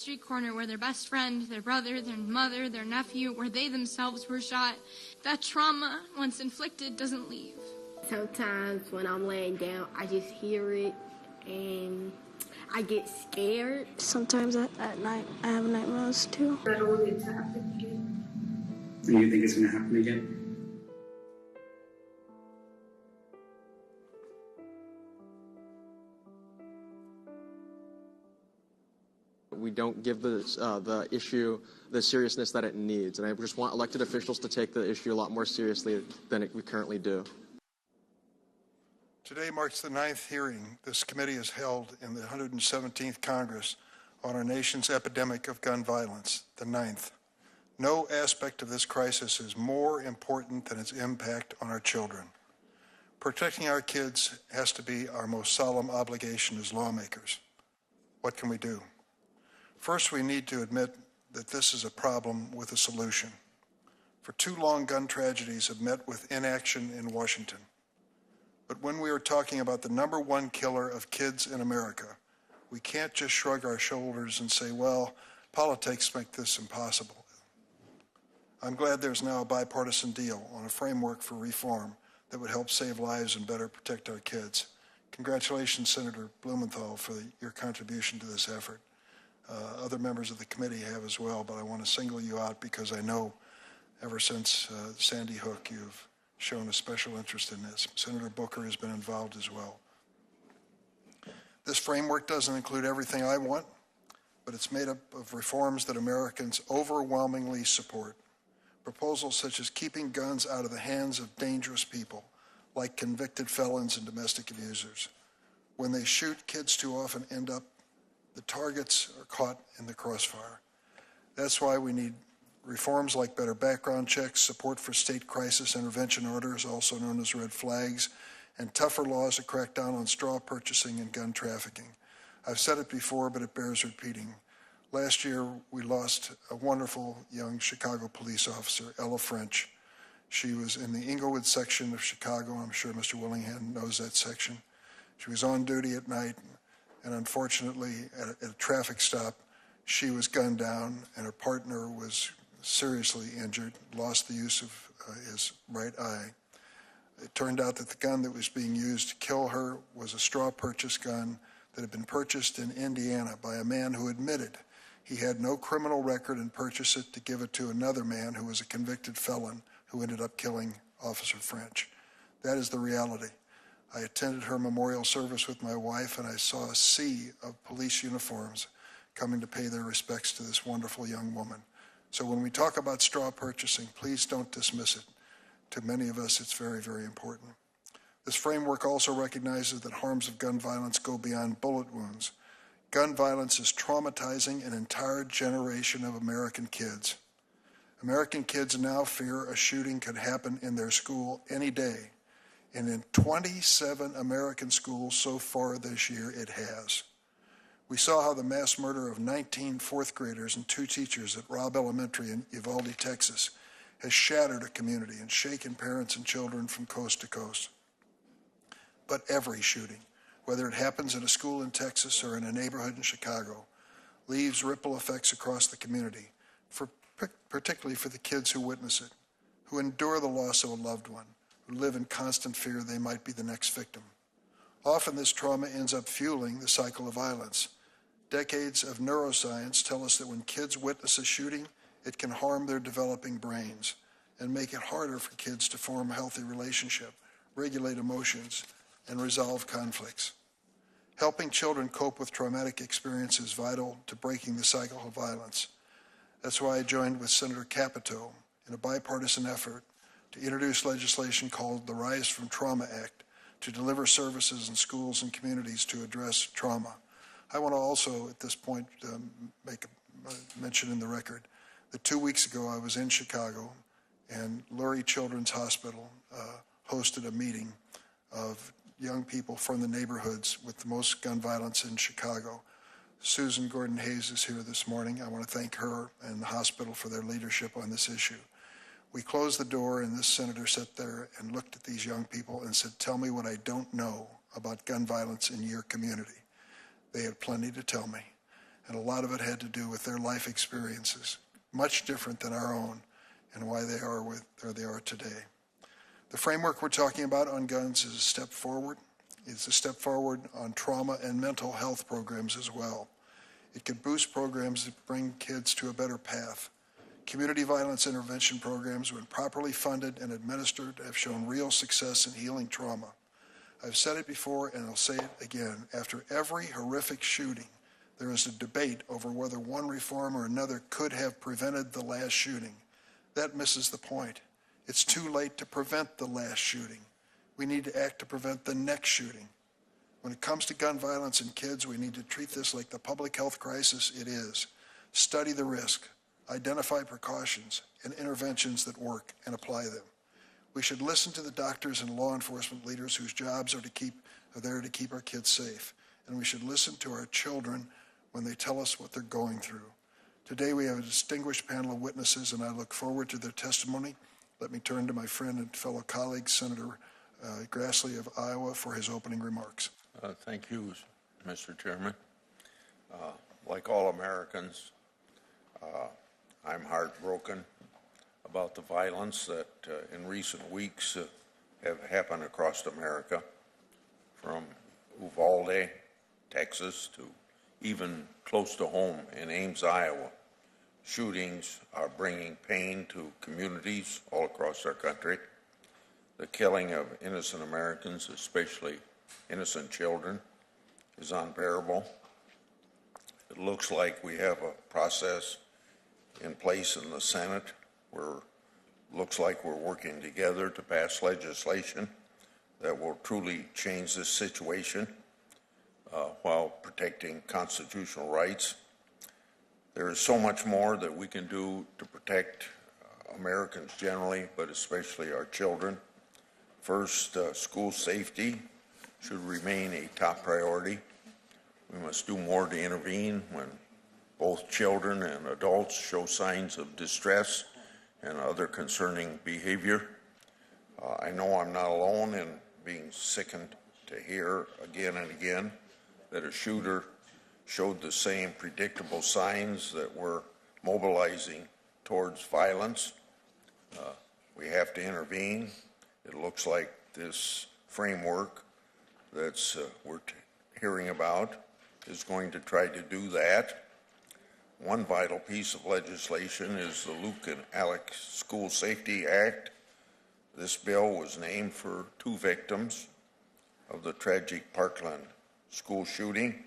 street corner where their best friend, their brother, their mother, their nephew, where they themselves were shot. That trauma, once inflicted, doesn't leave. Sometimes when I'm laying down, I just hear it and I get scared. Sometimes at night, I have nightmares too. I don't want it to happen again. And you think it's going to happen again? We don't give the issue the seriousness that it needs, and I just want elected officials to take the issue a lot more seriously than we currently do. Today marks the 9th hearing this committee has held in the 117th Congress on our nation's epidemic of gun violence, the 9th. No aspect of this crisis is more important than its impact on our children. Protecting our kids has to be our most solemn obligation as lawmakers. What can we do? First, we need to admit that this is a problem with a solution. For too long, gun tragedies have met with inaction in Washington. But when we are talking about the #1 killer of kids in America, we can't just shrug our shoulders and say, well, politics make this impossible. I'm glad there's now a bipartisan deal on a framework for reform that would help save lives and better protect our kids. Congratulations, Senator Blumenthal, for your contribution to this effort. Other members of the committee have as well, but I want to single you out because I know ever since Sandy Hook you've shown a special interest in this. Senator Booker has been involved as well. This framework doesn't include everything I want, but it's made up of reforms that Americans overwhelmingly support. Proposals such as keeping guns out of the hands of dangerous people, like convicted felons and domestic abusers. When they shoot, kids too often end up the targets are caught in the crossfire. That's why we need reforms like better background checks, support for state crisis intervention orders, also known as red flags, and tougher laws to crack down on straw purchasing and gun trafficking. I've said it before, but it bears repeating. Last year, we lost a wonderful young Chicago police officer, Ella French. She was in the Inglewood section of Chicago. I'm sure Mr. Willingham knows that section. She was on duty at night, and unfortunately, at a traffic stop, she was gunned down, and her partner was seriously injured, lost the use of his right eye. It turned out that the gun that was being used to kill her was a straw purchase gun that had been purchased in Indiana by a man who admitted he had no criminal record and purchased it to give it to another man who was a convicted felon who ended up killing Officer French. That is the reality. I attended her memorial service with my wife, and I saw a sea of police uniforms coming to pay their respects to this wonderful young woman. So when we talk about straw purchasing, please don't dismiss it. To many of us, it's very, very important. This framework also recognizes that harms of gun violence go beyond bullet wounds. Gun violence is traumatizing an entire generation of American kids. American kids now fear a shooting could happen in their school any day. And in 27 American schools so far this year, it has. We saw how the mass murder of 19 fourth graders and 2 teachers at Robb Elementary in Uvalde, Texas, has shattered a community and shaken parents and children from coast to coast. But every shooting, whether it happens at a school in Texas or in a neighborhood in Chicago, leaves ripple effects across the community, particularly for the kids who witness it, who endure the loss of a loved one, who live in constant fear they might be the next victim. Often this trauma ends up fueling the cycle of violence. Decades of neuroscience tell us that when kids witness a shooting, it can harm their developing brains and make it harder for kids to form a healthy relationship, regulate emotions, and resolve conflicts. Helping children cope with traumatic experience is vital to breaking the cycle of violence. That's why I joined with Senator Capito in a bipartisan effort to introduce legislation called the Rise from Trauma Act to deliver services in schools and communities to address trauma. I want to also, at this point, make a mention in the record that 2 weeks ago I was in Chicago, and Lurie Children's Hospital hosted a meeting of young people from the neighborhoods with the most gun violence in Chicago. Susan Gordon Hayes is here this morning. I want to thank her and the hospital for their leadership on this issue. We closed the door, and this senator sat there and looked at these young people and said, "Tell me what I don't know about gun violence in your community." They had plenty to tell me. and a lot of it had to do with their life experiences, much different than our own, and why they are where they are today. The framework we're talking about on guns is a step forward. It's a step forward on trauma and mental health programs as well. It could boost programs that bring kids to a better path. Community violence intervention programs, when properly funded and administered, have shown real success in healing trauma. I've said it before and I'll say it again. After every horrific shooting, there is a debate over whether one reform or another could have prevented the last shooting. That misses the point. It's too late to prevent the last shooting. We need to act to prevent the next shooting. When it comes to gun violence in kids, we need to treat this like the public health crisis it is. Study the risk, identify precautions and interventions that work, and apply them. We should listen to the doctors and law enforcement leaders whose jobs are there to keep our kids safe. And we should listen to our children when they tell us what they're going through. Today we have a distinguished panel of witnesses, and I look forward to their testimony. Let me turn to my friend and fellow colleague, Senator Grassley of Iowa, for his opening remarks. Thank you, Mr. Chairman. Like all Americans, I'm heartbroken about the violence that in recent weeks have happened across America, from Uvalde, Texas, to even close to home in Ames, Iowa. Shootings are bringing pain to communities all across our country. The killing of innocent Americans, especially innocent children, is unbearable. It looks like we have a process in place in the Senate where looks like we're working together to pass legislation that will truly change this situation while protecting constitutional rights. There is so much more that we can do to protect Americans generally, but especially our children. First, school safety should remain a top priority. We must do more to intervene when both children and adults show signs of distress and other concerning behavior. I know I'm not alone in being sickened to hear again and again that a shooter showed the same predictable signs that we're mobilizing towards violence. We have to intervene. It looks like this framework that's we're hearing about is going to try to do that. One vital piece of legislation is the Luke and Alex School Safety Act. This bill was named for two victims of the tragic Parkland school shooting.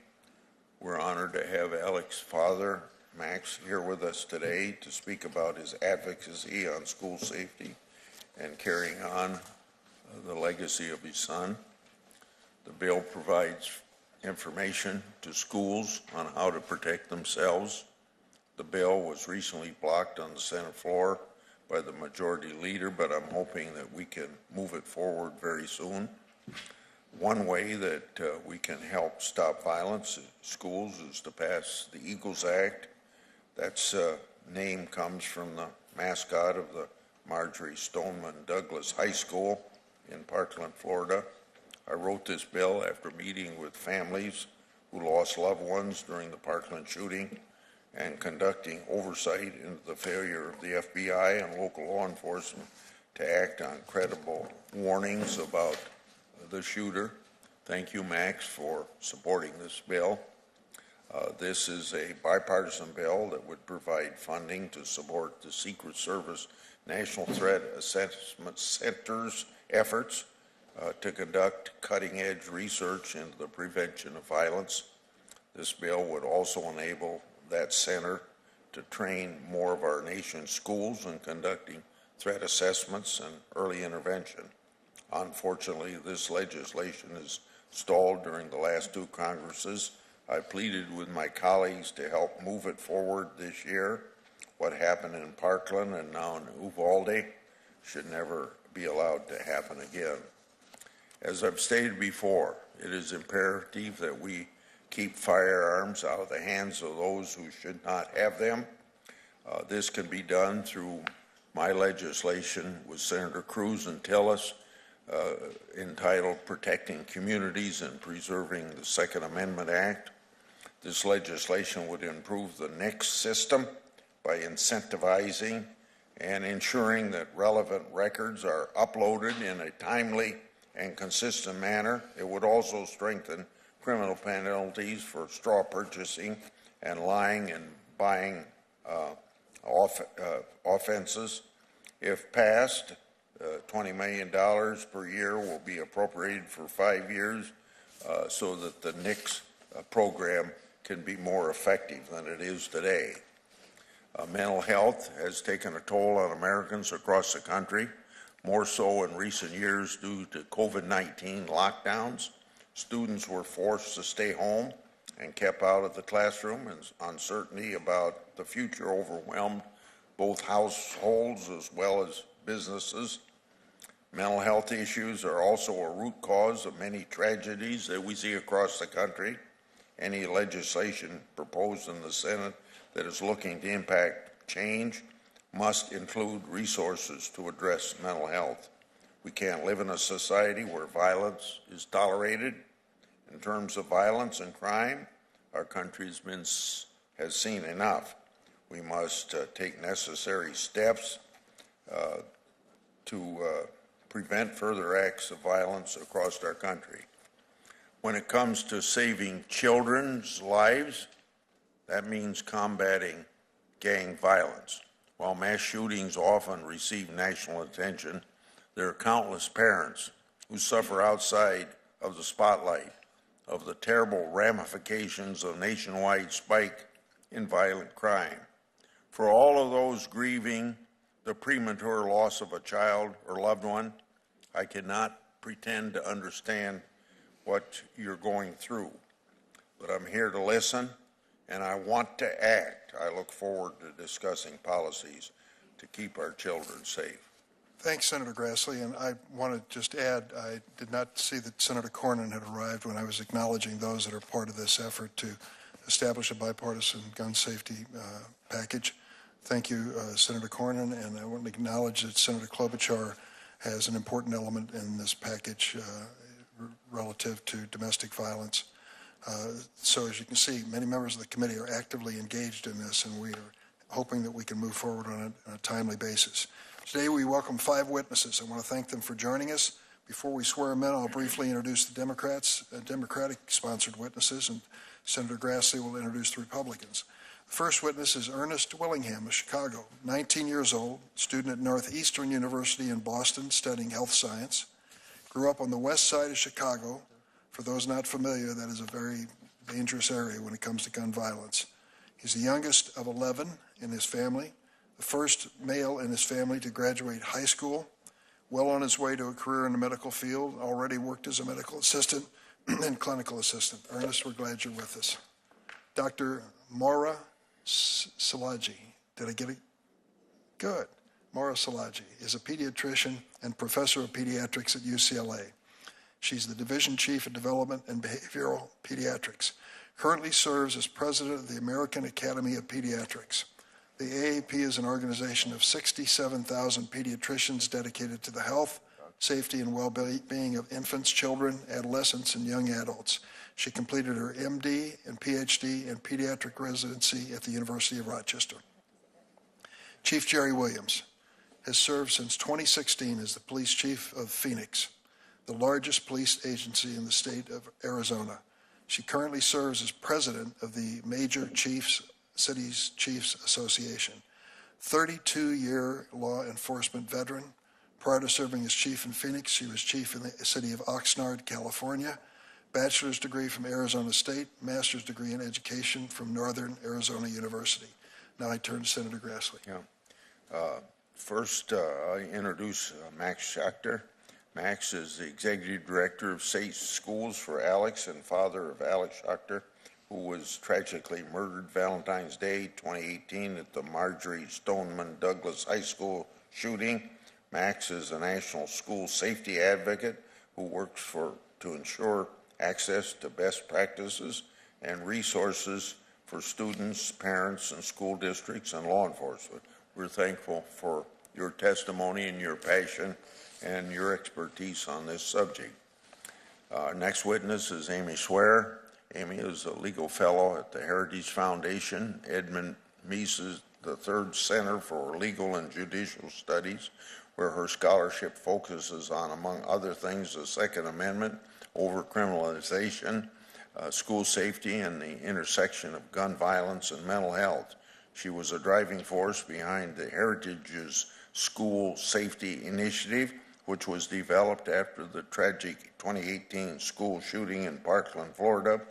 We're honored to have Alex's father, Max, here with us today to speak about his advocacy on school safety and carrying on the legacy of his son. The bill provides information to schools on how to protect themselves. The bill was recently blocked on the Senate floor by the majority leader, but I'm hoping that we can move it forward very soon. One way that we can help stop violence in schools is to pass the Eagles Act. That's name comes from the mascot of the Marjorie Stoneman Douglas High School in Parkland, Florida. I wrote this bill after meeting with families who lost loved ones during the Parkland shooting and conducting oversight into the failure of the FBI and local law enforcement to act on credible warnings about the shooter. Thank you, Max, for supporting this bill. This is a bipartisan bill that would provide funding to support the Secret Service National Threat Assessment Center's efforts to conduct cutting-edge research into the prevention of violence. This bill would also enable that center to train more of our nation's schools in conducting threat assessments and early intervention. Unfortunately, this legislation is stalled during the last two Congresses. I pleaded with my colleagues to help move it forward this year. What happened in Parkland and now in Uvalde should never be allowed to happen again. As I've stated before, it is imperative that we keep firearms out of the hands of those who should not have them. This can be done through my legislation with Senator Cruz and Tillis entitled Protecting Communities and Preserving the Second Amendment Act. This legislation would improve the NICS system by incentivizing and ensuring that relevant records are uploaded in a timely and consistent manner. It would also strengthen criminal penalties for straw purchasing and lying and buying offenses. If passed, $20 million per year will be appropriated for 5 years so that the NICS program can be more effective than it is today. Mental health has taken a toll on Americans across the country, more so in recent years due to COVID-19 lockdowns. Students were forced to stay home and kept out of the classroom, and uncertainty about the future overwhelmed both households as well as businesses. Mental health issues are also a root cause of many tragedies that we see across the country. Any legislation proposed in the Senate that is looking to impact change must include resources to address mental health. We can't live in a society where violence is tolerated. In terms of violence and crime, our country has seen enough. We must take necessary steps to prevent further acts of violence across our country. When it comes to saving children's lives, that means combating gang violence. While mass shootings often receive national attention, there are countless parents who suffer outside of the spotlight of the terrible ramifications of nationwide spike in violent crime. For all of those grieving the premature loss of a child or loved one, I cannot pretend to understand what you're going through, but I'm here to listen, and I want to act. I look forward to discussing policies to keep our children safe. Thanks, Senator Grassley. And I want to just add, I did not see that Senator Cornyn had arrived when I was acknowledging those that are part of this effort to establish a bipartisan gun safety package. Thank you, Senator Cornyn, and I want to acknowledge that Senator Klobuchar has an important element in this package relative to domestic violence. So as you can see, many members of the committee are actively engaged in this, and we are hoping that we can move forward on a timely basis. Today we welcome 5 witnesses. I want to thank them for joining us. Before we swear them in, I'll briefly introduce the Democratic-sponsored witnesses, and Senator Grassley will introduce the Republicans. The first witness is Ernest Willingham of Chicago, 19 years old, student at Northeastern University in Boston studying health science. Grew up on the west side of Chicago. For those not familiar, that is a very dangerous area when it comes to gun violence. He's the youngest of 11 in his family, the first male in his family to graduate high school, well on his way to a career in the medical field, already worked as a medical assistant and clinical assistant. Ernest, we're glad you're with us. Dr. Moira Szilagyi, did I get it? Good. Moira Szilagyi is a pediatrician and professor of pediatrics at UCLA. She's the division chief of development and behavioral pediatrics. Currently serves as president of the American Academy of Pediatrics. The AAP is an organization of 67,000 pediatricians dedicated to the health, safety, and well-being of infants, children, adolescents, and young adults. She completed her MD and PhD in pediatric residency at the University of Rochester. Chief Jeri Williams has served since 2016 as the police chief of Phoenix, the largest police agency in the state of Arizona. She currently serves as president of the Major Cities Chiefs Association. 32-year law enforcement veteran. Prior to serving as chief in Phoenix, she was chief in the city of Oxnard, California. Bachelor's degree from Arizona State, master's degree in education from Northern Arizona University. Now I turn to Senator Grassley. Yeah. First, I introduce Max Schachter. Max is the executive director of Safe Schools for Alex and father of Alex Schachter, who was tragically murdered Valentine's Day 2018 at the Marjorie Stoneman Douglas High School shooting. Max is a national school safety advocate who works to ensure access to best practices and resources for students, parents, and school districts and law enforcement. We're thankful for your testimony and your passion and your expertise on this subject. Our next witness is Amy Swear. Amy is a legal fellow at the Heritage Foundation, Edmund Mises III Center for Legal and Judicial Studies, where her scholarship focuses on, among other things, the Second Amendment, overcriminalization, school safety, and the intersection of gun violence and mental health. She was a driving force behind the Heritage's School Safety Initiative, which was developed after the tragic 2018 school shooting in Parkland, Florida,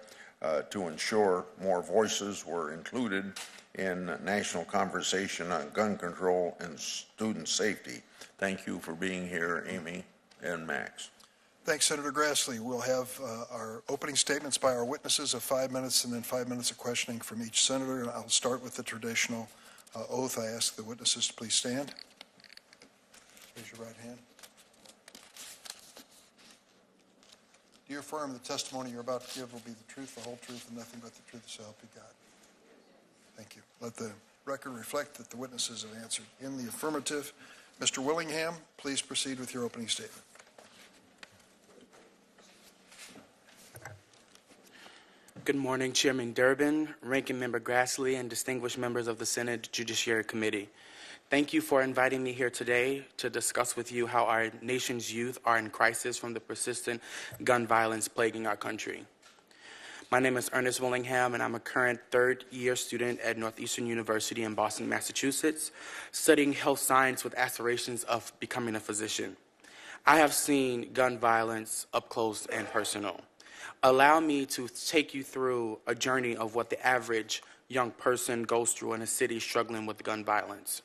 to ensure more voices were included in national conversation on gun control and student safety. Thank you for being here, Amy and Max. Thanks, Senator Grassley. We'll have our opening statements by our witnesses of 5 minutes and then 5 minutes of questioning from each senator. And I'll start with the traditional oath. I ask the witnesses to please stand. Raise your right hand. Do you affirm the testimony you're about to give will be the truth, the whole truth, and nothing but the truth, so help you God? Thank you. Let the record reflect that the witnesses have answered in the affirmative. Mr. Willingham, please proceed with your opening statement. Good morning, Chairman Durbin, Ranking Member Grassley, and distinguished members of the Senate Judiciary Committee. Thank you for inviting me here today to discuss with you how our nation's youth are in crisis from the persistent gun violence plaguing our country. My name is Ernest Willingham, and I'm a current third-year student at Northeastern University in Boston, Massachusetts, studying health science with aspirations of becoming a physician. I have seen gun violence up close and personal. Allow me to take you through a journey of what the average young person goes through in a city struggling with gun violence.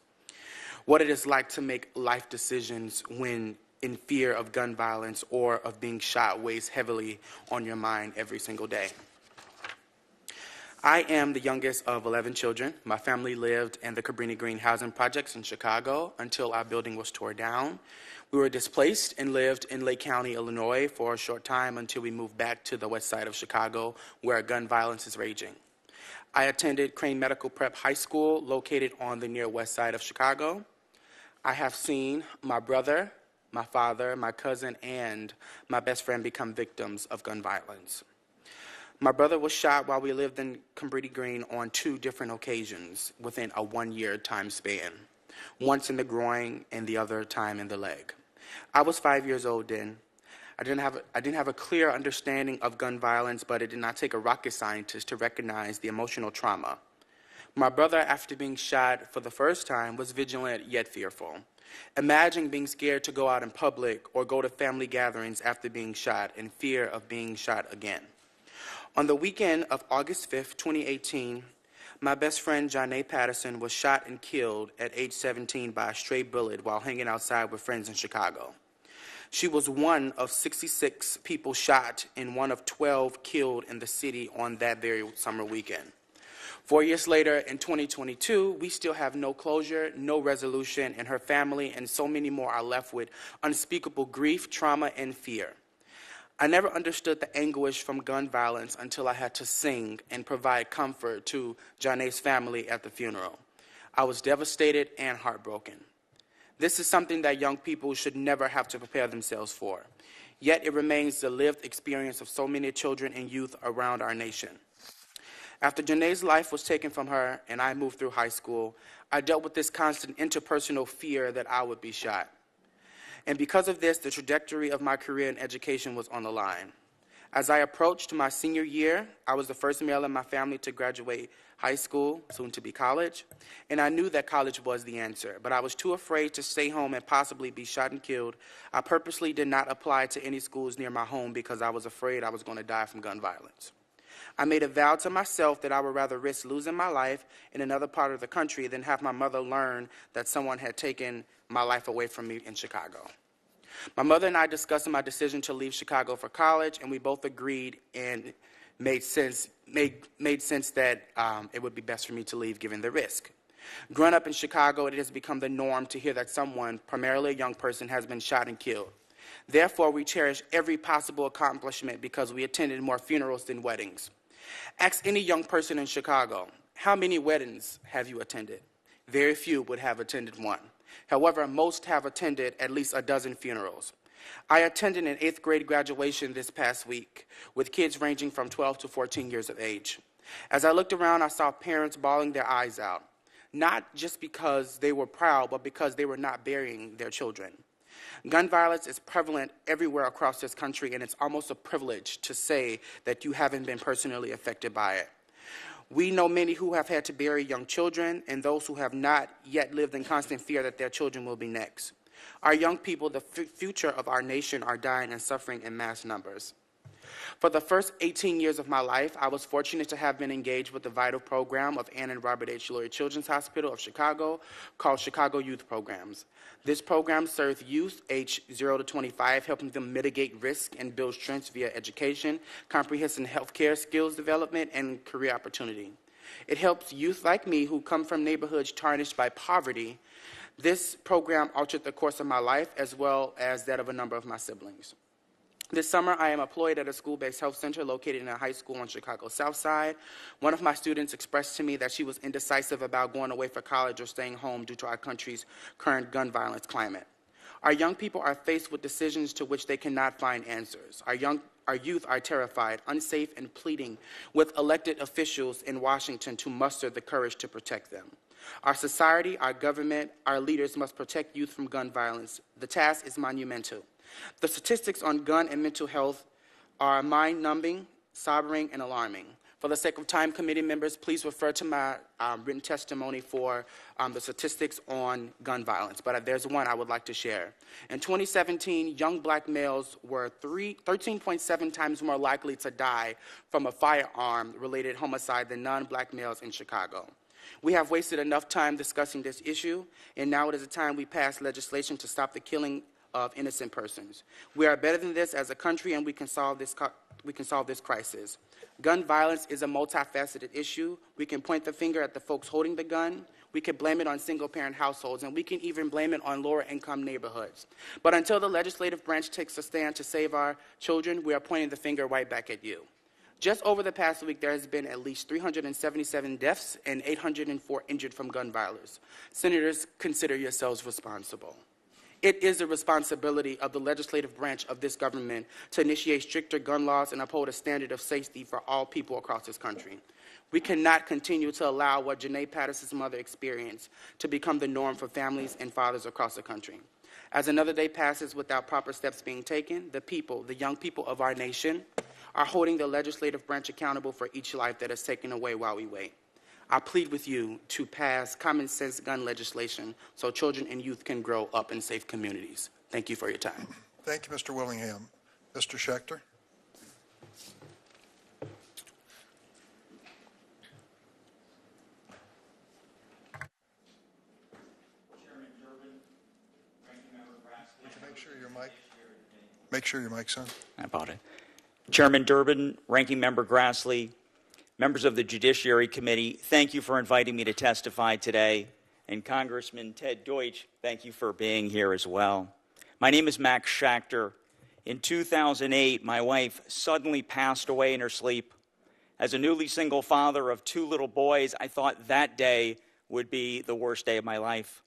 What it is like to make life decisions when in fear of gun violence or of being shot weighs heavily on your mind every single day. I am the youngest of 11 children. My family lived in the Cabrini Green housing projects in Chicago until our building was torn down. We were displaced and lived in Lake County, Illinois for a short time until we moved back to the west side of Chicago, where gun violence is raging. I attended Crane Medical Prep High School, located on the near west side of Chicago. I have seen my brother, my father, my cousin, and my best friend become victims of gun violence. My brother was shot while we lived in Cabrini Green on 2 different occasions within a 1-year time span, once in the groin and the other time in the leg. I was 5 years old then. I didn't have a clear understanding of gun violence, but it did not take a rocket scientist to recognize the emotional trauma. My brother, after being shot for the first time, was vigilant yet fearful. Imagine being scared to go out in public or go to family gatherings after being shot in fear of being shot again. On the weekend of August 5th, 2018, my best friend, Jeri Patterson, was shot and killed at age 17 by a stray bullet while hanging outside with friends in Chicago. She was one of 66 people shot and one of 12 killed in the city on that very summer weekend. 4 years later, in 2022, we still have no closure, no resolution, and her family and so many more are left with unspeakable grief, trauma, and fear. I never understood the anguish from gun violence until I had to sing and provide comfort to Janae's family at the funeral. I was devastated and heartbroken. This is something that young people should never have to prepare themselves for. Yet it remains the lived experience of so many children and youth around our nation. After Janae's life was taken from her and I moved through high school, I dealt with this constant interpersonal fear that I would be shot. And because of this, the trajectory of my career in education was on the line. As I approached my senior year, I was the first male in my family to graduate high school, soon to be college, and I knew that college was the answer, but I was too afraid to stay home and possibly be shot and killed. I purposely did not apply to any schools near my home because I was afraid I was going to die from gun violence. I made a vow to myself that I would rather risk losing my life in another part of the country than have my mother learn that someone had taken my life away from me in Chicago. My mother and I discussed my decision to leave Chicago for college, and we both agreed and made sense that it would be best for me to leave given the risk. Growing up in Chicago, it has become the norm to hear that someone, primarily a young person, has been shot and killed. Therefore, we cherish every possible accomplishment because we attended more funerals than weddings. Ask any young person in Chicago, how many weddings have you attended? Very few would have attended one. However, most have attended at least a dozen funerals. I attended an 8th grade graduation this past week with kids ranging from 12 to 14 years of age. As I looked around, I saw parents bawling their eyes out, not just because they were proud, but because they were not burying their children. Gun violence is prevalent everywhere across this country, and it's almost a privilege to say that you haven't been personally affected by it. We know many who have had to bury young children and those who have not yet lived in constant fear that their children will be next. Our young people, the future of our nation, are dying and suffering in mass numbers. For the first 18 years of my life, I was fortunate to have been engaged with the vital program of Ann and Robert H. Lurie Children's Hospital of Chicago called Chicago Youth Programs. This program serves youth aged 0 to 25, helping them mitigate risk and build strengths via education, comprehensive health care skills development, and career opportunity. It helps youth like me who come from neighborhoods tarnished by poverty. This program altered the course of my life as well as that of a number of my siblings. This summer, I am employed at a school-based health center located in a high school on Chicago's South Side. One of my students expressed to me that she was indecisive about going away for college or staying home due to our country's current gun violence climate. Our young people are faced with decisions to which they cannot find answers. Our youth are terrified, unsafe, and pleading with elected officials in Washington to muster the courage to protect them. Our society, our government, our leaders must protect youth from gun violence. The task is monumental. The statistics on gun and mental health are mind-numbing, sobering, and alarming. For the sake of time, committee members, please refer to my written testimony for the statistics on gun violence, but there's one I would like to share. In 2017, young black males were 13.7 times more likely to die from a firearm-related homicide than non-black males in Chicago. We have wasted enough time discussing this issue, and now it is the time we pass legislation to stop the killing of innocent persons. We are better than this as a country, and we can solve this crisis. Gun violence is a multifaceted issue. We can point the finger at the folks holding the gun. We can blame it on single-parent households, and we can even blame it on lower-income neighborhoods. But until the legislative branch takes a stand to save our children, we are pointing the finger right back at you. Just over the past week, there has been at least 377 deaths and 804 injured from gun violence. Senators, consider yourselves responsible. It is the responsibility of the legislative branch of this government to initiate stricter gun laws and uphold a standard of safety for all people across this country. We cannot continue to allow what Janae Patterson's mother experienced to become the norm for families and fathers across the country. As another day passes without proper steps being taken, the young people of our nation, are holding the legislative branch accountable for each life that is taken away while we wait. I plead with you to pass common sense gun legislation so children and youth can grow up in safe communities. Thank you for your time. Thank you, Mr. Willingham. Mr. Schachter. Make sure your mic's on. I bought it. Chairman Durbin, Ranking Member Grassley, members of the Judiciary Committee, thank you for inviting me to testify today. And Congressman Ted Deutsch, thank you for being here as well. My name is Max Schachter. In 2008, my wife suddenly passed away in her sleep. As a newly single father of 2 little boys, I thought that day would be the worst day of my life.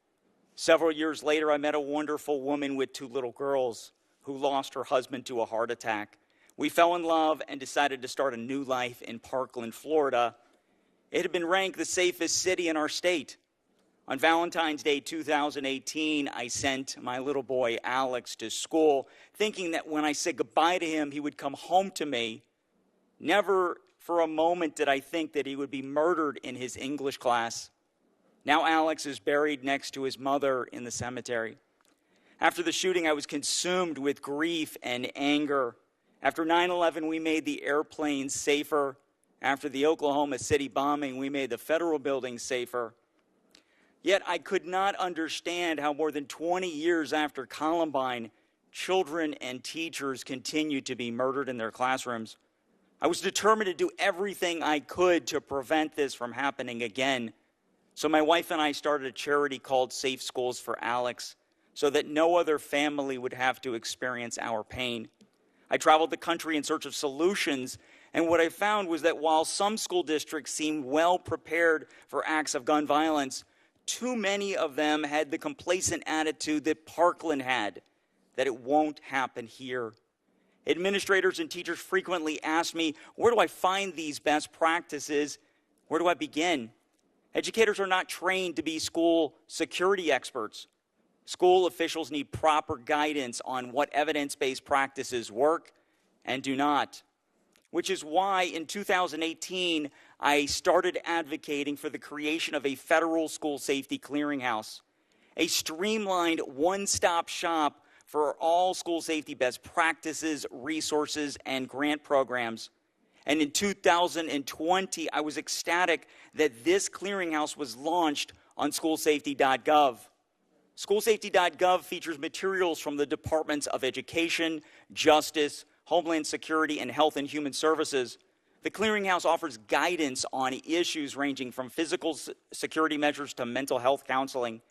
Several years later, I met a wonderful woman with 2 little girls who lost her husband to a heart attack. We fell in love and decided to start a new life in Parkland, Florida. It had been ranked the safest city in our state. On Valentine's Day 2018, I sent my little boy Alex to school, thinking that when I said goodbye to him, he would come home to me. Never for a moment did I think that he would be murdered in his English class. Now Alex is buried next to his mother in the cemetery. After the shooting, I was consumed with grief and anger. After 9/11, we made the airplanes safer. After the Oklahoma City bombing, we made the federal buildings safer. Yet I could not understand how more than 20 years after Columbine, children and teachers continued to be murdered in their classrooms. I was determined to do everything I could to prevent this from happening again. So my wife and I started a charity called Safe Schools for Alex, so that no other family would have to experience our pain. I traveled the country in search of solutions, and what I found was that while some school districts seemed well prepared for acts of gun violence, too many of them had the complacent attitude that Parkland had, that it won't happen here. Administrators and teachers frequently ask me, where do I find these best practices? Where do I begin? Educators are not trained to be school security experts. School officials need proper guidance on what evidence-based practices work and do not, which is why in 2018, I started advocating for the creation of a federal school safety clearinghouse, a streamlined one-stop shop for all school safety best practices, resources, and grant programs. And in 2020, I was ecstatic that this clearinghouse was launched on schoolsafety.gov. Schoolsafety.gov features materials from the Departments of Education, Justice, Homeland Security, and Health and Human Services. The clearinghouse offers guidance on issues ranging from physical security measures to mental health counseling.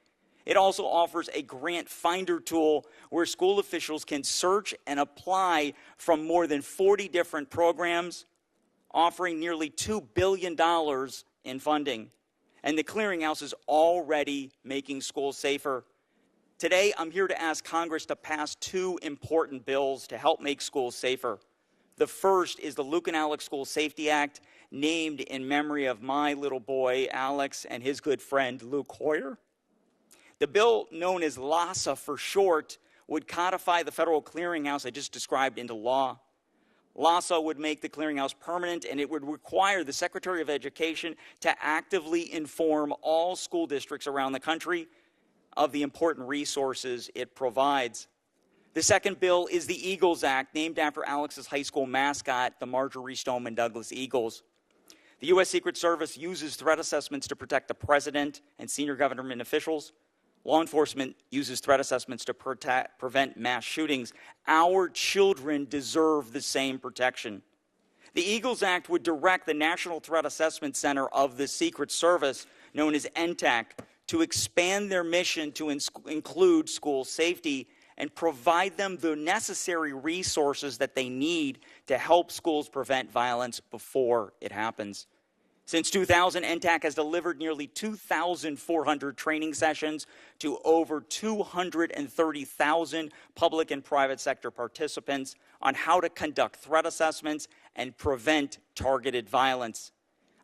It also offers a grant finder tool where school officials can search and apply from more than 40 different programs, offering nearly $2 billion in funding. And the clearinghouse is already making schools safer. Today, I'm here to ask Congress to pass two important bills to help make schools safer. The first is the Luke and Alex School Safety Act, named in memory of my little boy, Alex, and his good friend, Luke Hoyer. The bill, known as LASA for short, would codify the federal clearinghouse I just described into law. LASA would make the clearinghouse permanent, and it would require the Secretary of Education to actively inform all school districts around the country of the important resources it provides. The second bill is the Eagles Act, named after Alex's high school mascot, the Marjorie Stoneman Douglas Eagles. The U.S. Secret Service uses threat assessments to protect the president and senior government officials. Law enforcement uses threat assessments to prevent mass shootings. Our children deserve the same protection. The Eagles Act would direct the National Threat Assessment Center of the Secret Service, known as NTAC, to expand their mission to include school safety and provide them the necessary resources that they need to help schools prevent violence before it happens. Since 2000, NTAC has delivered nearly 2,400 training sessions to over 230,000 public and private sector participants on how to conduct threat assessments and prevent targeted violence.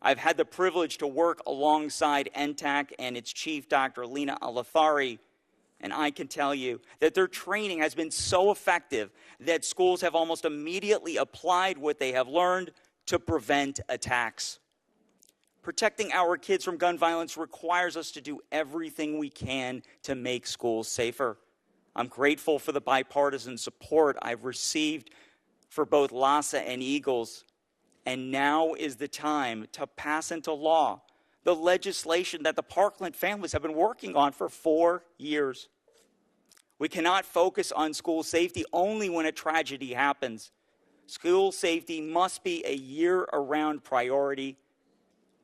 I've had the privilege to work alongside NTAC and its chief, Dr. Lena Alathari, and I can tell you that their training has been so effective that schools have almost immediately applied what they have learned to prevent attacks. Protecting our kids from gun violence requires us to do everything we can to make schools safer. I'm grateful for the bipartisan support I've received for both LASA and Eagles. And now is the time to pass into law the legislation that the Parkland families have been working on for 4 years. We cannot focus on school safety only when a tragedy happens. School safety must be a year-round priority.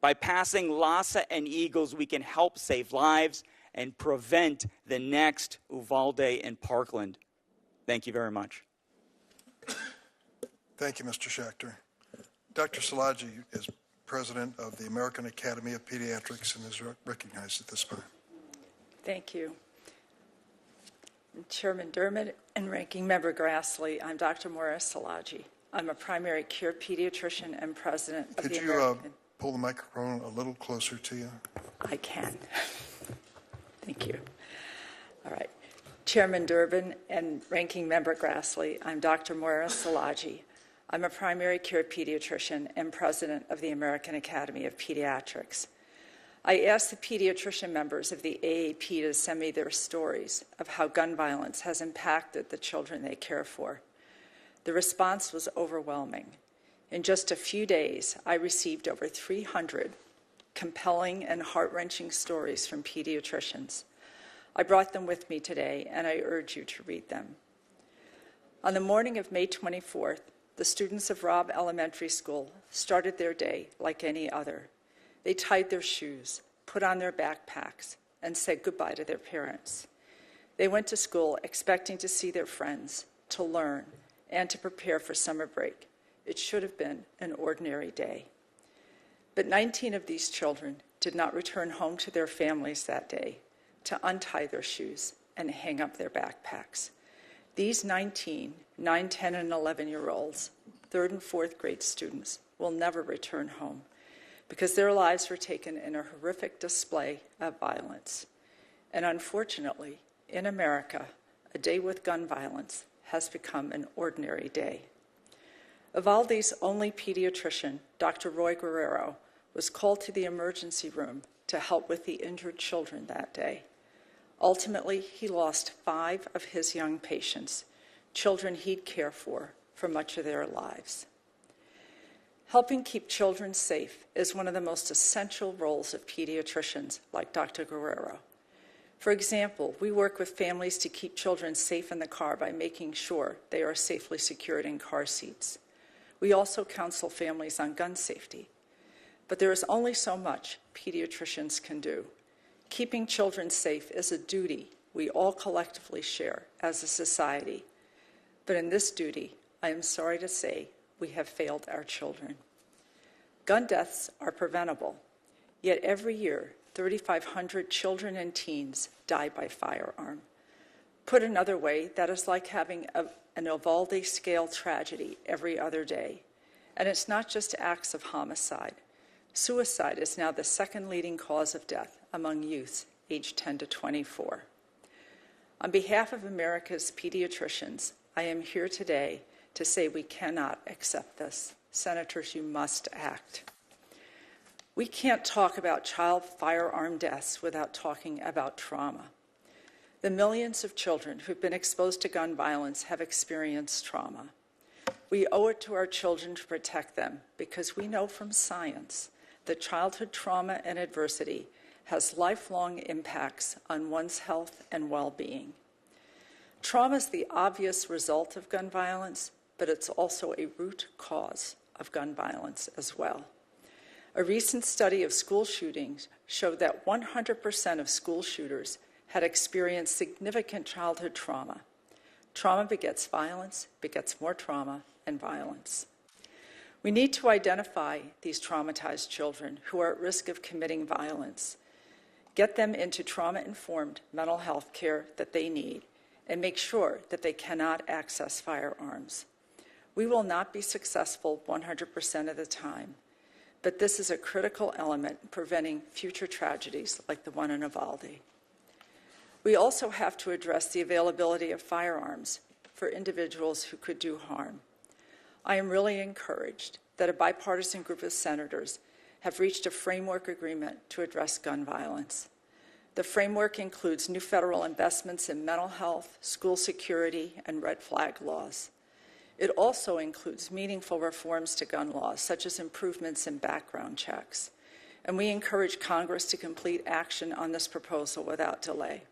By passing LASA and Eagles, we can help save lives and prevent the next Uvalde and Parkland. Thank you very much. Thank you, Mr. Schachter. Dr. Szilagyi is president of the American Academy of Pediatrics and is recognized at this time. Thank you. Chairman Durbin and Ranking Member Grassley, I'm Dr. Moira Szilagyi. I'm a primary care pediatrician and president of the American... Could you pull the microphone a little closer to you? I can. Thank you. All right. Chairman Durbin and Ranking Member Grassley, I'm Dr. Moira Szilagyi. I'm a primary care pediatrician and president of the American Academy of Pediatrics. I asked the pediatrician members of the AAP to send me their stories of how gun violence has impacted the children they care for. The response was overwhelming. In just a few days, I received over 300 compelling and heart-wrenching stories from pediatricians. I brought them with me today, and I urge you to read them. On the morning of May 24th, the students of Robb Elementary School started their day like any other. They tied their shoes, put on their backpacks, and said goodbye to their parents. They went to school expecting to see their friends, to learn, and to prepare for summer break. It should have been an ordinary day. But 19 of these children did not return home to their families that day to untie their shoes and hang up their backpacks. These 19, 9, 10, and 11-year-olds, 3rd and 4th grade students, will never return home because their lives were taken in a horrific display of violence. And unfortunately, in America, a day with gun violence has become an ordinary day. Uvalde's only pediatrician, Dr. Roy Guerrero, was called to the emergency room to help with the injured children that day. Ultimately, he lost 5 of his young patients, children he'd care for much of their lives. Helping keep children safe is one of the most essential roles of pediatricians like Dr. Guerrero. For example, we work with families to keep children safe in the car by making sure they are safely secured in car seats. We also counsel families on gun safety. But there is only so much pediatricians can do. Keeping children safe is a duty we all collectively share as a society. But in this duty, I am sorry to say we have failed our children. Gun deaths are preventable, yet every year, 3,500 children and teens die by firearm. Put another way, that is like having an Uvalde-scale tragedy every other day. And it's not just acts of homicide. Suicide is now the 2nd leading cause of death among youths aged 10 to 24. On behalf of America's pediatricians, I am here today to say we cannot accept this. Senators, you must act. We can't talk about child firearm deaths without talking about trauma. The millions of children who've been exposed to gun violence have experienced trauma. We owe it to our children to protect them because we know from science that childhood trauma and adversity has lifelong impacts on one's health and well-being. Trauma is the obvious result of gun violence, but it's also a root cause of gun violence as well. A recent study of school shootings showed that 100% of school shooters had experienced significant childhood trauma. Trauma begets violence, begets more trauma and violence. We need to identify these traumatized children who are at risk of committing violence, get them into trauma-informed mental health care that they need, and make sure that they cannot access firearms. We will not be successful 100% of the time, but this is a critical element in preventing future tragedies like the one in Uvalde. We also have to address the availability of firearms for individuals who could do harm. I am really encouraged that a bipartisan group of senators have reached a framework agreement to address gun violence. The framework includes new federal investments in mental health, school security, and red flag laws. It also includes meaningful reforms to gun laws, such as improvements in background checks. And we encourage Congress to complete action on this proposal without delay.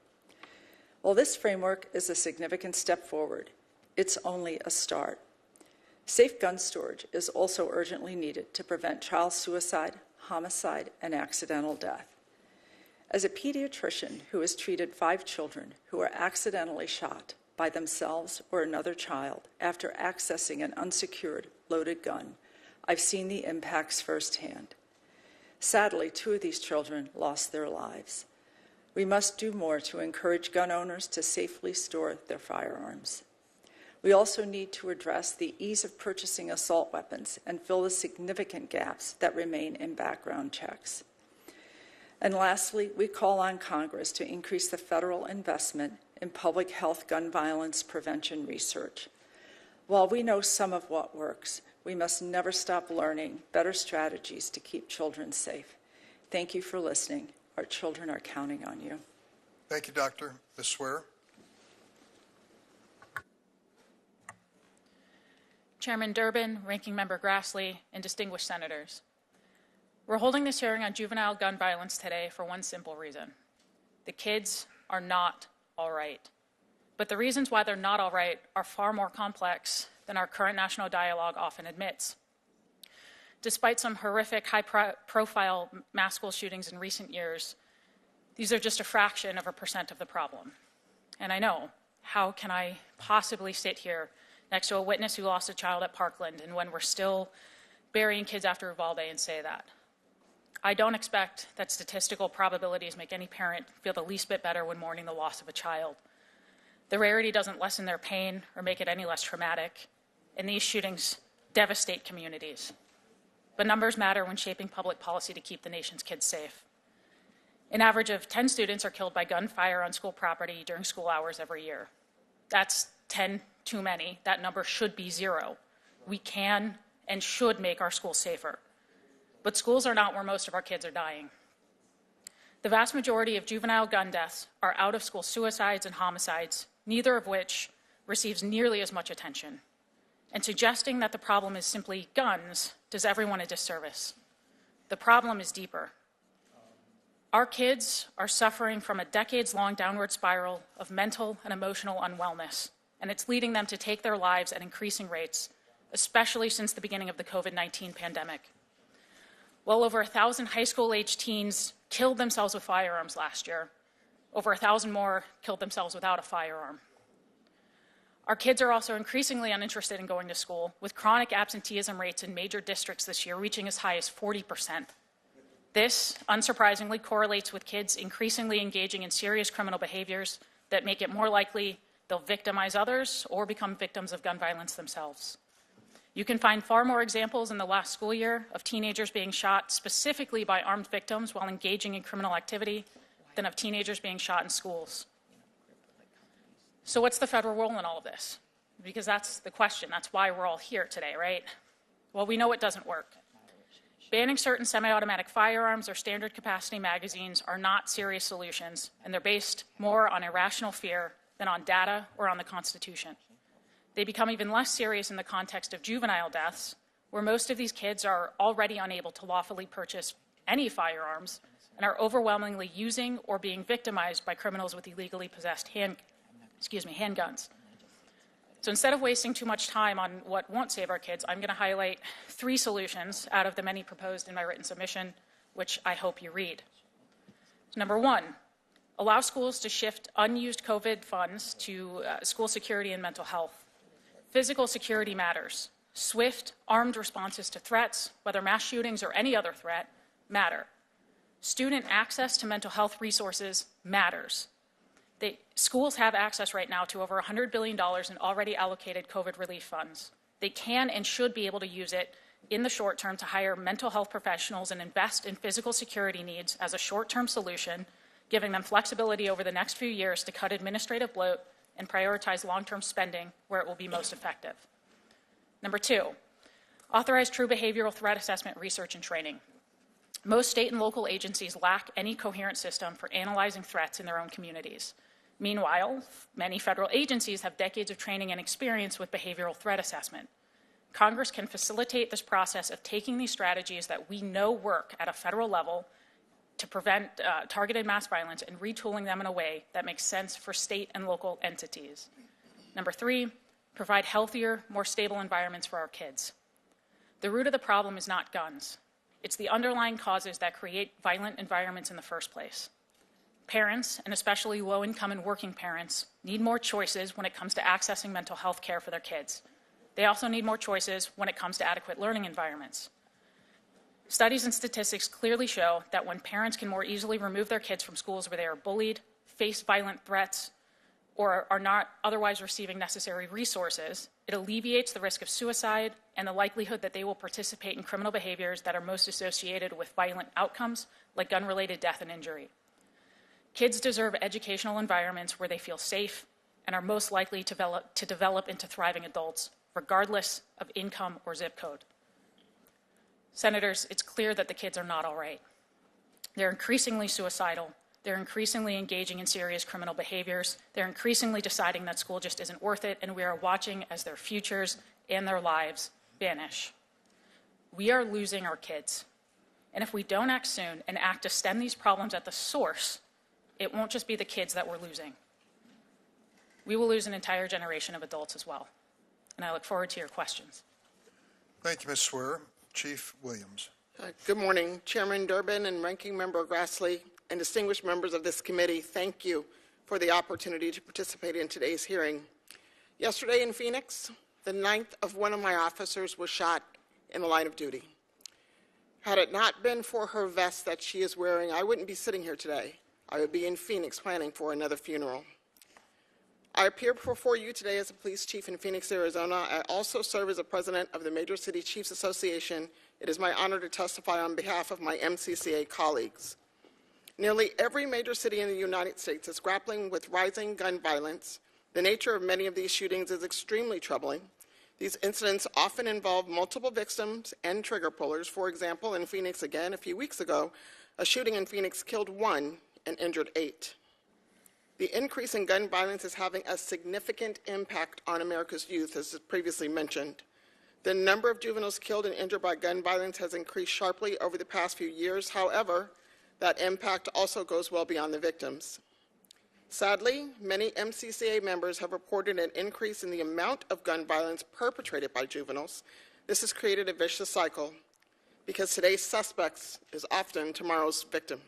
While this framework is a significant step forward, it's only a start. Safe gun storage is also urgently needed to prevent child suicide, homicide, and accidental death. As a pediatrician who has treated 5 children who were accidentally shot by themselves or another child after accessing an unsecured loaded gun, I've seen the impacts firsthand. Sadly, 2 of these children lost their lives. We must do more to encourage gun owners to safely store their firearms. We also need to address the ease of purchasing assault weapons and fill the significant gaps that remain in background checks. And lastly, we call on Congress to increase the federal investment in public health gun violence prevention research. While we know some of what works, we must never stop learning better strategies to keep children safe. Thank you for listening. Our children are counting on you. Thank you, Doctor. Ms. Swear. Chairman Durbin, Ranking Member Grassley, and distinguished senators. We're holding this hearing on juvenile gun violence today for one simple reason. The kids are not all right. But the reasons why they're not all right are far more complex than our current national dialogue often admits. Despite some horrific high-profile mass school shootings in recent years, these are just a fraction of a % of the problem. And I know, how can I possibly sit here next to a witness who lost a child at Parkland and when we're still burying kids after Uvalde and say that? I don't expect that statistical probabilities make any parent feel the least bit better when mourning the loss of a child. The rarity doesn't lessen their pain or make it any less traumatic, and these shootings devastate communities. But numbers matter when shaping public policy to keep the nation's kids safe. An average of 10 students are killed by gunfire on school property during school hours every year. That's 10 too many. That number should be 0. We can and should make our schools safer. But schools are not where most of our kids are dying. The vast majority of juvenile gun deaths are out-of-school suicides and homicides, neither of which receives nearly as much attention. And suggesting that the problem is simply guns does everyone a disservice. The problem is deeper. Our kids are suffering from a decades-long downward spiral of mental and emotional unwellness, and it's leading them to take their lives at increasing rates, especially since the beginning of the COVID-19 pandemic. Well over 1,000 high school-aged teens killed themselves with firearms last year. Over 1,000 more killed themselves without a firearm. Our kids are also increasingly uninterested in going to school, with chronic absenteeism rates in major districts this year reaching as high as 40%. This, unsurprisingly, correlates with kids increasingly engaging in serious criminal behaviors that make it more likely they'll victimize others or become victims of gun violence themselves. You can find far more examples in the last school year of teenagers being shot specifically by armed victims while engaging in criminal activity than of teenagers being shot in schools. So what's the federal role in all of this? Because that's the question. That's why we're all here today, right? Well, we know it doesn't work. Banning certain semi-automatic firearms or standard capacity magazines are not serious solutions, and they're based more on irrational fear than on data or on the Constitution. They become even less serious in the context of juvenile deaths, where most of these kids are already unable to lawfully purchase any firearms and are overwhelmingly using or being victimized by criminals with illegally possessed handguns. So instead of wasting too much time on what won't save our kids, I'm going to highlight 3 solutions out of the many proposed in my written submission, which I hope you read. Number 1, allow schools to shift unused COVID funds to school security and mental health. Physical security matters. Swift, armed responses to threats, whether mass shootings or any other threat, matter. Student access to mental health resources matters. Schools have access right now to over $100 billion in already allocated COVID relief funds. They can and should be able to use it in the short term to hire mental health professionals and invest in physical security needs as a short-term solution, giving them flexibility over the next few years to cut administrative bloat and prioritize long-term spending where it will be most effective. Number 2, authorize true behavioral threat assessment research and training. Most state and local agencies lack any coherent system for analyzing threats in their own communities. Meanwhile, many federal agencies have decades of training and experience with behavioral threat assessment. Congress can facilitate this process of taking these strategies that we know work at a federal level to prevent targeted mass violence and retooling them in a way that makes sense for state and local entities. Number 3, provide healthier, more stable environments for our kids. The root of the problem is not guns. It's the underlying causes that create violent environments in the first place. Parents, and especially low-income and working parents, need more choices when it comes to accessing mental health care for their kids. They also need more choices when it comes to adequate learning environments. Studies and statistics clearly show that when parents can more easily remove their kids from schools where they are bullied, face violent threats, or are not otherwise receiving necessary resources, it alleviates the risk of suicide and the likelihood that they will participate in criminal behaviors that are most associated with violent outcomes, like gun-related death and injury. Kids deserve educational environments where they feel safe and are most likely to develop into thriving adults, regardless of income or zip code. Senators, it's clear that the kids are not all right. They're increasingly suicidal. They're increasingly engaging in serious criminal behaviors. They're increasingly deciding that school just isn't worth it, and we are watching as their futures and their lives vanish. We are losing our kids. And if we don't act soon and act to stem these problems at the source, it won't just be the kids that we're losing. We will lose an entire generation of adults as well. And I look forward to your questions. Thank you, Ms. Swear. Chief Williams. Good morning, Chairman Durbin and Ranking Member Grassley and distinguished members of this committee. Thank you for the opportunity to participate in today's hearing. Yesterday in Phoenix, the 9th of one of my officers was shot in the line of duty. Had it not been for her vest that she is wearing, I wouldn't be sitting here today. I would be in Phoenix planning for another funeral. I appear before you today as a police chief in Phoenix, Arizona. I also serve as the president of the Major City Chiefs Association. It is my honor to testify on behalf of my MCCA colleagues. Nearly every major city in the United States is grappling with rising gun violence. The nature of many of these shootings is extremely troubling. These incidents often involve multiple victims and trigger pullers. For example, in Phoenix again, a few weeks ago, a shooting in Phoenix killed 1 and injured 8. The increase in gun violence is having a significant impact on America's youth, as previously mentioned. The number of juveniles killed and injured by gun violence has increased sharply over the past few years. However, that impact also goes well beyond the victims. Sadly, many MCCA members have reported an increase in the amount of gun violence perpetrated by juveniles. This has created a vicious cycle because today's suspect is often tomorrow's victim.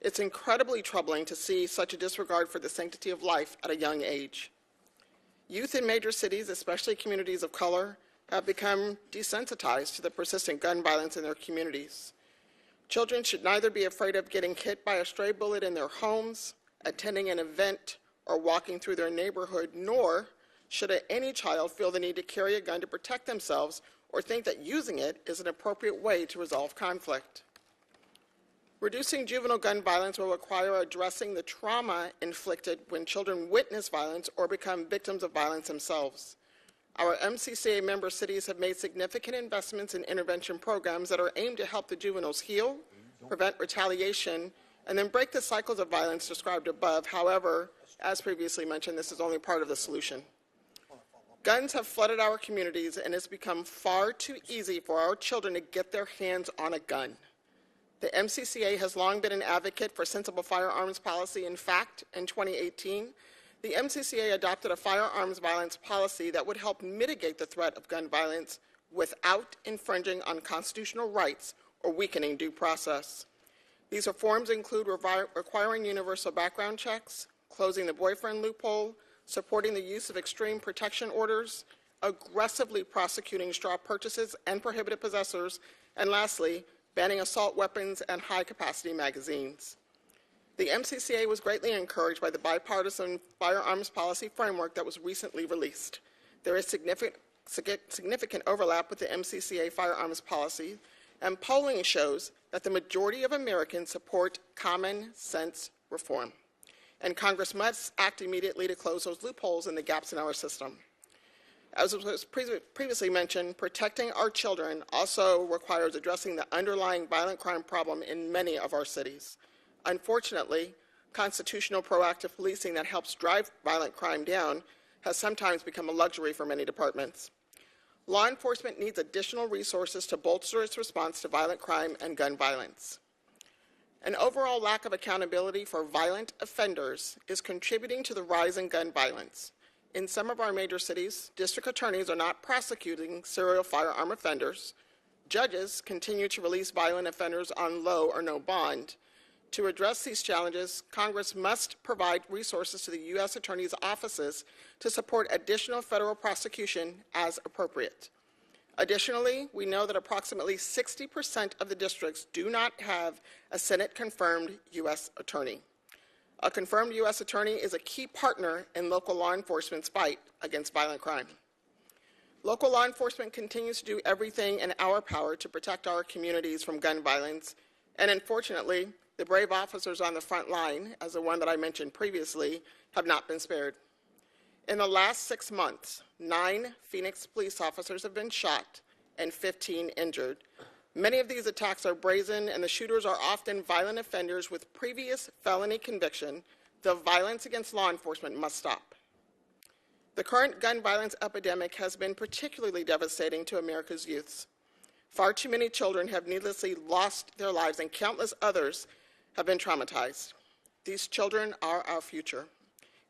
It's incredibly troubling to see such a disregard for the sanctity of life at a young age. Youth in major cities, especially communities of color, have become desensitized to the persistent gun violence in their communities. Children should neither be afraid of getting hit by a stray bullet in their homes, attending an event, or walking through their neighborhood, nor should any child feel the need to carry a gun to protect themselves or think that using it is an appropriate way to resolve conflict. Reducing juvenile gun violence will require addressing the trauma inflicted when children witness violence or become victims of violence themselves. Our MCCA member cities have made significant investments in intervention programs that are aimed to help the juveniles heal, prevent retaliation, and then break the cycles of violence described above. However, as previously mentioned, this is only part of the solution. Guns have flooded our communities, and it's become far too easy for our children to get their hands on a gun. The MCCA has long been an advocate for sensible firearms policy. In fact, in 2018, the MCCA adopted a firearms violence policy that would help mitigate the threat of gun violence without infringing on constitutional rights or weakening due process. These reforms include requiring universal background checks, closing the boyfriend loophole, supporting the use of extreme protection orders, aggressively prosecuting straw purchases and prohibited possessors, and lastly, banning assault weapons and high-capacity magazines. The MCCA was greatly encouraged by the bipartisan firearms policy framework that was recently released. There is significant overlap with the MCCA firearms policy, and polling shows that the majority of Americans support common sense reform. And Congress must act immediately to close those loopholes and the gaps in our system. As was previously mentioned, protecting our children also requires addressing the underlying violent crime problem in many of our cities. Unfortunately, constitutional proactive policing that helps drive violent crime down has sometimes become a luxury for many departments. Law enforcement needs additional resources to bolster its response to violent crime and gun violence. An overall lack of accountability for violent offenders is contributing to the rise in gun violence. In some of our major cities, district attorneys are not prosecuting serial firearm offenders. Judges continue to release violent offenders on low or no bond. To address these challenges, Congress must provide resources to the U.S. Attorney's offices to support additional federal prosecution as appropriate. Additionally, we know that approximately 60% of the districts do not have a Senate-confirmed U.S. attorney. A confirmed U.S. attorney is a key partner in local law enforcement's fight against violent crime. Local law enforcement continues to do everything in our power to protect our communities from gun violence, and unfortunately, the brave officers on the front line, as the one that I mentioned previously, have not been spared. In the last 6 months, 9 Phoenix police officers have been shot and 15 injured. Many of these attacks are brazen, and the shooters are often violent offenders with previous felony conviction. The violence against law enforcement must stop. The current gun violence epidemic has been particularly devastating to America's youths. Far too many children have needlessly lost their lives, and countless others have been traumatized. These children are our future,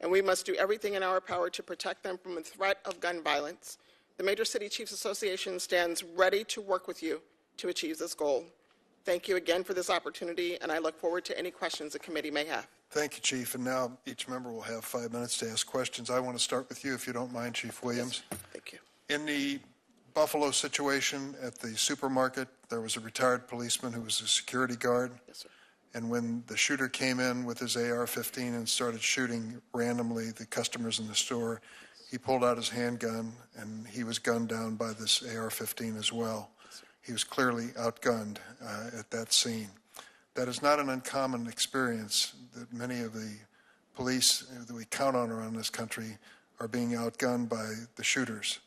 and we must do everything in our power to protect them from the threat of gun violence. The Major City Chiefs Association stands ready to work with you to achieve this goal. Thank you again for this opportunity, and I look forward to any questions the committee may have. Thank you, Chief. And now each member will have 5 minutes to ask questions. I want to start with you, if you don't mind, Chief Williams. Yes, thank you. In the Buffalo situation at the supermarket, there was a retired policeman who was a security guard. Yes, sir. And when the shooter came in with his AR-15 and started shooting randomly the customers in the store, he pulled out his handgun and he was gunned down by this AR-15 as well. He was clearly outgunned at that scene. That is not an uncommon experience, that many of the police that we count on around this country are being outgunned by the shooters.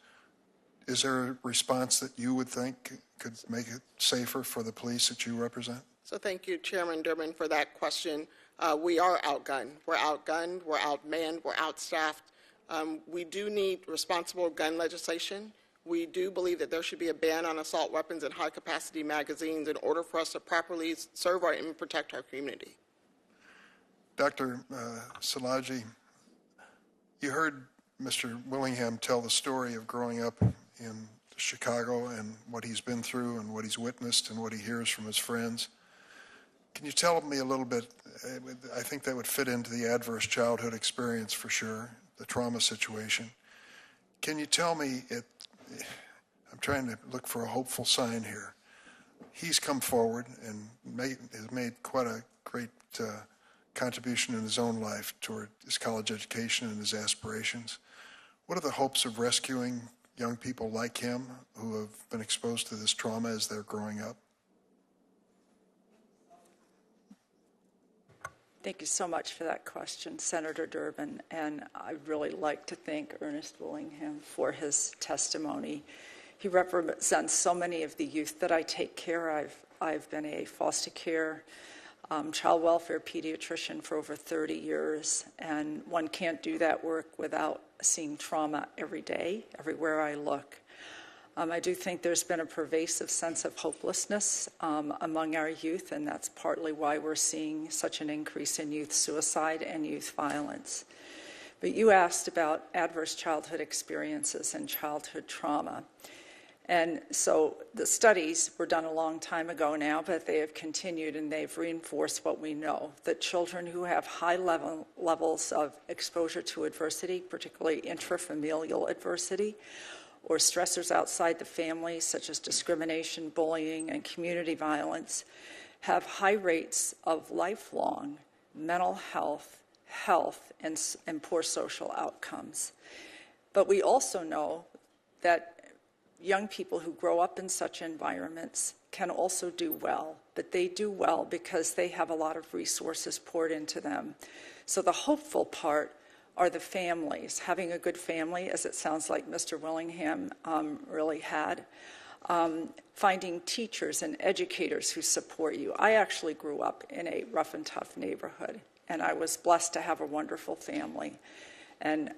Is there a response that you would think could make it safer for the police that you represent? So thank you, Chairman Durbin, for that question. We are outgunned. We're outgunned, we're outmanned, we're outstaffed. We do need responsible gun legislation. We do believe that there should be a ban on assault weapons and high-capacity magazines in order for us to properly serve and protect our community. Dr. Szilagyi, you heard Mr. Willingham tell the story of growing up in Chicago and what he's been through and what he's witnessed and what he hears from his friends. Can you tell me a little bit, I think that would fit into the adverse childhood experience for sure, the trauma situation. Can you tell me, I'm trying to look for a hopeful sign here. He's come forward and has made quite a great contribution in his own life toward his college education and his aspirations. What are the hopes of rescuing young people like him who have been exposed to this trauma as they're growing up? Thank you so much for that question, Senator Durbin, and I'd really like to thank Ernest Willingham for his testimony. He represents so many of the youth that I take care of. I've been a foster care, child welfare pediatrician for over 30 years, and one can't do that work without seeing trauma every day, everywhere I look. I do think there's been a pervasive sense of hopelessness among our youth, and that's partly why we're seeing such an increase in youth suicide and youth violence. But you asked about adverse childhood experiences and childhood trauma. And so the studies were done a long time ago now, but they have continued and they've reinforced what we know, that children who have high levels of exposure to adversity, particularly intrafamilial adversity, or stressors outside the family, such as discrimination, bullying, and community violence, have high rates of lifelong mental health, and poor social outcomes. But we also know that young people who grow up in such environments can also do well, but they do well because they have a lot of resources poured into them. So the hopeful part are the families, having a good family, as it sounds like Mr. Willingham really had, finding teachers and educators who support you. I actually grew up in a rough and tough neighborhood, and I was blessed to have a wonderful family. And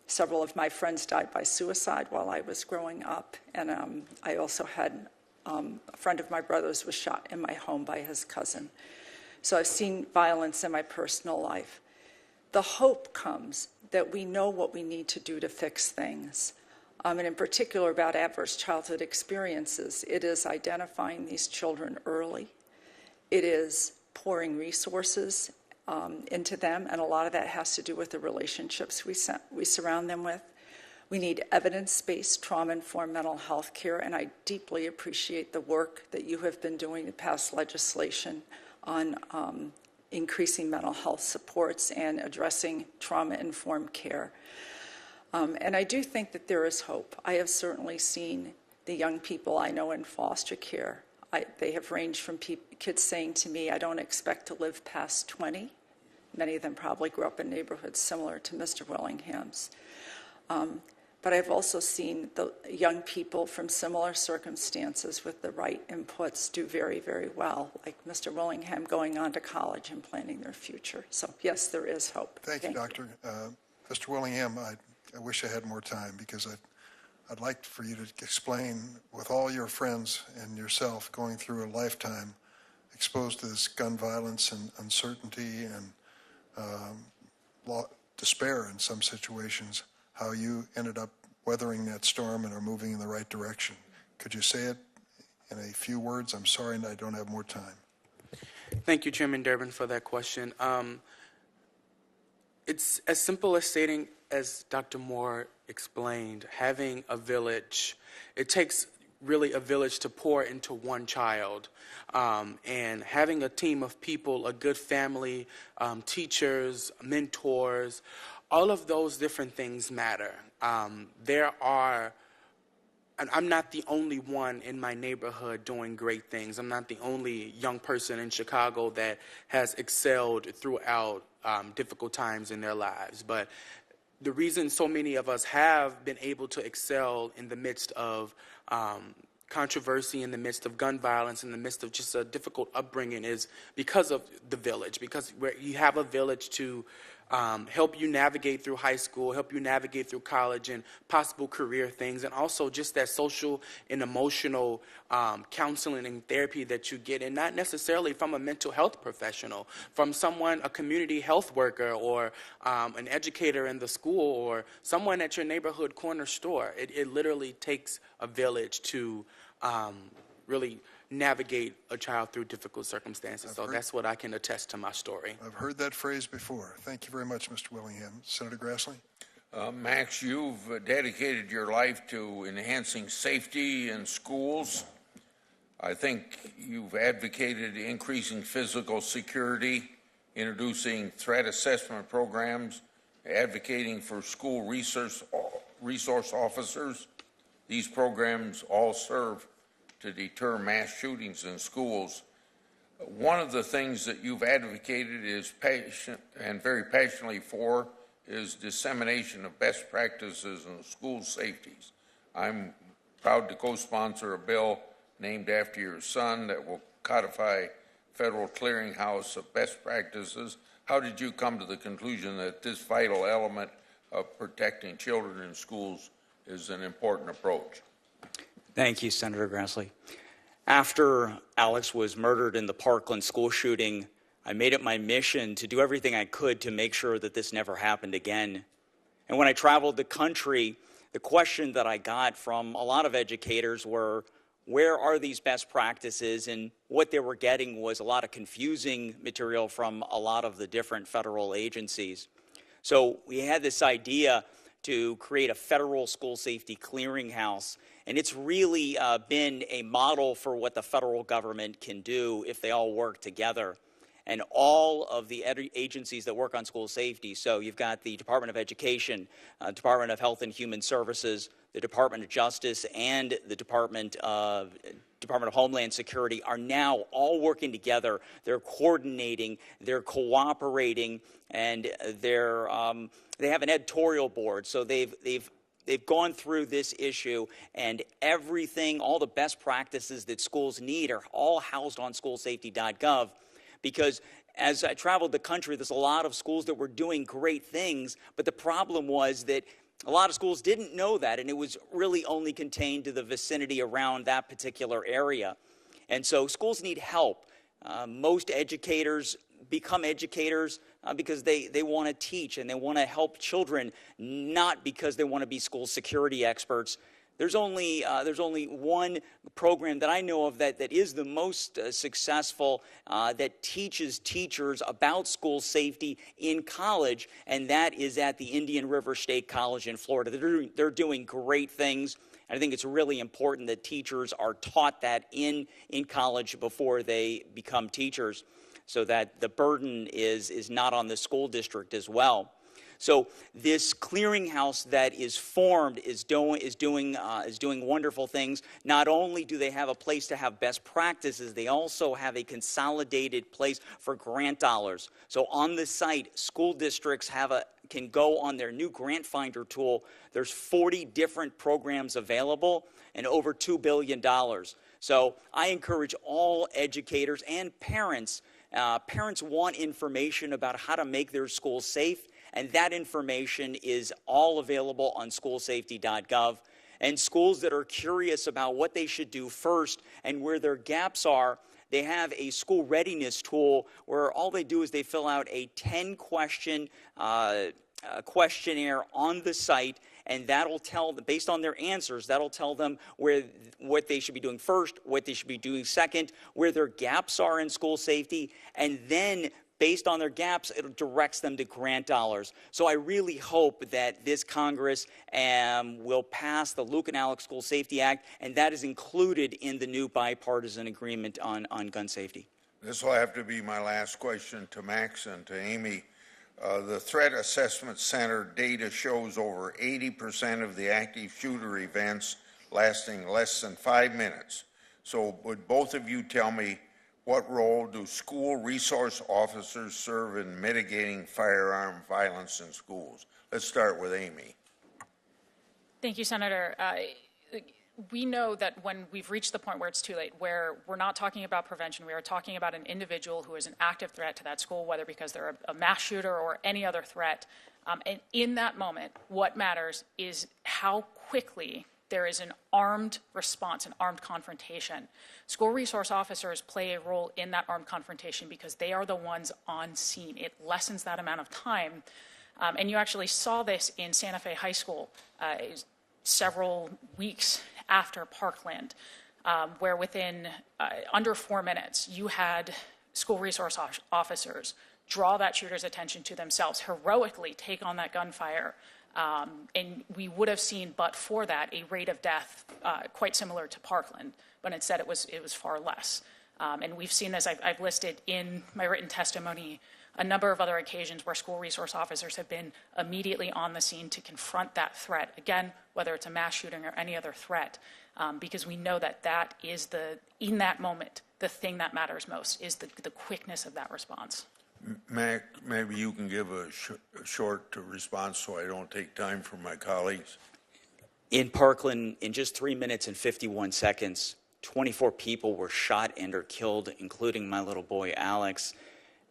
several of my friends died by suicide while I was growing up, and I also had a friend of my brother's was shot in my home by his cousin. So I've seen violence in my personal life. The hope comes that we know what we need to do to fix things. And in particular about adverse childhood experiences, it is identifying these children early. It is pouring resources into them, and a lot of that has to do with the relationships we surround them with. We need evidence-based trauma-informed mental health care, and I deeply appreciate the work that you have been doing to pass legislation on increasing mental health supports and addressing trauma-informed care. And I do think that there is hope. I have certainly seen the young people I know in foster care. They have ranged from kids saying to me, I don't expect to live past 20. Many of them probably grew up in neighborhoods similar to Mr. Willingham's. But I've also seen the young people from similar circumstances with the right inputs do very, very well, like Mr. Willingham going on to college and planning their future. So, yes, there is hope. Thank you, Doctor. Mr. Willingham, I wish I had more time because I'd like for you to explain, with all your friends and yourself going through a lifetime exposed to this gun violence and uncertainty and despair in some situations, how you ended up weathering that storm and are moving in the right direction. Could you say it in a few words? I'm sorry I don't have more time. Thank you, Chairman Durbin, for that question. It's as simple as stating, as Dr. Moore explained, having a village. It takes really a village to pour into one child. And having a team of people, a good family, teachers, mentors, all of those different things matter. And I'm not the only one in my neighborhood doing great things. I'm not the only young person in Chicago that has excelled throughout difficult times in their lives. But the reason so many of us have been able to excel in the midst of controversy, in the midst of gun violence, in the midst of just a difficult upbringing is because of the village, because you have a village to help you navigate through high school, help you navigate through college and possible career things, and also just that social and emotional counseling and therapy that you get, and not necessarily from a mental health professional, from someone, a community health worker or an educator in the school or someone at your neighborhood corner store. It literally takes a village to really navigate a child through difficult circumstances. So that's what I can attest to my story. I've heard that phrase before. Thank you very much, Mr. Willingham. Senator Grassley? Max, you've dedicated your life to enhancing safety in schools. I think you've advocated increasing physical security, introducing threat assessment programs, advocating for school resource officers. These programs all serve to deter mass shootings in schools. One of the things that you've advocated is very passionately for is dissemination of best practices in school safeties. I'm proud to co-sponsor a bill named after your son that will codify federal clearinghouse of best practices. How did you come to the conclusion that this vital element of protecting children in schools is an important approach? Thank you, Senator Grassley. After Alex was murdered in the Parkland school shooting, I made it my mission to do everything I could to make sure that this never happened again. And when I traveled the country, the question that I got from a lot of educators were, where are these best practices? And what they were getting was a lot of confusing material from a lot of the different federal agencies. So we had this idea to create a federal school safety clearinghouse. And it's really been a model for what the federal government can do if they all work together. And all of the agencies that work on school safety, so you've got the Department of Education, Department of Health and Human Services, the Department of Justice, and the Department of Homeland Security are now all working together. They're coordinating, they're cooperating, and they have an editorial board. So they've gone through this issue, and everything, all the best practices that schools need are all housed on schoolsafety.gov. Because as I traveled the country, there's a lot of schools that were doing great things, but the problem was that a lot of schools didn't know that, and it was really only contained to the vicinity around that particular area. And so schools need help. Most educators become educators because they want to teach and they want to help children, not because they want to be school security experts. There's only one program that I know of that is the most successful that teaches teachers about school safety in college, and that is at the Indian River State College in Florida. They're doing great things. I think it's really important that teachers are taught that in college before they become teachers, so that the burden is not on the school district as well. So this clearinghouse that is formed is doing wonderful things. Not only do they have a place to have best practices, they also have a consolidated place for grant dollars. So on the site, school districts can go on their new grant finder tool. There's 40 different programs available and over $2 billion. So I encourage all educators and parents. Parents want information about how to make their schools safe, and that information is all available on schoolsafety.gov. And schools that are curious about what they should do first and where their gaps are, they have a school readiness tool where all they do is they fill out a 10-question questionnaire on the site, and that'll tell them, based on their answers, that'll tell them what they should be doing first, what they should be doing second, where their gaps are in school safety, and then based on their gaps, it directs them to grant dollars. So I really hope that this Congress will pass the Luke and Alex School Safety Act, and that is included in the new bipartisan agreement on gun safety. This will have to be my last question to Max and to Amy. The Threat Assessment Center data shows over 80% of the active shooter events lasting less than 5 minutes. So would both of you tell me, what role do school resource officers serve in mitigating firearm violence in schools? Let's start with Amy. Thank you, Senator. We know that when we've reached the point where it's too late, where we're not talking about prevention, we are talking about an individual who is an active threat to that school, whether because they're a mass shooter or any other threat. And in that moment, what matters is how quickly there is an armed response, an armed confrontation. School resource officers play a role in that armed confrontation because they are the ones on scene. It lessens that amount of time. And you actually saw this in Santa Fe High School several weeks after Parkland, where within under 4 minutes, you had school resource officers draw that shooter's attention to themselves, heroically take on that gunfire. And we would have seen, but for that, a rate of death quite similar to Parkland, but instead it was far less. And we've seen this, I've listed in my written testimony a number of other occasions where school resource officers have been immediately on the scene to confront that threat, again, whether it's a mass shooting or any other threat, because we know that that is in that moment, the thing that matters most is the quickness of that response. Mac, maybe you can give a short response so I don't take time from my colleagues. In Parkland, in just 3 minutes and 51 seconds, 24 people were shot and or killed, including my little boy, Alex.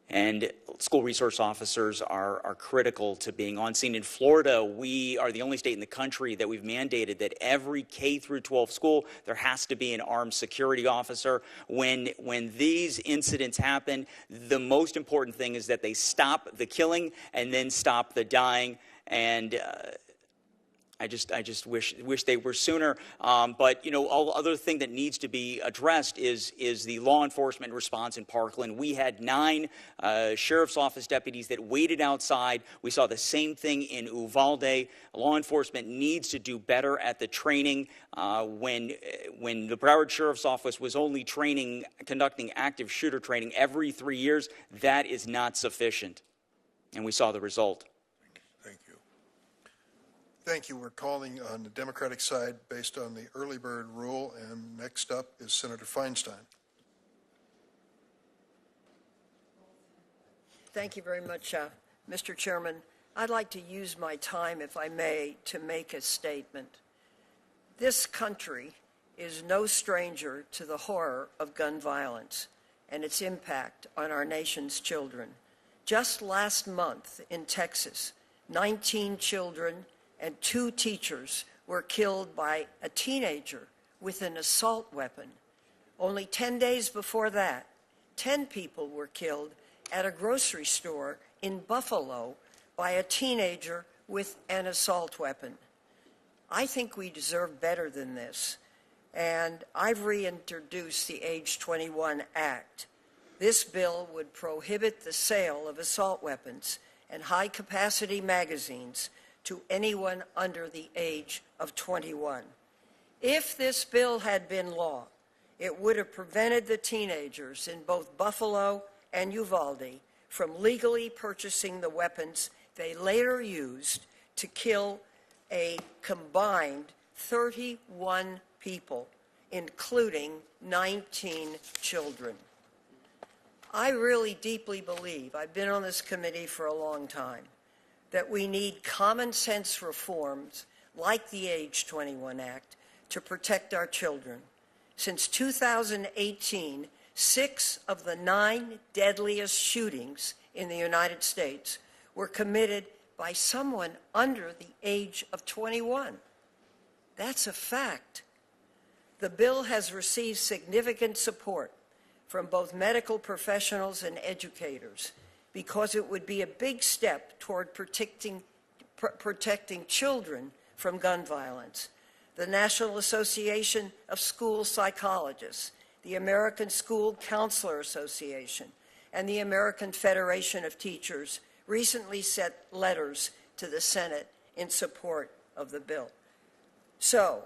And school resource officers are critical to being on scene. In Florida, we are the only state in the country that we've mandated that every K through 12 school, there has to be an armed security officer. When these incidents happen, the most important thing is that they stop the killing and then stop the dying. And I just wish they were sooner. But you know, all other thing that needs to be addressed is the law enforcement response in Parkland. We had 9 sheriff's office deputies that waited outside. We saw the same thing in Uvalde. Law enforcement needs to do better at the training. When the Broward Sheriff's Office was only conducting active shooter training every 3 years, that is not sufficient, and we saw the result. Thank you. We're calling on the Democratic side based on the early bird rule, and next up is Senator Feinstein. Thank you very much, Mr. Chairman. I'd like to use my time, if I may, to make a statement. This country is no stranger to the horror of gun violence and its impact on our nation's children. Just last month in Texas, 19 children and 2 teachers were killed by a teenager with an assault weapon. Only 10 days before that, 10 people were killed at a grocery store in Buffalo by a teenager with an assault weapon. I think we deserve better than this, and I've reintroduced the Age 21 Act. This bill would prohibit the sale of assault weapons and high-capacity magazines to anyone under the age of 21. If this bill had been law, it would have prevented the teenagers in both Buffalo and Uvalde from legally purchasing the weapons they later used to kill a combined 31 people, including 19 children. I really deeply believe, I've been on this committee for a long time, that we need common sense reforms like the Age 21 Act to protect our children. Since 2018, 6 of the 9 deadliest shootings in the United States were committed by someone under the age of 21. That's a fact. The bill has received significant support from both medical professionals and educators, because it would be a big step toward protecting children from gun violence. The National Association of School Psychologists, the American School Counselor Association, and the American Federation of Teachers recently sent letters to the Senate in support of the bill. So,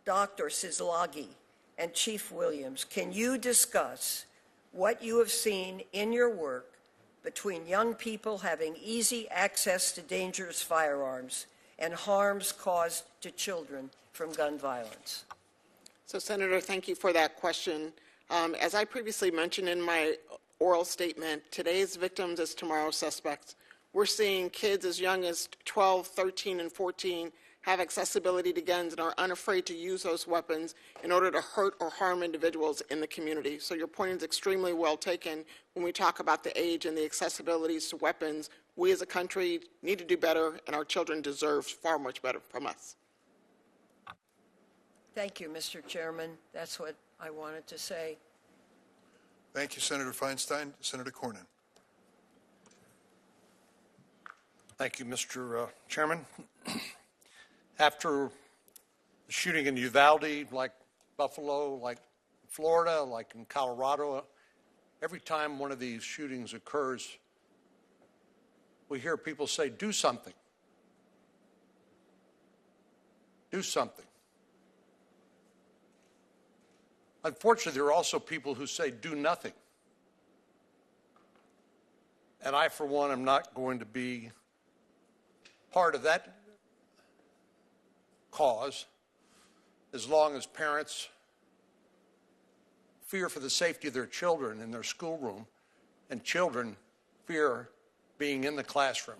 Dr. Szilagyi and Chief Williams, can you discuss what you have seen in your work between young people having easy access to dangerous firearms and harms caused to children from gun violence? So, Senator, thank you for that question. As I previously mentioned in my oral statement, today's victims is tomorrow's suspects. We're seeing kids as young as 12, 13, and 14 have accessibility to guns and are unafraid to use those weapons in order to hurt or harm individuals in the community. So your point is extremely well taken when we talk about the age and the accessibilities to weapons. We as a country need to do better, and our children deserve far much better from us. Thank you, Mr. Chairman. That's what I wanted to say. Thank you, Senator Feinstein. Senator Cornyn. Thank you, Mr. Chairman. After the shooting in Uvalde, like Buffalo, like Florida, like in Colorado, every time one of these shootings occurs, we hear people say, do something. Do something. Unfortunately, there are also people who say, do nothing. And I, for one, am not going to be part of that cause as long as parents fear for the safety of their children in their schoolroom and children fear being in the classroom.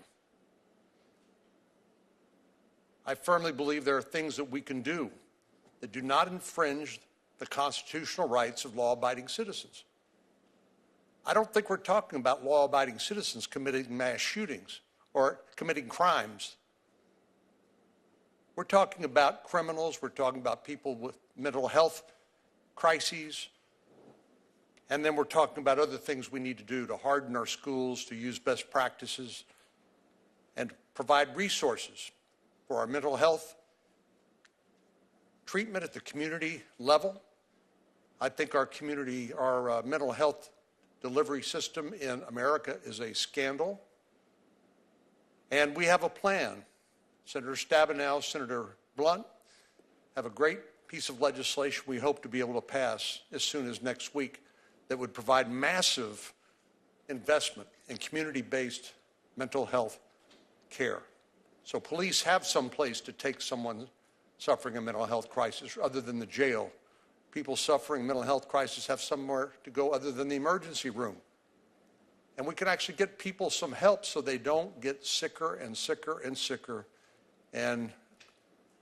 I firmly believe there are things that we can do that do not infringe the constitutional rights of law-abiding citizens. I don't think we're talking about law-abiding citizens committing mass shootings or committing crimes. We're talking about criminals, we're talking about people with mental health crises, and then we're talking about other things we need to do to harden our schools, to use best practices, and provide resources for our mental health treatment at the community level. I think our mental health delivery system in America is a scandal. And we have a plan. Senator Stabenow, Senator Blunt have a great piece of legislation we hope to be able to pass as soon as next week that would provide massive investment in community-based mental health care. So police have some place to take someone suffering a mental health crisis other than the jail. People suffering mental health crisis have somewhere to go other than the emergency room. And we can actually get people some help so they don't get sicker and sicker and sicker and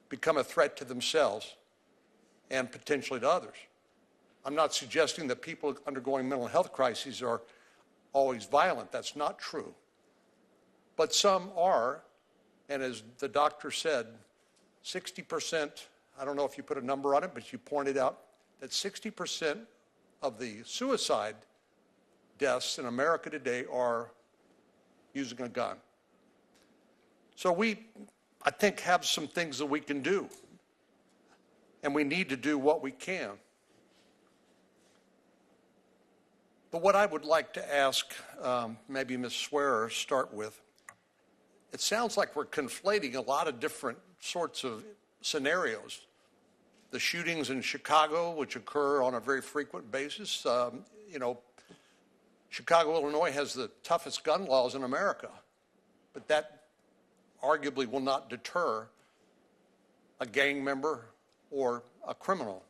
become a threat to themselves and potentially to others. I'm not suggesting that people undergoing mental health crises are always violent. That's not true. But some are, and as the doctor said, 60%, I don't know if you put a number on it, but you pointed out that 60% of the suicide deaths in America today are using a gun. So we, I think, have some things that we can do, and we need to do what we can. But what I would like to ask, maybe Ms. Swearer start with, it sounds like we're conflating a lot of different sorts of scenarios. The shootings in Chicago, which occur on a very frequent basis, Chicago, Illinois has the toughest gun laws in America, but that arguably will not deter a gang member or a criminal.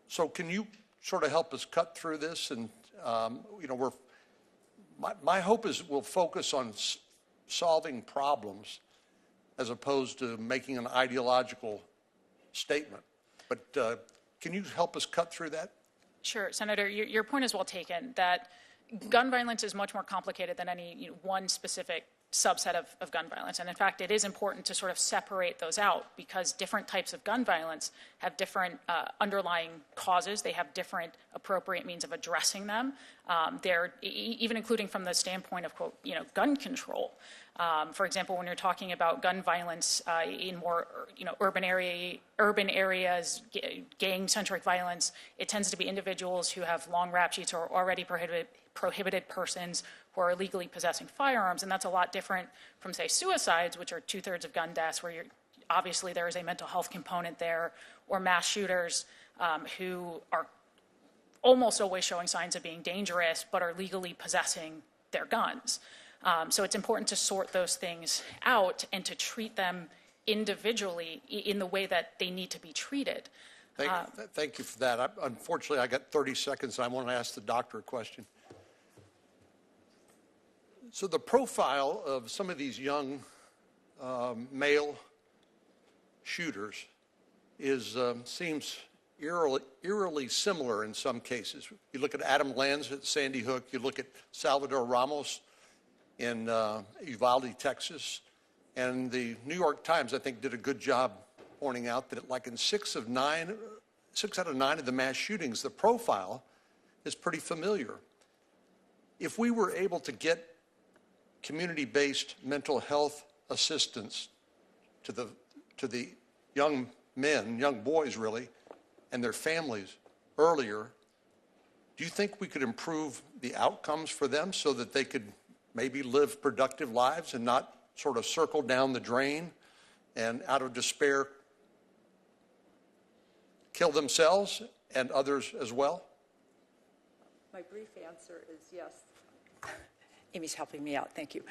So can you sort of help us cut through this? And, my hope is we'll focus on solving problems as opposed to making an ideological statement. But can you help us cut through that? Sure, Senator, your point is well taken, that gun violence is much more complicated than any one specific subset of gun violence. And in fact, it is important to sort of separate those out because different types of gun violence have different underlying causes. They have different appropriate means of addressing them. They're even including from the standpoint of, quote, gun control. For example, when you're talking about gun violence in more, urban areas, gang-centric violence, it tends to be individuals who have long rap sheets or already prohibited persons who are illegally possessing firearms, and that's a lot different from, say, suicides, which are 2/3 of gun deaths, where obviously there is a mental health component there, or mass shooters who are almost always showing signs of being dangerous but are legally possessing their guns. So it's important to sort those things out and to treat them individually in the way that they need to be treated. Thank you for that. Unfortunately, I got 30 seconds. I want to ask the doctor a question. So the profile of some of these young male shooters seems eerily similar in some cases. You look at Adam Lanz at Sandy Hook. You look at Salvador Ramos in Uvalde, Texas. And the New York Times, I think, did a good job pointing out that like in 6 out of 9 of the mass shootings, the profile is pretty familiar. If we were able to get community-based mental health assistance to the young men, young boys really, and their families earlier, do you think we could improve the outcomes for them so that they could maybe live productive lives and not sort of circle down the drain and out of despair kill themselves and others as well? My brief answer is yes. Amy's helping me out, thank you.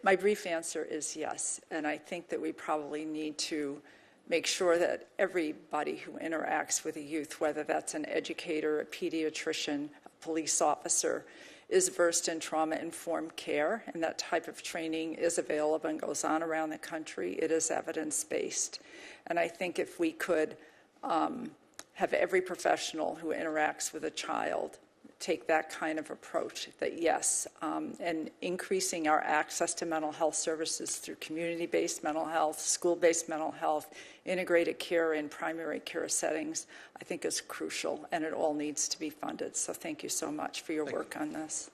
My brief answer is yes, and I think that we probably need to make sure that everybody who interacts with a youth, whether that's an educator, a pediatrician, a police officer, is versed in trauma-informed care, and that type of training is available and goes on around the country. It is evidence-based. And I think if we could have every professional who interacts with a child take that kind of approach, that yes, and increasing our access to mental health services through community-based mental health, school-based mental health, integrated care in primary care settings, I think is crucial, and it all needs to be funded. So thank you so much for your work on this.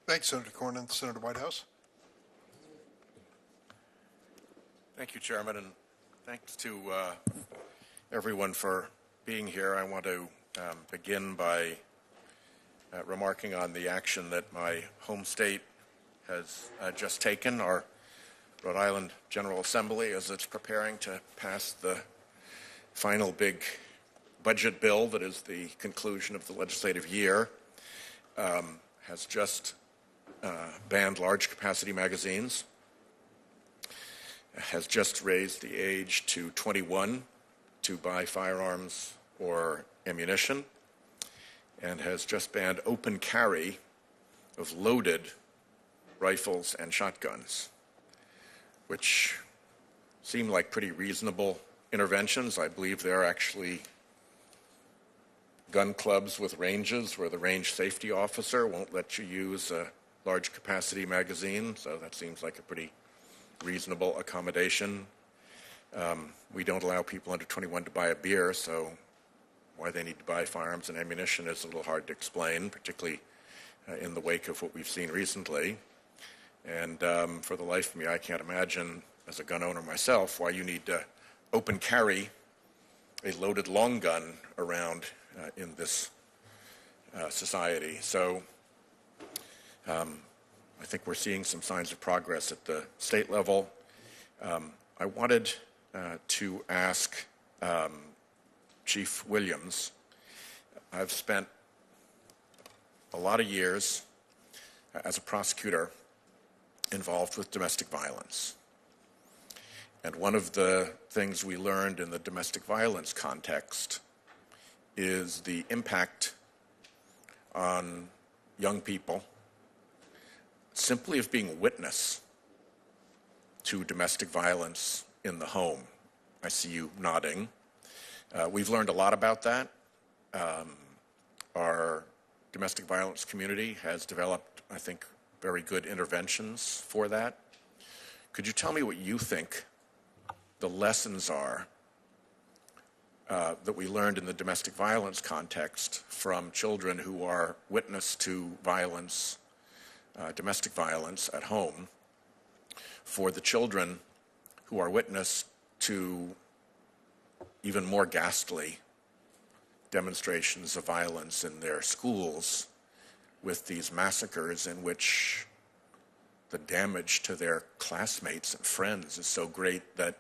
Thanks, Senator Cornyn. Senator Whitehouse. Thank you, Chairman, and thanks to everyone for being here. I want to begin by remarking on the action that my home state has just taken, our Rhode Island General Assembly, as it's preparing to pass the final big budget bill that is the conclusion of the legislative year, has just banned large capacity magazines, has just raised the age to 21 to buy firearms or ammunition, and has just banned open carry of loaded rifles and shotguns, which seem like pretty reasonable interventions. I believe there are actually gun clubs with ranges where the range safety officer won't let you use a large capacity magazine, so that seems like a pretty reasonable accommodation. We don't allow people under 21 to buy a beer, so why they need to buy firearms and ammunition is a little hard to explain, particularly in the wake of what we've seen recently. And for the life of me, I can't imagine, as a gun owner myself, why you need to open carry a loaded long gun around in this society. So I think we're seeing some signs of progress at the state level. I wanted to ask Chief Williams. I've spent a lot of years as a prosecutor involved with domestic violence. And one of the things we learned in the domestic violence context is the impact on young people simply of being witness to domestic violence in the home. I see you nodding. We've learned a lot about that. Our domestic violence community has developed, I think, very good interventions for that. Could you tell me what you think the lessons are that we learned in the domestic violence context from children who are witness to violence, domestic violence at home, for the children who are witness to even more ghastly demonstrations of violence in their schools with these massacres in which the damage to their classmates and friends is so great that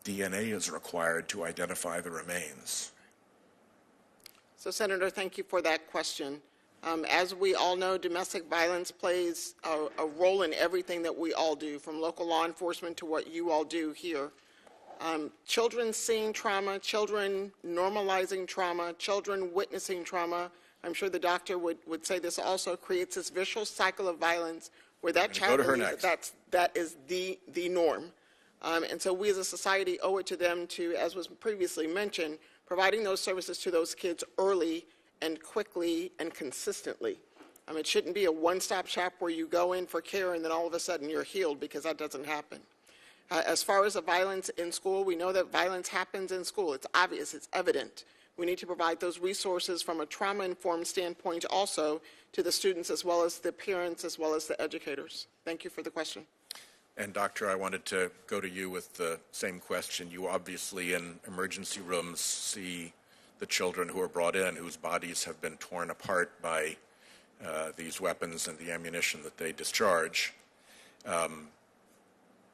DNA is required to identify the remains? So, Senator, thank you for that question. As we all know, domestic violence plays a role in everything that we all do, from local law enforcement to what you all do here. Children seeing trauma, children normalizing trauma, children witnessing trauma, I'm sure the doctor would say this also, creates this vicious cycle of violence where that child believes that is the norm. And so we as a society owe it to them to, as was previously mentioned, providing those services to those kids early and quickly and consistently. It shouldn't be a one-stop shop where you go in for care and then all of a sudden you're healed, because that doesn't happen. As far as the violence in school, we know that violence happens in school. It's obvious, it's evident. We need to provide those resources from a trauma-informed standpoint also to the students, as well as the parents, as well as the educators. Thank you for the question. And Doctor, I wanted to go to you with the same question. You obviously in emergency rooms see the children who are brought in whose bodies have been torn apart by these weapons and the ammunition that they discharge.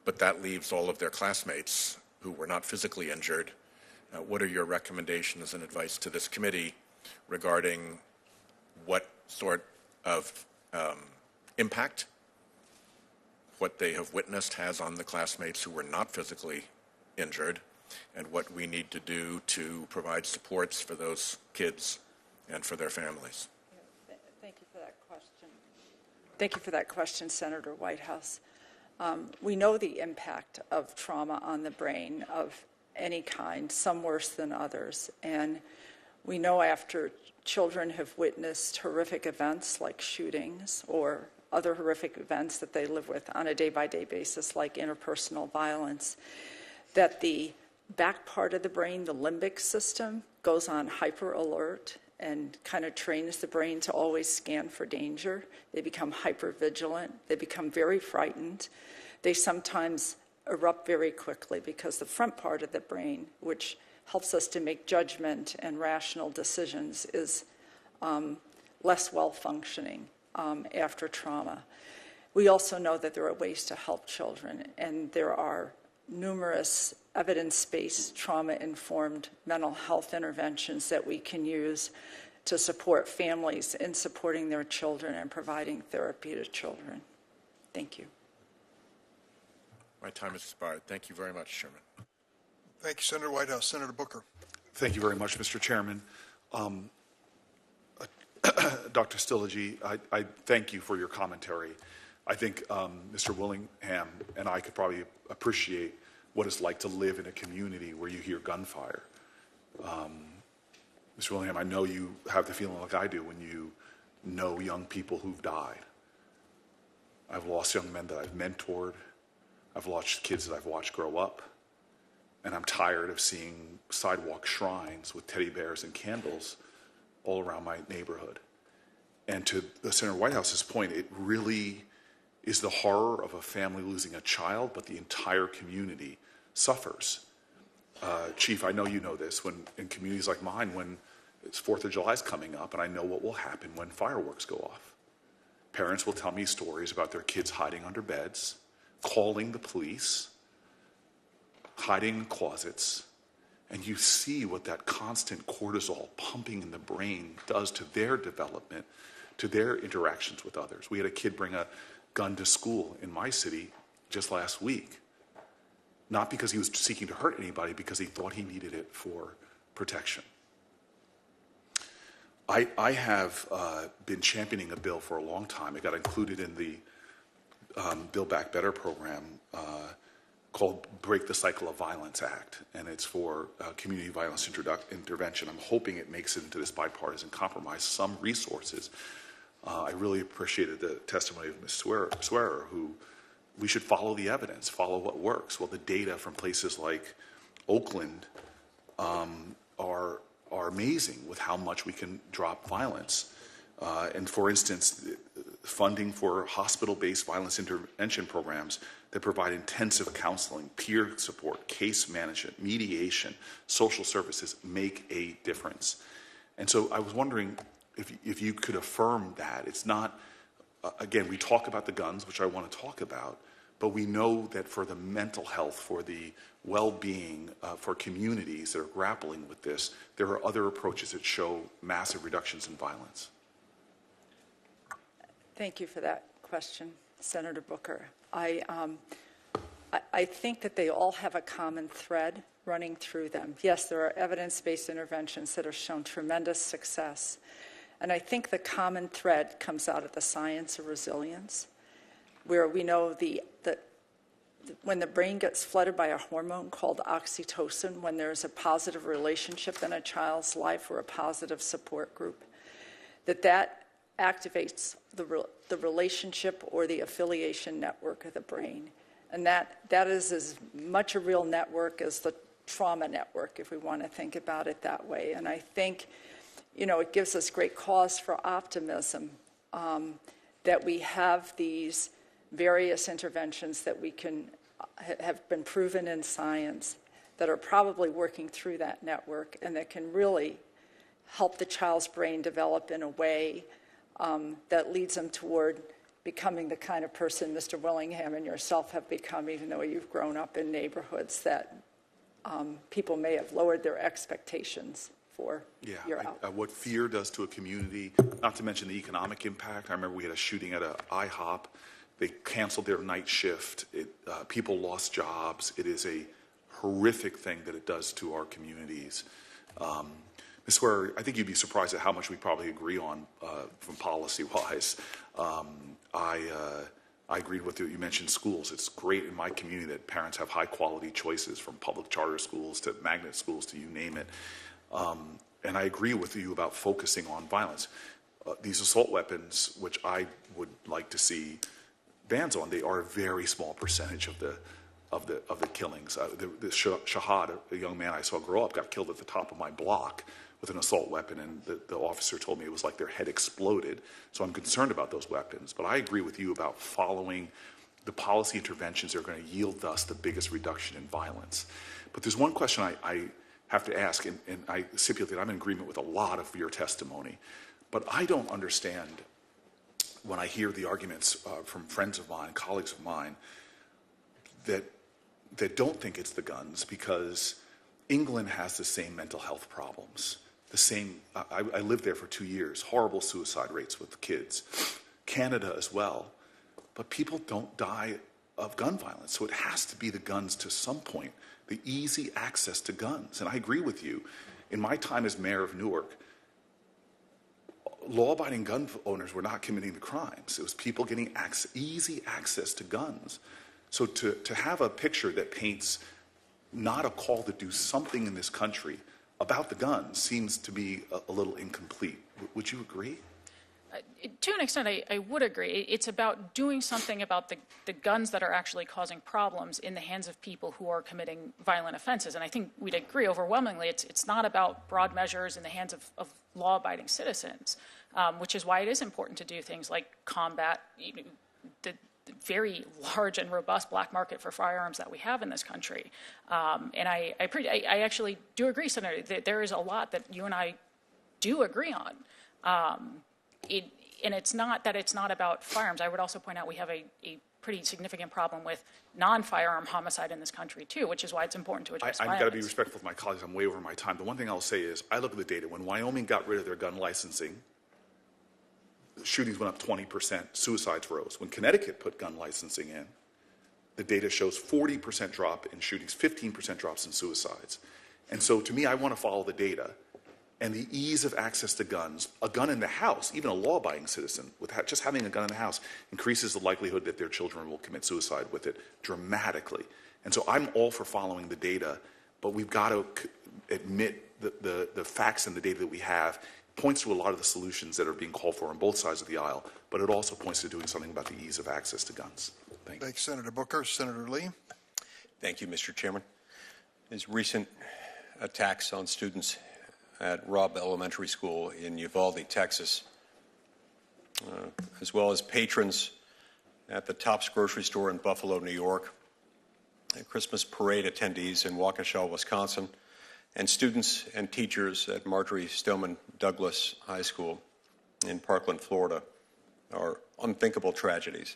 But that leaves all of their classmates who were not physically injured. What are your recommendations and advice to this committee regarding what sort of impact what they have witnessed has on the classmates who were not physically injured, and what we need to do to provide supports for those kids and for their families? Thank you for that question. Thank you for that question, Senator Whitehouse. We know the impact of trauma on the brain of any kind, some worse than others. And we know after children have witnessed horrific events like shootings or other horrific events that they live with on a day-by-day basis, like interpersonal violence, that the back part of the brain, the limbic system, goes on hyper alert and kind of trains the brain to always scan for danger. They become hyper vigilant. They become very frightened. They sometimes erupt very quickly because the front part of the brain, which helps us to make judgment and rational decisions, is less well functioning after trauma. We also know that there are ways to help children, and there are numerous evidence-based, trauma-informed mental health interventions that we can use to support families in supporting their children and providing therapy to children. Thank you. My time has expired. Thank you very much, Chairman. Thank you, Senator Whitehouse. Senator Booker. Thank you very much, Mr. Chairman. Dr. Szilagyi, I thank you for your commentary. I think Mr. Willingham and I could probably appreciate what it's like to live in a community where you hear gunfire. Mr. Willingham, I know you have the feeling like I do when you know young people who've died. I've lost young men that I've mentored. I've watched kids that I've watched grow up. And I'm tired of seeing sidewalk shrines with teddy bears and candles all around my neighborhood. And to Senator Whitehouse's point, it really is the horror of a family losing a child, but the entire community suffers. Chief, I know you know this, when in communities like mine, when it's 4th of July is coming up, and I know what will happen when fireworks go off. Parents will tell me stories about their kids hiding under beds, calling the police, hiding in closets, and you see what that constant cortisol pumping in the brain does to their development, to their interactions with others. We had a kid bring a gun to school in my city just last week, not because he was seeking to hurt anybody, because he thought he needed it for protection. I have been championing a bill for a long time. It got included in the Build Back Better program called Break the Cycle of Violence Act, and it's for community violence intervention. I'm hoping it makes it into this bipartisan compromise, some resources. I really appreciated the testimony of Ms. Swearer, who we should follow the evidence, follow what works. Well, the data from places like Oakland are amazing with how much we can drop violence. And for instance, funding for hospital-based violence intervention programs that provide intensive counseling, peer support, case management, mediation, social services make a difference. And so I was wondering if you could affirm that. It's not, again, we talk about the guns, which I want to talk about, but we know that for the mental health, for the well-being, for communities that are grappling with this, there are other approaches that show massive reductions in violence. Thank you for that question, Senator Booker. I think that they all have a common thread running through them. Yes, there are evidence-based interventions that have shown tremendous success. And I think the common thread comes out of the science of resilience, where we know that when the brain gets flooded by a hormone called oxytocin, when there's a positive relationship in a child's life or a positive support group, that activates the relationship or the affiliation network of the brain. And that is as much a real network as the trauma network, if we want to think about it that way. And I think, it gives us great cause for optimism that we have these various interventions that we can have been proven in science that are probably working through that network and that can really help the child's brain develop in a way that leads them toward becoming the kind of person Mr. Willingham and yourself have become, even though you've grown up in neighborhoods that people may have lowered their expectations for. What fear does to a community, not to mention the economic impact. I remember we had a shooting at an IHOP. They canceled their night shift. People lost jobs. It is a horrific thing that it does to our communities. Ms. Swearer, I think you'd be surprised at how much we probably agree on from policy-wise. I agreed with you. You mentioned schools. It's great in my community that parents have high-quality choices, from public charter schools to magnet schools to you name it. And I agree with you about focusing on violence. These assault weapons, which I would like to see bans on, they are a very small percentage of the killings. The Schachter, a young man I saw grow up, got killed at the top of my block with an assault weapon, and the officer told me it was like their head exploded. So I'm concerned about those weapons. But I agree with you about following the policy interventions that are going to yield us the biggest reduction in violence. But there's one question I have to ask, and I stipulate I'm in agreement with a lot of your testimony, but I don't understand when I hear the arguments from friends of mine, colleagues of mine, that don't think it's the guns, because England has the same mental health problems. I lived there for 2 years, horrible suicide rates with kids. Canada as well. But people don't die of gun violence, so it has to be the guns to some point, the easy access to guns. And I agree with you. In my time as mayor of Newark, law-abiding gun owners were not committing the crimes. It was people getting easy access to guns. So to have a picture that paints not a call to do something in this country about the guns seems to be a little incomplete. Would you agree? To an extent, I would agree. It's about doing something about the guns that are actually causing problems in the hands of people who are committing violent offenses. And I think we'd agree overwhelmingly it's not about broad measures in the hands of law-abiding citizens, which is why it is important to do things like combat the very large and robust black market for firearms that we have in this country. And I actually do agree, Senator, that there is a lot that you and I do agree on. And it's not that it's not about firearms. I would also point out we have a pretty significant problem with non-firearm homicide in this country, too, which is why it's important to address violence. I've got to be respectful of my colleagues. I'm way over my time. The one thing I'll say is I look at the data. When Wyoming got rid of their gun licensing, shootings went up 20%, suicides rose. When Connecticut put gun licensing in, the data shows 40% drop in shootings, 15% drops in suicides. And so to me, I want to follow the data. And the ease of access to guns, a gun in the house, even a law-abiding citizen, with just having a gun in the house, increases the likelihood that their children will commit suicide with it dramatically. And so I'm all for following the data, but we've got to admit the facts and the data that we have points to a lot of the solutions that are being called for on both sides of the aisle, but it also points to doing something about the ease of access to guns. Thank you. Thank you, Senator Booker. Senator Lee. Thank you, Mr. Chairman. His recent attacks on students at Robb Elementary School in Uvalde, Texas, as well as patrons at the Tops grocery store in Buffalo, New York, and Christmas parade attendees in Waukesha, Wisconsin, and students and teachers at Marjorie Stoneman Douglas High School in Parkland, Florida, are unthinkable tragedies.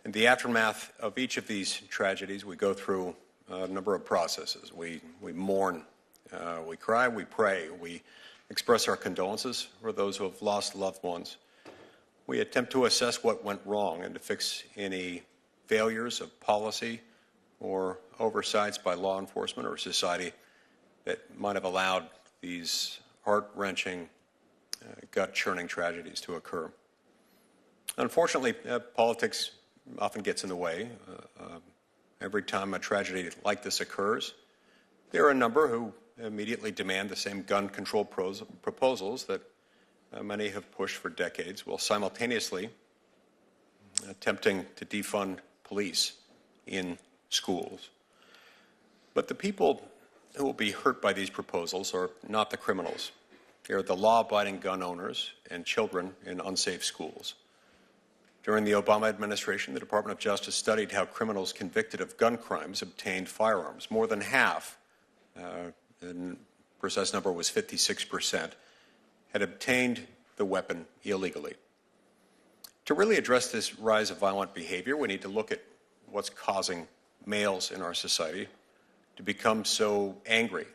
In the aftermath of each of these tragedies, we go through a number of processes. We mourn, we cry, we pray, we express our condolences for those who have lost loved ones. We attempt to assess what went wrong and to fix any failures of policy or oversights by law enforcement or society that might have allowed these heart-wrenching, gut-churning tragedies to occur. Unfortunately, politics often gets in the way. Every time a tragedy like this occurs, there are a number who immediately demand the same gun control proposals that many have pushed for decades, while simultaneously attempting to defund police in schools. But the people who will be hurt by these proposals are not the criminals. They are the law-abiding gun owners and children in unsafe schools. During the Obama administration, the Department of Justice studied how criminals convicted of gun crimes obtained firearms. More than half, the precise number was 56%, had obtained the weapon illegally. To really address this rise of violent behavior, we need to look at what's causing males in our society to become so angry,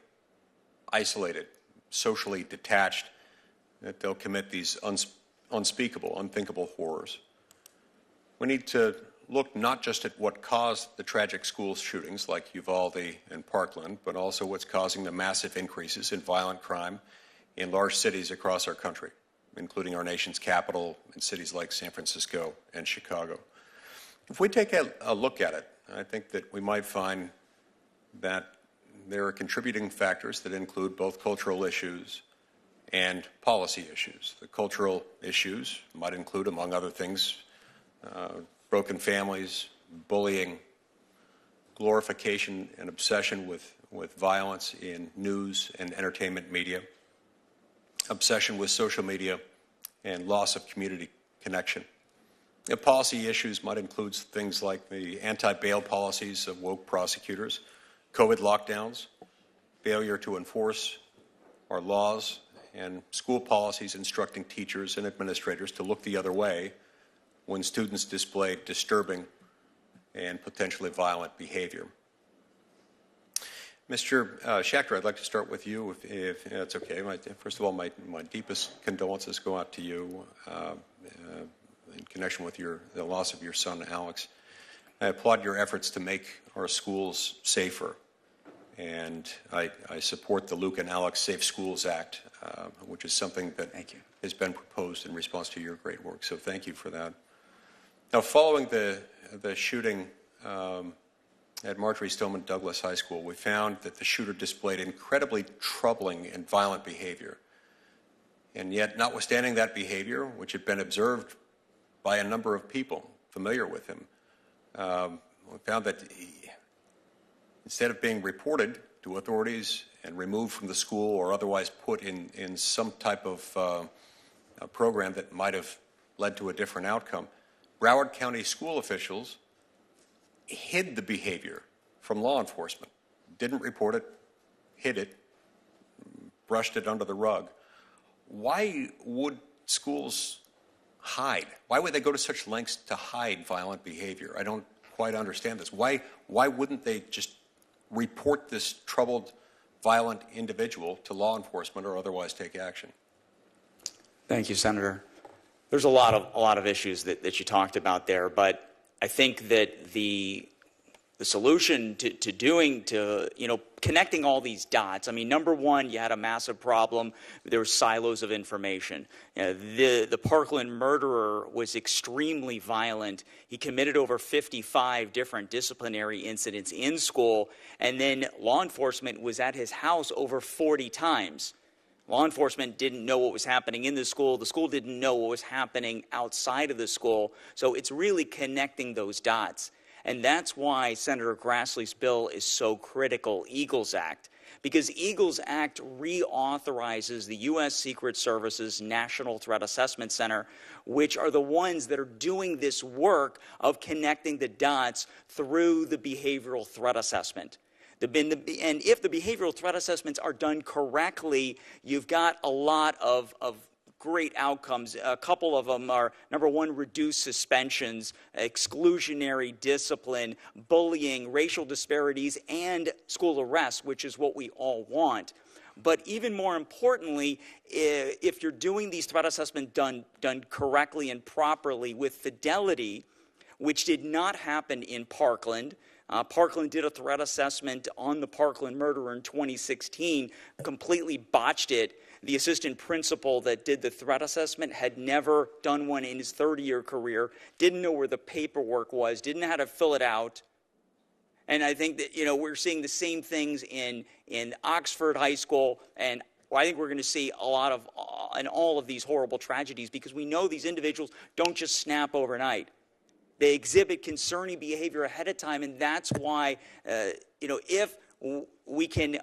isolated, socially detached, that they'll commit these unspeakable, unthinkable horrors. We need to look not just at what caused the tragic school shootings like Uvalde and Parkland, but also what's causing the massive increases in violent crime in large cities across our country, including our nation's capital and cities like San Francisco and Chicago. If we take a look at it, I think that we might find that there are contributing factors that include both cultural issues and policy issues. The cultural issues might include, among other things, broken families, bullying, glorification and obsession with violence in news and entertainment media, obsession with social media, and loss of community connection. The policy issues might include things like the anti-bail policies of woke prosecutors, COVID lockdowns, failure to enforce our laws, and school policies instructing teachers and administrators to look the other way when students display disturbing and potentially violent behavior. Mr. Schachter, I'd like to start with you, if that's okay. First of all, my deepest condolences go out to you in connection with the loss of your son, Alex. I applaud your efforts to make our schools safer, and I support the Luke and Alex Safe Schools Act, which is something that has been proposed in response to your great work, so thank you for that. Now, following the shooting at Marjorie Stoneman Douglas High School, we found that the shooter displayed incredibly troubling and violent behavior. And yet, notwithstanding that behavior, which had been observed by a number of people familiar with him, we found that instead of being reported to authorities and removed from the school or otherwise put in some type of a program that might have led to a different outcome, Broward County school officials hid the behavior from law enforcement, didn't report it, hid it, brushed it under the rug. Why would schools hide? Why would they go to such lengths to hide violent behavior? I don't quite understand this. Why wouldn't they just report this troubled, violent individual to law enforcement or otherwise take action? Thank you, Senator. There's a lot of issues that you talked about there, but I think that the solution to connecting all these dots. I mean, number one, you had a massive problem. There were silos of information. The Parkland murderer was extremely violent. He committed over 55 different disciplinary incidents in school, and then law enforcement was at his house over 40 times. Law enforcement didn't know what was happening in the school. The school didn't know what was happening outside of the school. So it's really connecting those dots. And that's why Senator Grassley's bill is so critical, EAGLES Act, because EAGLES Act reauthorizes the U.S. Secret Service's National Threat Assessment Center, which are the ones that are doing this work of connecting the dots through the behavioral threat assessment. And if the behavioral threat assessments are done correctly, you've got a lot of great outcomes. A couple of them are, number one, reduced suspensions, exclusionary discipline, bullying, racial disparities, and school arrests, which is what we all want. But even more importantly, if you're doing these threat assessments done correctly and properly with fidelity, which did not happen in Parkland. Parkland did a threat assessment on the Parkland murder in 2016, completely botched it. The assistant principal that did the threat assessment had never done one in his 30-year career, didn't know where the paperwork was, didn't know how to fill it out. And I think that, we're seeing the same things in Oxford High School, and I think we're going to see a lot of, in all of these horrible tragedies, because we know these individuals don't just snap overnight. They exhibit concerning behavior ahead of time, and that's why, if we can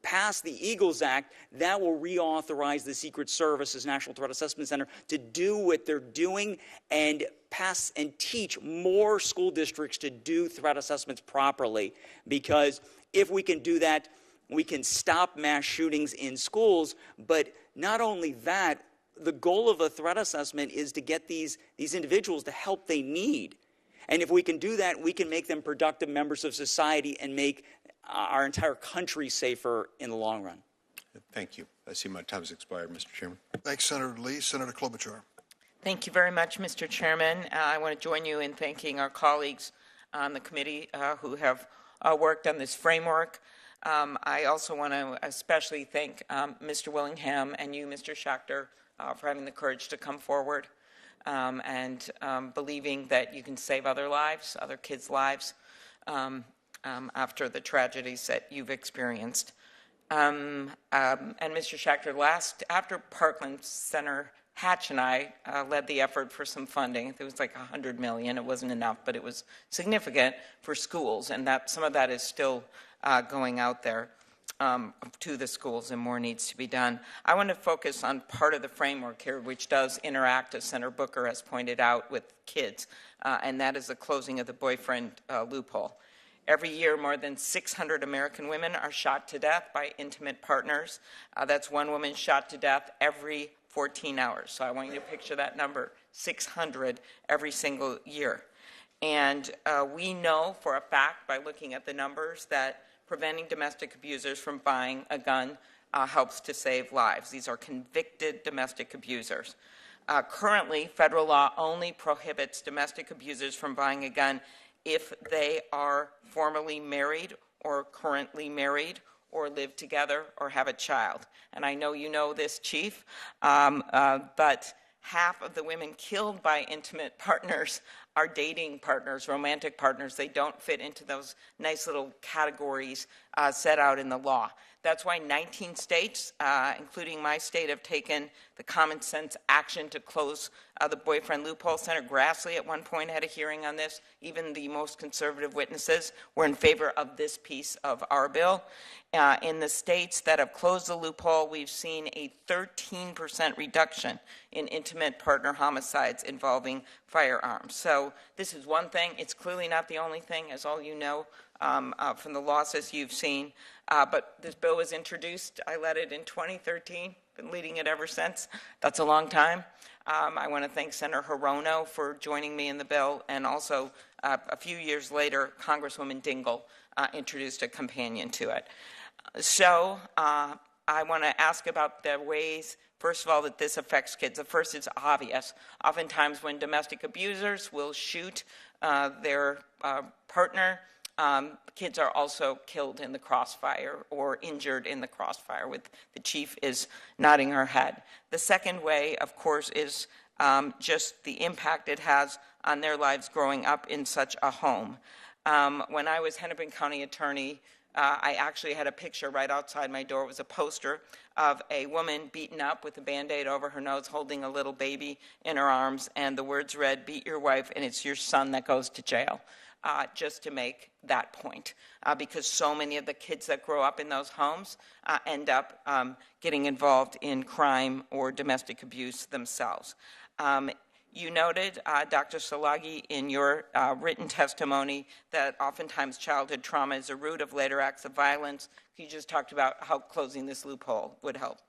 pass the EAGLES Act, that will reauthorize the Secret Service's National Threat Assessment Center to do what they're doing and pass and teach more school districts to do threat assessments properly. Because if we can do that, we can stop mass shootings in schools. But not only that, the goal of a threat assessment is to get these individuals the help they need. And if we can do that, we can make them productive members of society and make our entire country safer in the long run. Thank you. I see my time has expired, Mr. Chairman. Thanks, Senator Lee. Senator Klobuchar. Thank you very much, Mr. Chairman. I want to join you in thanking our colleagues on the committee who have worked on this framework. I also want to especially thank Mr. Willingham and you, Mr. Schachter, for having the courage to come forward and believing that you can save other lives, other kids' lives, after the tragedies that you've experienced. And Mr. Schachter, after Parkland, Senator Hatch and I led the effort for some funding. It was like $100 million. It wasn't enough, but it was significant for schools, and that some of that is still going out there to the schools, and more needs to be done. I want to focus on part of the framework here, which does interact, as Senator Booker has pointed out, with kids, and that is the closing of the boyfriend loophole. Every year, more than 600 American women are shot to death by intimate partners. That's one woman shot to death every 14 hours. So I want you to picture that number, 600 every single year. And we know for a fact, by looking at the numbers, that preventing domestic abusers from buying a gun helps to save lives. These are convicted domestic abusers. Currently, federal law only prohibits domestic abusers from buying a gun if they are formally married or currently married or live together or have a child. And I know you know this, Chief, but half of the women killed by intimate partners are dating partners, romantic partners. They don't fit into those nice little categories set out in the law. That's why 19 states, including my state, have taken the common sense action to close the boyfriend loophole. Senator Grassley at one point had a hearing on this. Even the most conservative witnesses were in favor of this piece of our bill. In the states that have closed the loophole, we've seen a 13% reduction in intimate partner homicides involving firearms. So this is one thing. It's clearly not the only thing, as all you know from the losses you've seen. But this bill was introduced. I led it in 2013. Been leading it ever since. That's a long time. I want to thank Senator Hirono for joining me in the bill, and also a few years later, Congresswoman Dingell introduced a companion to it. So I want to ask about the ways, first of all, that this affects kids. The first is obvious. Oftentimes when domestic abusers will shoot their partner, kids are also killed in the crossfire or injured in the crossfire. With the chief is nodding her head. The second way, of course, is just the impact it has on their lives growing up in such a home. When I was Hennepin County attorney, I actually had a picture right outside my door. It was a poster of a woman beaten up with a Band-Aid over her nose, holding a little baby in her arms, and the words read, "Beat your wife and it's your son that goes to jail." Just to make that point, because so many of the kids that grow up in those homes end up getting involved in crime or domestic abuse themselves. You noted, Dr. Szilagyi, in your written testimony that oftentimes childhood trauma is a root of later acts of violence. You just talked about how closing this loophole would help.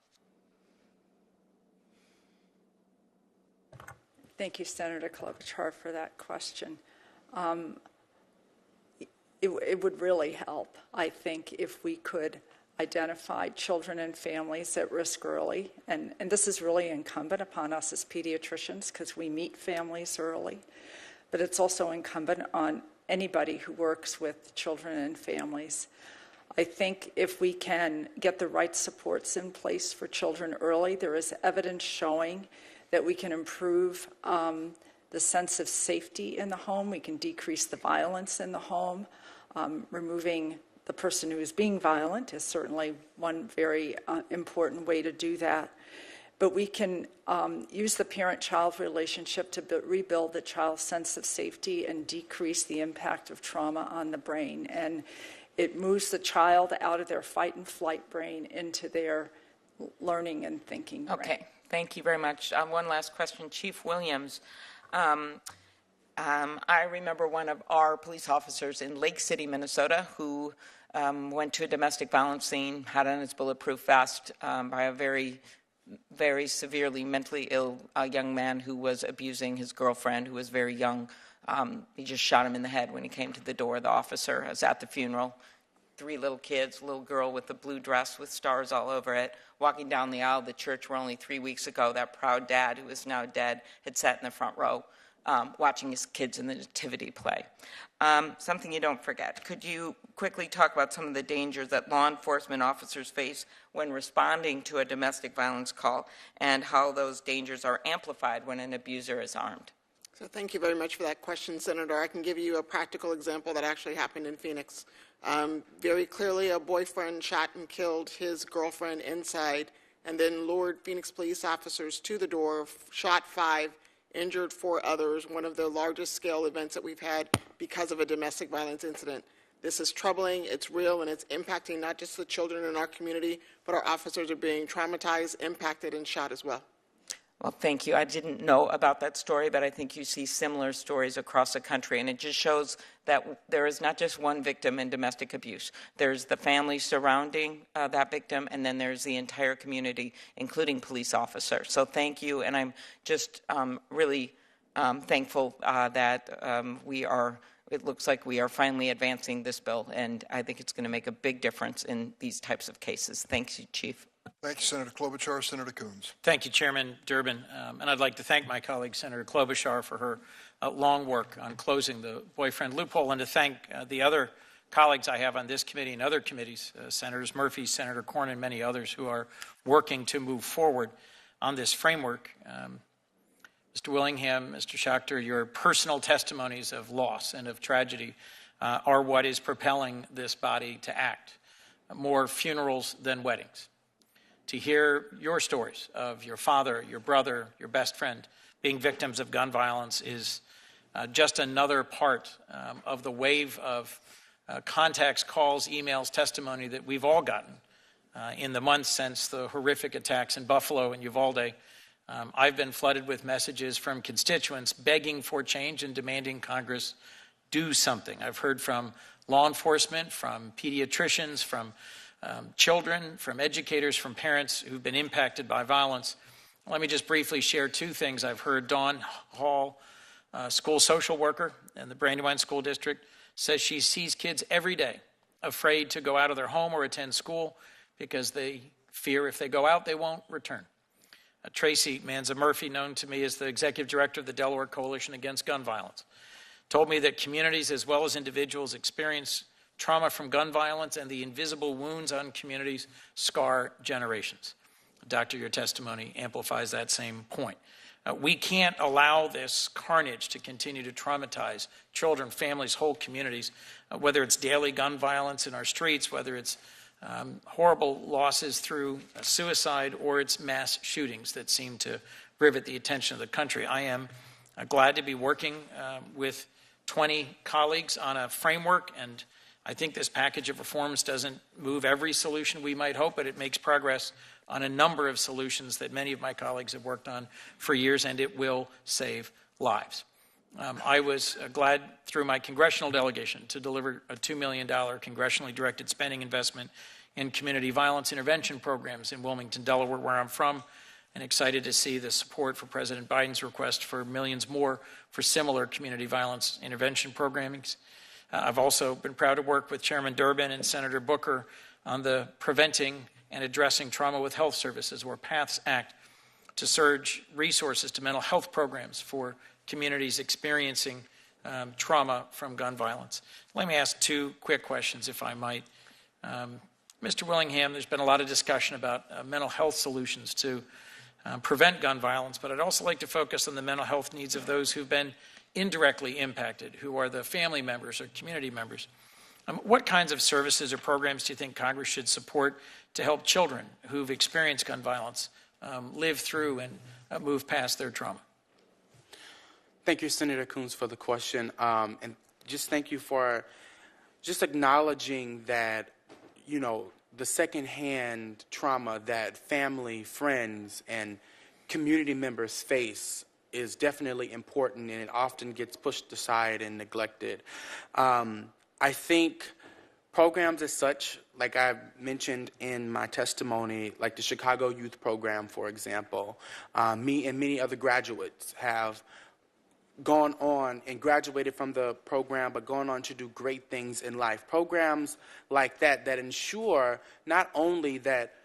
Thank you, Senator Klobuchar, for that question. It would really help, I think, if we could identify children and families at risk early. And this is really incumbent upon us as pediatricians because we meet families early. But it's also incumbent on anybody who works with children and families. I think if we can get the right supports in place for children early, there is evidence showing that we can improve the sense of safety in the home. We can decrease the violence in the home. Removing the person who is being violent is certainly one very important way to do that. But we can use the parent-child relationship to rebuild the child's sense of safety and decrease the impact of trauma on the brain. And it moves the child out of their fight and flight brain into their learning and thinking brain. Okay, thank you very much. One last question. Chief Williams, I remember one of our police officers in Lake City, Minnesota, who went to a domestic violence scene, had on his bulletproof vest by a very, very severely mentally ill young man who was abusing his girlfriend, who was very young. He just shot him in the head when he came to the door. The officer was at the funeral. 3 little kids, a little girl with a blue dress with stars all over it, walking down the aisle of the church where only 3 weeks ago that proud dad, who is now dead, had sat in the front row watching his kids in the nativity play. Something you don't forget. Could you quickly talk about some of the dangers that law enforcement officers face when responding to a domestic violence call and how those dangers are amplified when an abuser is armed? So thank you very much for that question, Senator. I can give you a practical example that actually happened in Phoenix. Very clearly, a boyfriend shot and killed his girlfriend inside and then lured Phoenix police officers to the door, shot 5, injured 4 others, one of the largest scale events that we've had because of a domestic violence incident. This is troubling, it's real, and it's impacting not just the children in our community, but our officers are being traumatized, impacted, and shot as well. Well, thank you. I didn't know about that story, but I think you see similar stories across the country, and it just shows that there is not just one victim in domestic abuse. There's the family surrounding that victim, and then there's the entire community, including police officers. So thank you, and I'm just really thankful that it looks like we are finally advancing this bill, and I think it's going to make a big difference in these types of cases. Thank you, Chief. Thank you, Senator Klobuchar. Senator Coons. Thank you, Chairman Durbin. And I'd like to thank my colleague, Senator Klobuchar, for her long work on closing the boyfriend loophole, and to thank the other colleagues I have on this committee and other committees, Senators Murphy, Senator Cornyn, and many others who are working to move forward on this framework. Mr. Willingham, Mr. Schachter, your personal testimonies of loss and of tragedy are what is propelling this body to act. More funerals than weddings. To hear your stories of your father, your brother, your best friend being victims of gun violence is just another part of the wave of contacts, calls, emails, testimony that we've all gotten in the months since the horrific attacks in Buffalo and Uvalde. I've been flooded with messages from constituents begging for change and demanding Congress do something. I've heard from law enforcement, from pediatricians, from children, from educators, from parents who've been impacted by violence. Let me just briefly share 2 things I've heard. Dawn Hall, school social worker in the Brandywine School District, says she sees kids every day afraid to go out of their home or attend school because they fear if they go out, they won't return. Tracy Manza Murphy, known to me as the executive director of the Delaware Coalition Against Gun Violence, told me that communities as well as individuals experience trauma from gun violence, and the invisible wounds on communities scar generations. Doctor, your testimony amplifies that same point. We can't allow this carnage to continue to traumatize children, families, whole communities, whether it's daily gun violence in our streets, whether it's horrible losses through suicide, or it's mass shootings that seem to rivet the attention of the country. I am glad to be working with 20 colleagues on a framework, and I think this package of reforms doesn't move every solution we might hope, but it makes progress on a number of solutions that many of my colleagues have worked on for years, and it will save lives. I was glad through my congressional delegation to deliver a $2 million congressionally directed spending investment in community violence intervention programs in Wilmington, Delaware, where I'm from, and excited to see the support for President Biden's request for millions more for similar community violence intervention programmings. I've also been proud to work with Chairman Durbin and Senator Booker on the Preventing and Addressing Trauma with Health Services, or PATHS Act, to surge resources to mental health programs for communities experiencing trauma from gun violence. Let me ask two quick questions, if I might. Mr. Willingham, there's been a lot of discussion about mental health solutions to prevent gun violence, but I'd also like to focus on the mental health needs of those who've been indirectly impacted, who are the family members or community members. What kinds of services or programs do you think Congress should support to help children who've experienced gun violence live through and move past their trauma? Thank you, Senator Coons, for the question. And just thank you for just acknowledging that, you know, the secondhand trauma that family, friends, and community members face is definitely important, and it often gets pushed aside and neglected. I think programs as such, like I mentioned in my testimony, like the Chicago Youth Program, for example, me and many other graduates have gone on and graduated from the program, but gone on to do great things in life. Programs like that ensure not only that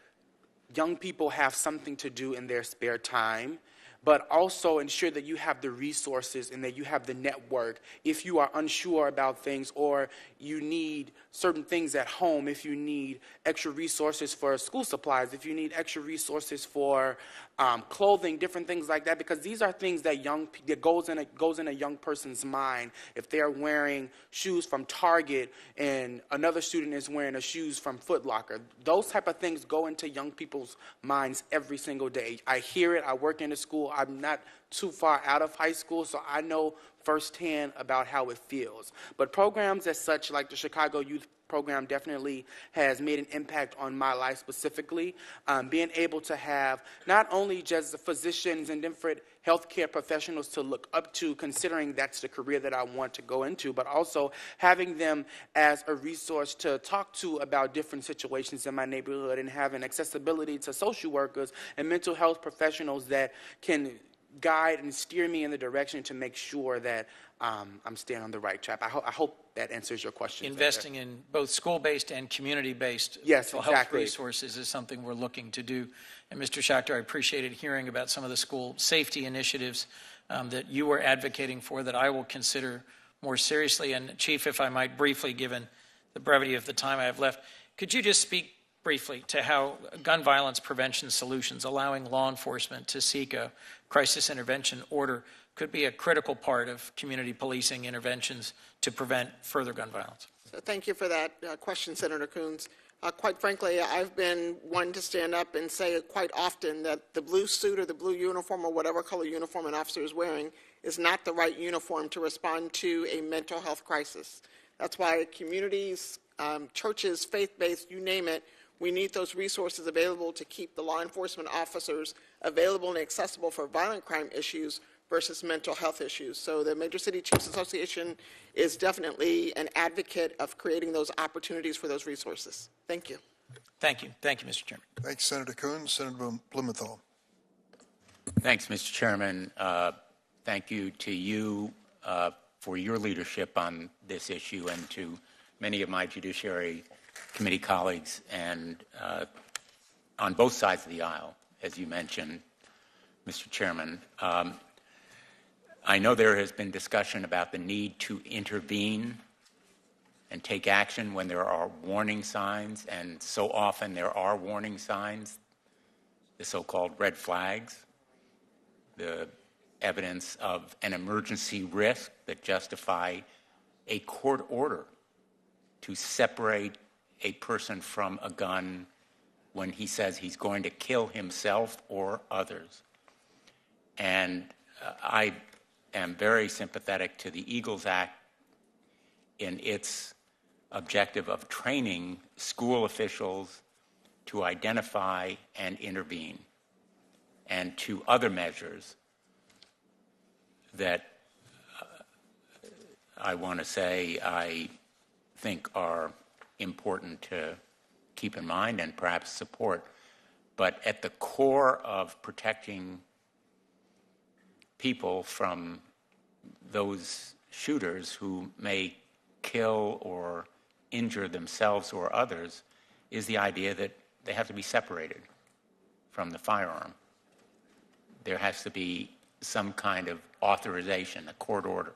young people have something to do in their spare time, but also ensure that you have the resources and that you have the network if you are unsure about things, or you need certain things at home, if you need extra resources for school supplies, if you need extra resources for clothing, different things like that, because these are things that goes in a young person's mind. If they're wearing shoes from Target and another student is wearing shoes from Foot Locker, those type of things go into young people's minds every single day. I hear it. I work in a school. I'm not too far out of high school, so I know firsthand about how it feels. But programs as such, like the Chicago Youth Program, definitely has made an impact on my life specifically. Being able to have not only just the physicians and different healthcare professionals to look up to, considering that's the career that I want to go into, but also having them as a resource to talk to about different situations in my neighborhood, and having accessibility to social workers and mental health professionals that can guide and steer me in the direction to make sure that I'm staying on the right track. I hope that answers your question. Investing in both school-based and community-based mental health resources is something we're looking to do. And Mr. Schachter, I appreciated hearing about some of the school safety initiatives that you were advocating for, that I will consider more seriously. And Chief, if I might briefly, given the brevity of the time I have left, could you just speak briefly to how gun violence prevention solutions, allowing law enforcement to seek a crisis intervention order, could be a critical part of community policing interventions to prevent further gun violence? So thank you for that question, Senator Coons. Quite frankly, I've been one to stand up and say quite often that the blue suit or the blue uniform or whatever color uniform an officer is wearing is not the right uniform to respond to a mental health crisis. That's why communities, churches, faith-based, you name it, we need those resources available to keep the law enforcement officers available and accessible for violent crime issues versus mental health issues. So the Major City Chiefs Association is definitely an advocate of creating those opportunities for those resources. Thank you. Thank you. Thank you, Mr. Chairman. Thanks, Senator Coons. Senator Blumenthal. Thanks, Mr. Chairman. Thank you to you for your leadership on this issue, and to many of my Judiciary Committee colleagues, and on both sides of the aisle, as you mentioned, Mr. Chairman. I know there has been discussion about the need to intervene and take action when there are warning signs, and so often there are warning signs, the so-called red flags, the evidence of an emergency risk that justify a court order to separate a person from a gun when he says he's going to kill himself or others. And I am very sympathetic to the Eagles Act in its objective of training school officials to identify and intervene, and to other measures that I want to say I think are important to keep in mind and perhaps support. But at the core of protecting people from those shooters who may kill or injure themselves or others is the idea that they have to be separated from the firearm. There has to be some kind of authorization, a court order,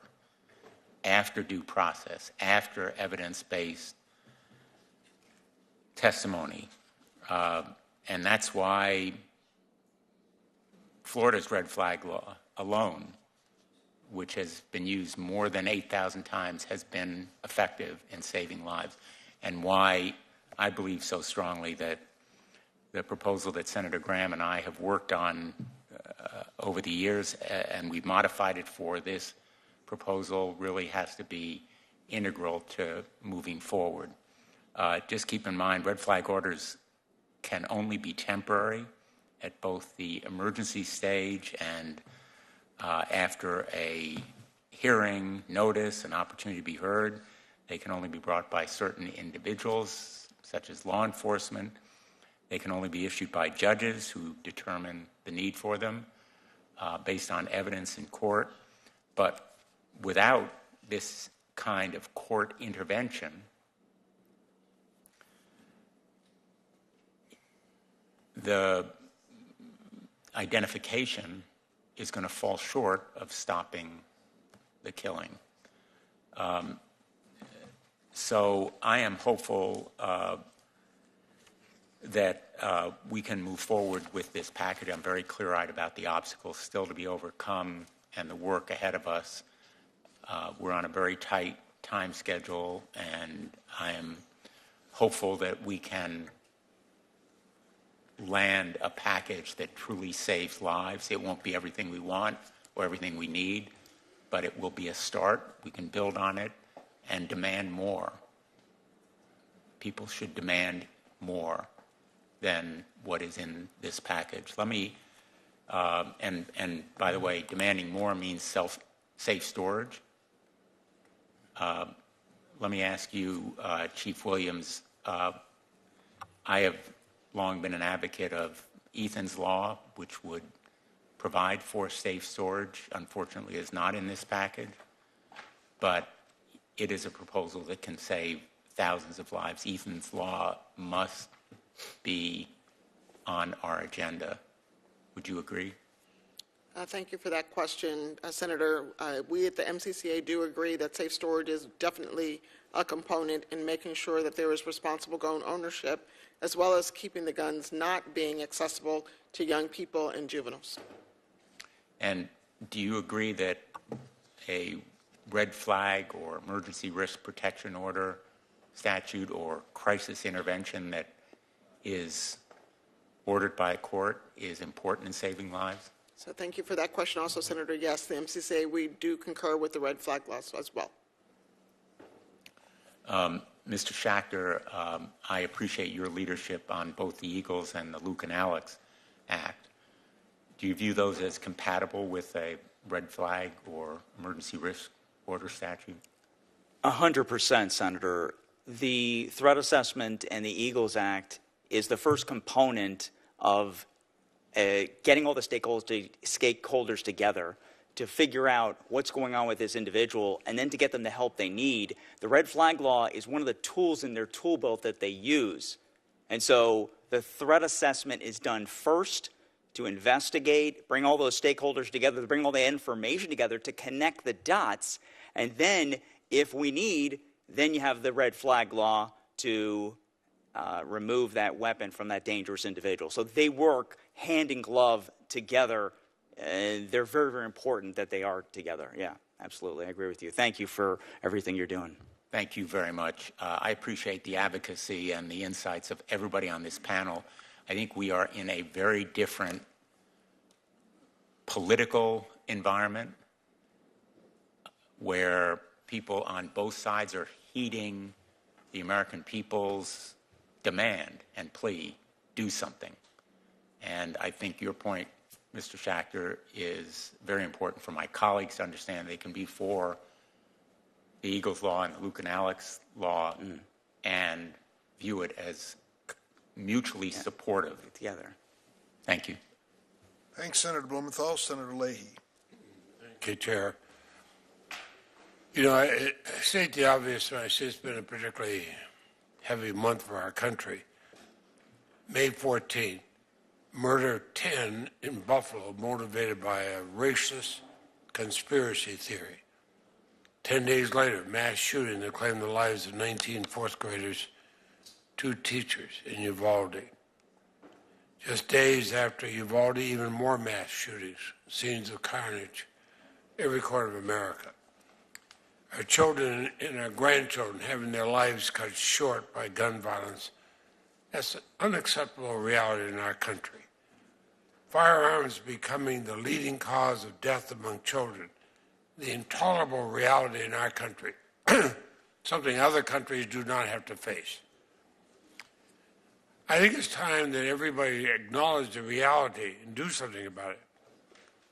after due process, after evidence-based testimony. And that's why Florida's red flag law alone, which has been used more than 8,000 times, has been effective in saving lives, and why I believe so strongly that the proposal that Senator Graham and I have worked on over the years, and we've modified it for this proposal, really has to be integral to moving forward. Just keep in mind, red flag orders can only be temporary at both the emergency stage and after a hearing, notice, an opportunity to be heard. They can only be brought by certain individuals, such as law enforcement. They can only be issued by judges who determine the need for them based on evidence in court. But without this kind of court intervention, the identification is going to fall short of stopping the killing. So I am hopeful that we can move forward with this package. I'm very clear-eyed about the obstacles still to be overcome and the work ahead of us. We're on a very tight time schedule, and I am hopeful that we can land a package that truly saves lives. It won't be everything we want or everything we need, but it will be a start. We can build on it and demand more. People should demand more than what is in this package. Let me, and by the way, demanding more means safe storage. Let me ask you, Chief Williams, I have long been an advocate of Ethan's Law, which would provide for safe storage. Unfortunately, is not in this package, but it is a proposal that can save thousands of lives. Ethan's Law must be on our agenda. Would you agree? Thank you for that question, Senator. We at the MCCA do agree that safe storage is definitely a component in making sure that there is responsible gun ownership, as well as keeping the guns not being accessible to young people and juveniles. And do you agree that a red flag or emergency risk protection order statute or crisis intervention that is ordered by a court is important in saving lives? So thank you for that question also, Senator. Yes, the MCCA, we do concur with the red flag laws as well. Mr. Schachter, I appreciate your leadership on both the Eagles and the Luke and Alex Act. Do you view those as compatible with a red flag or emergency risk order statute? 100%, Senator. The threat assessment and the Eagles Act is the first component of getting all the stakeholders together to figure out what's going on with this individual and then to get them the help they need. The red flag law is one of the tools in their tool belt that they use. And so the threat assessment is done first to investigate, bring all those stakeholders together, to bring all the information together to connect the dots. And then, if we need, then you have the red flag law to remove that weapon from that dangerous individual. So they work hand in glove together. They're very, very important that they are together. Yeah, absolutely. I agree with you. Thank you for everything you're doing. Thank you very much. I appreciate the advocacy and the insights of everybody on this panel. I think we are in a very different political environment where people on both sides are heeding the American people's demand and plea, do something. And I think your point, Mr. Schachter, is very important for my colleagues to understand. They can be for the Eagles law and the Luke and Alex law and view it as mutually supportive. Together. Thank you. Thanks, Senator Blumenthal. Senator Leahy. Thank you, Chair. You know, I state the obvious when I say it's been a particularly heavy month for our country. May 14th, murder 10 in Buffalo motivated by a racist conspiracy theory. 10 days later, mass shooting that claimed the lives of 19 fourth graders, 2 teachers in Uvalde. Just days after Uvalde, even more mass shootings, scenes of carnage, every corner of America. Our children and our grandchildren having their lives cut short by gun violence. That's an unacceptable reality in our country. Firearms becoming the leading cause of death among children. The intolerable reality in our country, something other countries do not have to face. I think it's time that everybody acknowledge the reality and do something about it.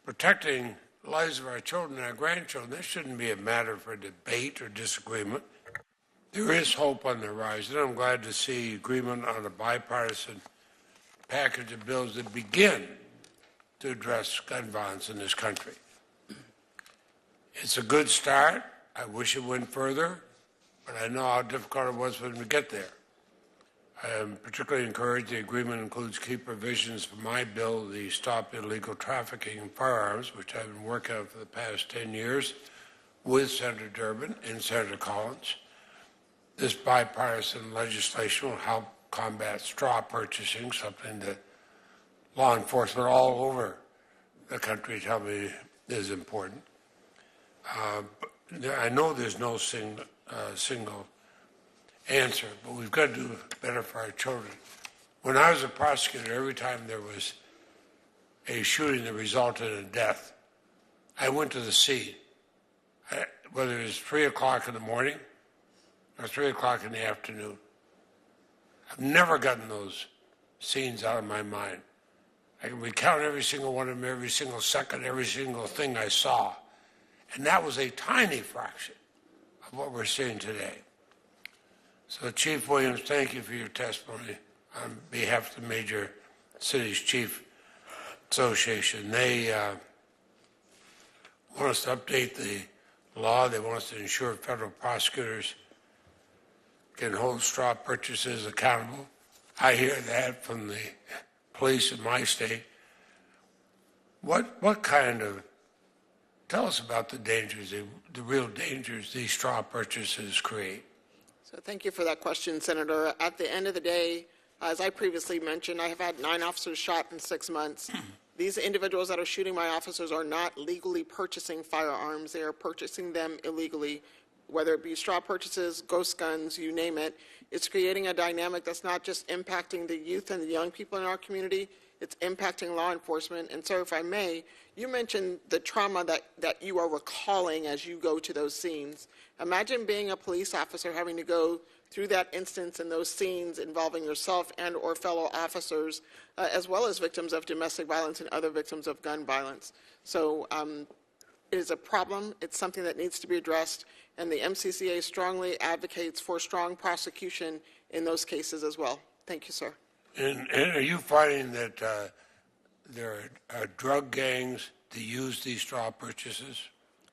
Protecting the lives of our children and our grandchildren, this shouldn't be a matter for debate or disagreement. There is hope on the horizon. I'm glad to see agreement on a bipartisan package of bills that begin to address gun violence in this country. It's a good start. I wish it went further, but I know how difficult it was when we get there. I am particularly encouraged the agreement includes key provisions for my bill, the Stop Illegal Trafficking in Firearms, which I've been working on for the past 10 years with Senator Durbin and Senator Collins. This bipartisan legislation will help combat straw purchasing, something that law enforcement all over the country tell me is important. I know there's no single answer, but we've got to do better for our children. When I was a prosecutor, every time there was a shooting that resulted in death, I went to the scene, whether it was 3 o'clock in the morning or 3 o'clock in the afternoon. I've never gotten those scenes out of my mind. I can recount every single one of them, every single second, every single thing I saw. And that was a tiny fraction of what we're seeing today. So, Chief Williams, thank you for your testimony on behalf of the Major Cities Chief Association. They want us to update the law. They want us to ensure federal prosecutors can hold straw purchases accountable. I hear that from the police in my state. What kind of, tell us about the dangers, the real dangers these straw purchases create. So thank you for that question, Senator. At the end of the day, as I previously mentioned, I have had 9 officers shot in 6 months. These individuals that are shooting my officers are not legally purchasing firearms. They are purchasing them illegally, whether it be straw purchases, ghost guns, you name it. It's creating a dynamic that's not just impacting the youth and the young people in our community, it's impacting law enforcement. And sir, if I may, you mentioned the trauma that you are recalling as you go to those scenes. Imagine being a police officer having to go through that instance and those scenes involving yourself and or fellow officers, as well as victims of domestic violence and other victims of gun violence. So it is a problem. It's something that needs to be addressed, and the MCCA strongly advocates for strong prosecution in those cases as well. Thank you, sir. And are you finding that there are drug gangs that use these straw purchases?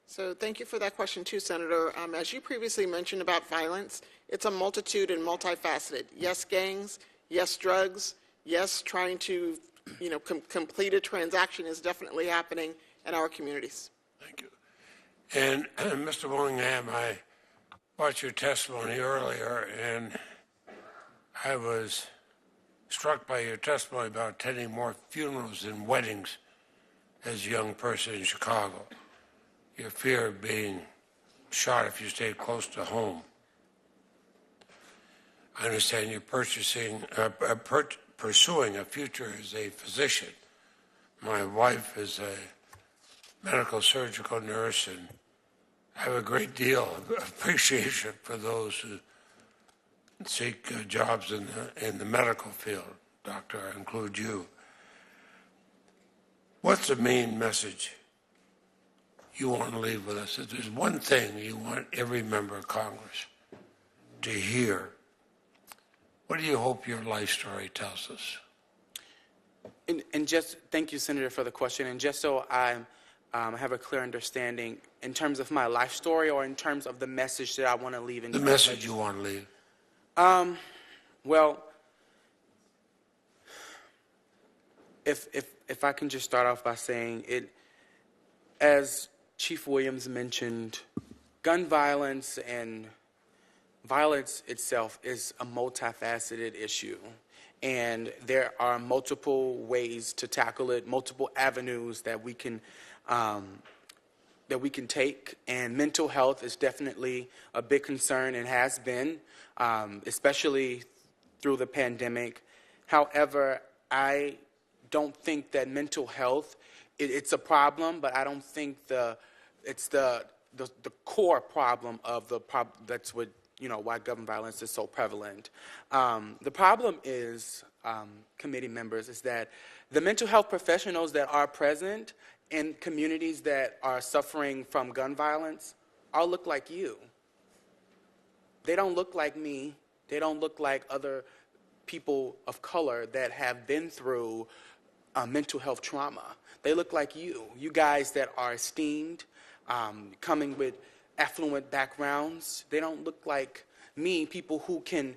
So thank you for that question too, Senator. As you previously mentioned about violence, it's a multitude and multifaceted. Yes, gangs. Yes, drugs. Yes, trying to completed transaction is definitely happening in our communities. Thank you. And Mr. Willingham, I watched your testimony earlier, and I was struck by your testimony about attending more funerals than weddings as a young person in Chicago. Your fear of being shot if you stayed close to home. I understand you're pursuing a future as a physician. My wife is a medical surgical nurse, and I have a great deal of appreciation for those who seek jobs in the medical field. Doctor, I include you. What's the main message you want to leave with us? If there's one thing you want every member of Congress to hear, what do you hope your life story tells us? And just thank you, Senator, for the question. And just so I have a clear understanding, in terms of my life story or in terms of the message that I want to leave? The message you want to leave. Well, if I can just start off by saying it, as Chief Williams mentioned, gun violence and violence itself is a multifaceted issue, and there are multiple ways to tackle it, multiple avenues that we can take, and mental health is definitely a big concern and has been, especially through the pandemic. However, I don't think that mental health, it's a problem, but I don't think it's the core problem of the problem. That's what, why gun violence is so prevalent. The problem is, committee members, is that the mental health professionals that are present in communities that are suffering from gun violence all look like you. They don't look like me. They don't look like other people of color that have been through mental health trauma. They look like you guys that are esteemed, coming with affluent backgrounds. They don't look like me, people who can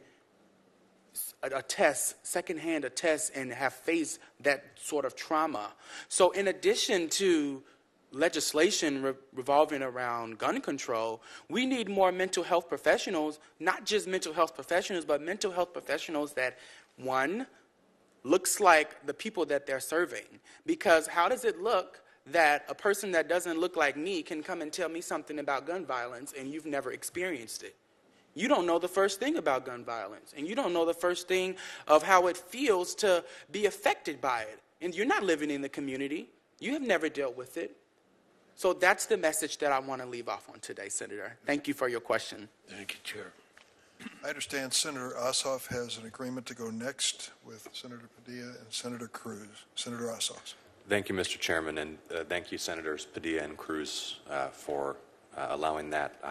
secondhand attest and have faced that sort of trauma. So in addition to legislation revolving around gun control, we need more mental health professionals, not just mental health professionals, but mental health professionals that, one, looks like the people that they're serving. Because how does it look that a person that doesn't look like me can come and tell me something about gun violence and you've never experienced it? You don't know the first thing about gun violence, and you don't know the first thing of how it feels to be affected by it. And you're not living in the community. You have never dealt with it. So that's the message that I want to leave off on today, Senator. Thank you for your question. Thank you, Chair. I understand Senator Ossoff has an agreement to go next with Senator Padilla and Senator Cruz. Senator Ossoff. Thank you, Mr. Chairman, and thank you, Senators Padilla and Cruz, for allowing that.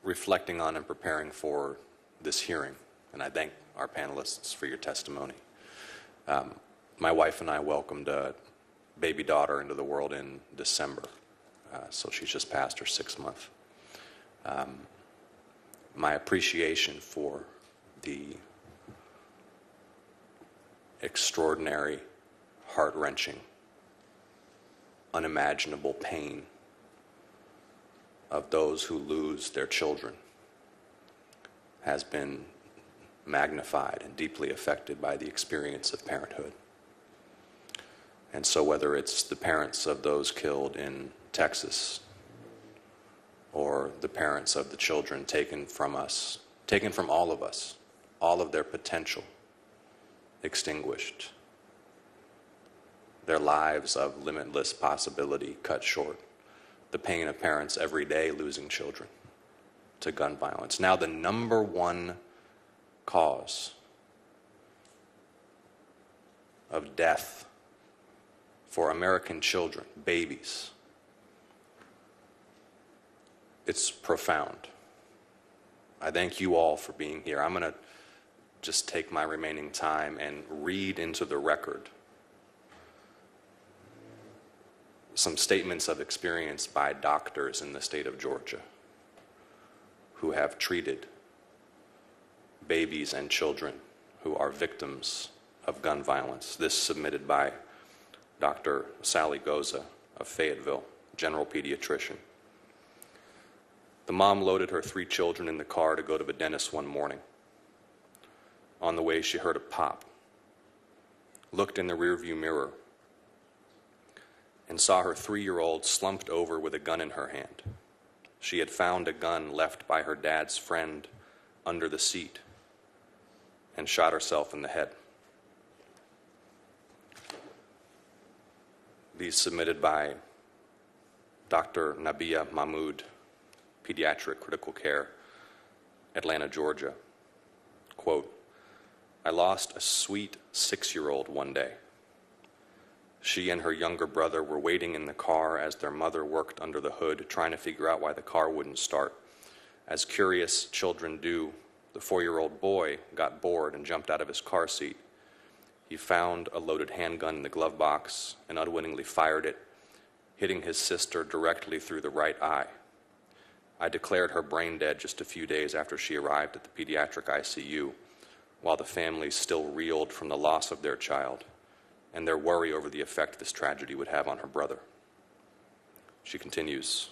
Reflecting on and preparing for this hearing, and I thank our panelists for your testimony. My wife and I welcomed a baby daughter into the world in December, so she's just passed her 6th month. My appreciation for the extraordinary, heart-wrenching, unimaginable pain of those who lose their children has been magnified and deeply affected by the experience of parenthood. And so whether it's the parents of those killed in Texas or the parents of the children taken from us, taken from all of us, all of their potential extinguished, their lives of limitless possibility cut short, the pain of parents every day losing children to gun violence. Now the #1 cause of death for American children, babies. It's profound. I thank you all for being here. I'm going to just take my remaining time and read into the record some statements of experience by doctors in the state of Georgia who have treated babies and children who are victims of gun violence. This submitted by Dr. Sally Goza of Fayetteville, general pediatrician. The mom loaded her 3 children in the car to go to the dentist one morning. On the way, she heard a pop, looked in the rearview mirror, and saw her 3-year-old slumped over with a gun in her hand. She had found a gun left by her dad's friend under the seat and shot herself in the head. These submitted by Dr. Nabia Mahmood, Pediatric Critical Care, Atlanta, Georgia. Quote, I lost a sweet 6-year-old one day. She and her younger brother were waiting in the car as their mother worked under the hood, trying to figure out why the car wouldn't start. As curious children do, the 4-year-old boy got bored and jumped out of his car seat. He found a loaded handgun in the glove box and unwittingly fired it, hitting his sister directly through the right eye. I declared her brain dead just a few days after she arrived at the pediatric ICU, while the family still reeled from the loss of their child and their worry over the effect this tragedy would have on her brother. She continues,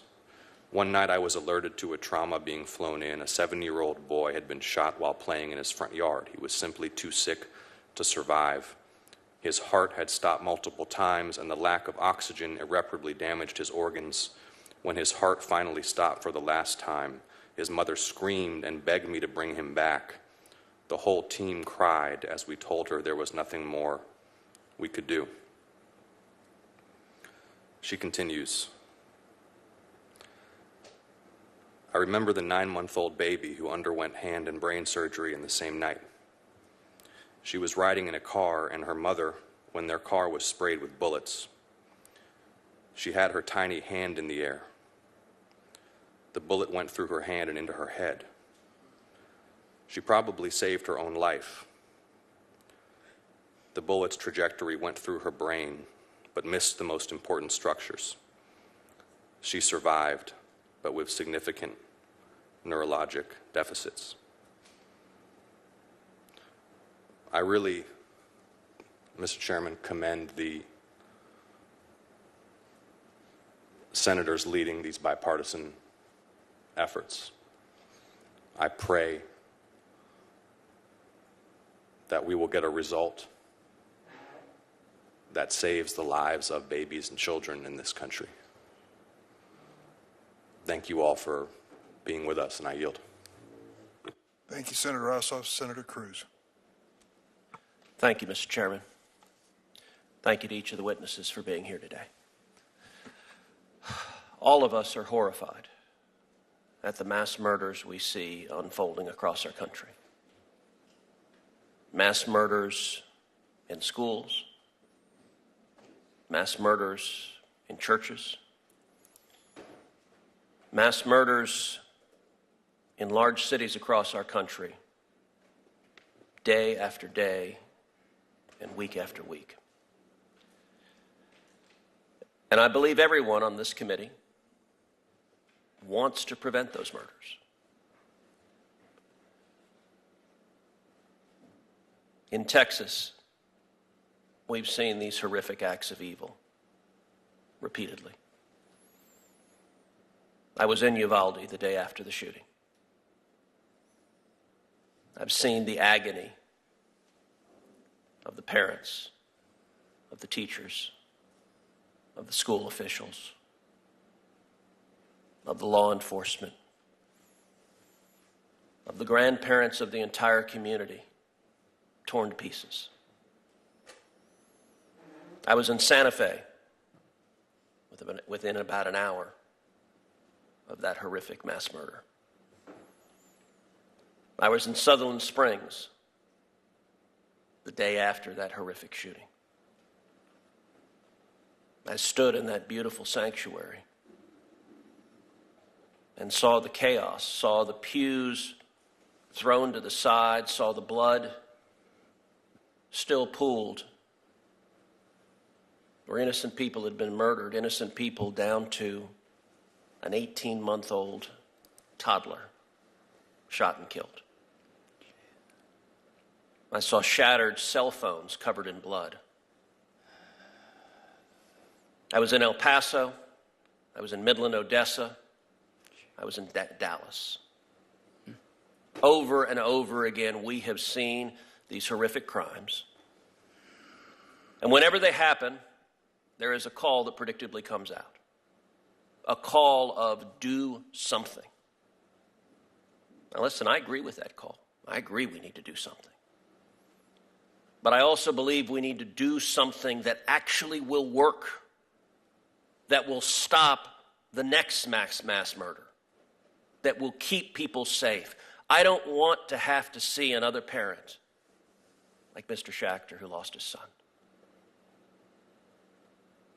one night I was alerted to a trauma being flown in. A 7-year-old boy had been shot while playing in his front yard. He was simply too sick to survive. His heart had stopped multiple times, and the lack of oxygen irreparably damaged his organs. When his heart finally stopped for the last time, his mother screamed and begged me to bring him back. The whole team cried as we told her there was nothing more we could do. She continues, I remember the 9-month-old baby who underwent hand and brain surgery in the same night. She was riding in a car and her mother when their car was sprayed with bullets. She had her tiny hand in the air. The bullet went through her hand and into her head. She probably saved her own life. The bullet's trajectory went through her brain, but missed the most important structures. She survived, but with significant neurologic deficits. I really, Mr. Chairman, commend the senators leading these bipartisan efforts. I pray that we will get a result that saves the lives of babies and children in this country. Thank you all for being with us, and I yield. Thank you, Senator Ossoff. Senator Cruz. Thank you, Mr. Chairman. Thank you to each of the witnesses for being here today. All of us are horrified at the mass murders we see unfolding across our country. Mass murders in schools, mass murders in churches, mass murders in large cities across our country, day after day and week after week. And I believe everyone on this committee wants to prevent those murders. In Texas, we've seen these horrific acts of evil repeatedly. I was in Uvalde the day after the shooting. I've seen the agony of the parents, of the teachers, of the school officials, of the law enforcement, of the grandparents of the entire community torn to pieces. I was in Santa Fe within about an hour of that horrific mass murder. I was in Sutherland Springs the day after that horrific shooting. I stood in that beautiful sanctuary and saw the chaos, saw the pews thrown to the side, saw the blood still pooled where innocent people had been murdered, innocent people down to an 18-month-old toddler shot and killed. I saw shattered cell phones covered in blood. I was in El Paso. I was in Midland, Odessa. I was in Dallas. Over and over again, we have seen these horrific crimes. And whenever they happen, there is a call that predictably comes out. A call of do something. Now listen, I agree with that call. I agree we need to do something. But I also believe we need to do something that actually will work, that will stop the next mass murder, that will keep people safe. I don't want to have to see another parent like Mr. Schachter who lost his son.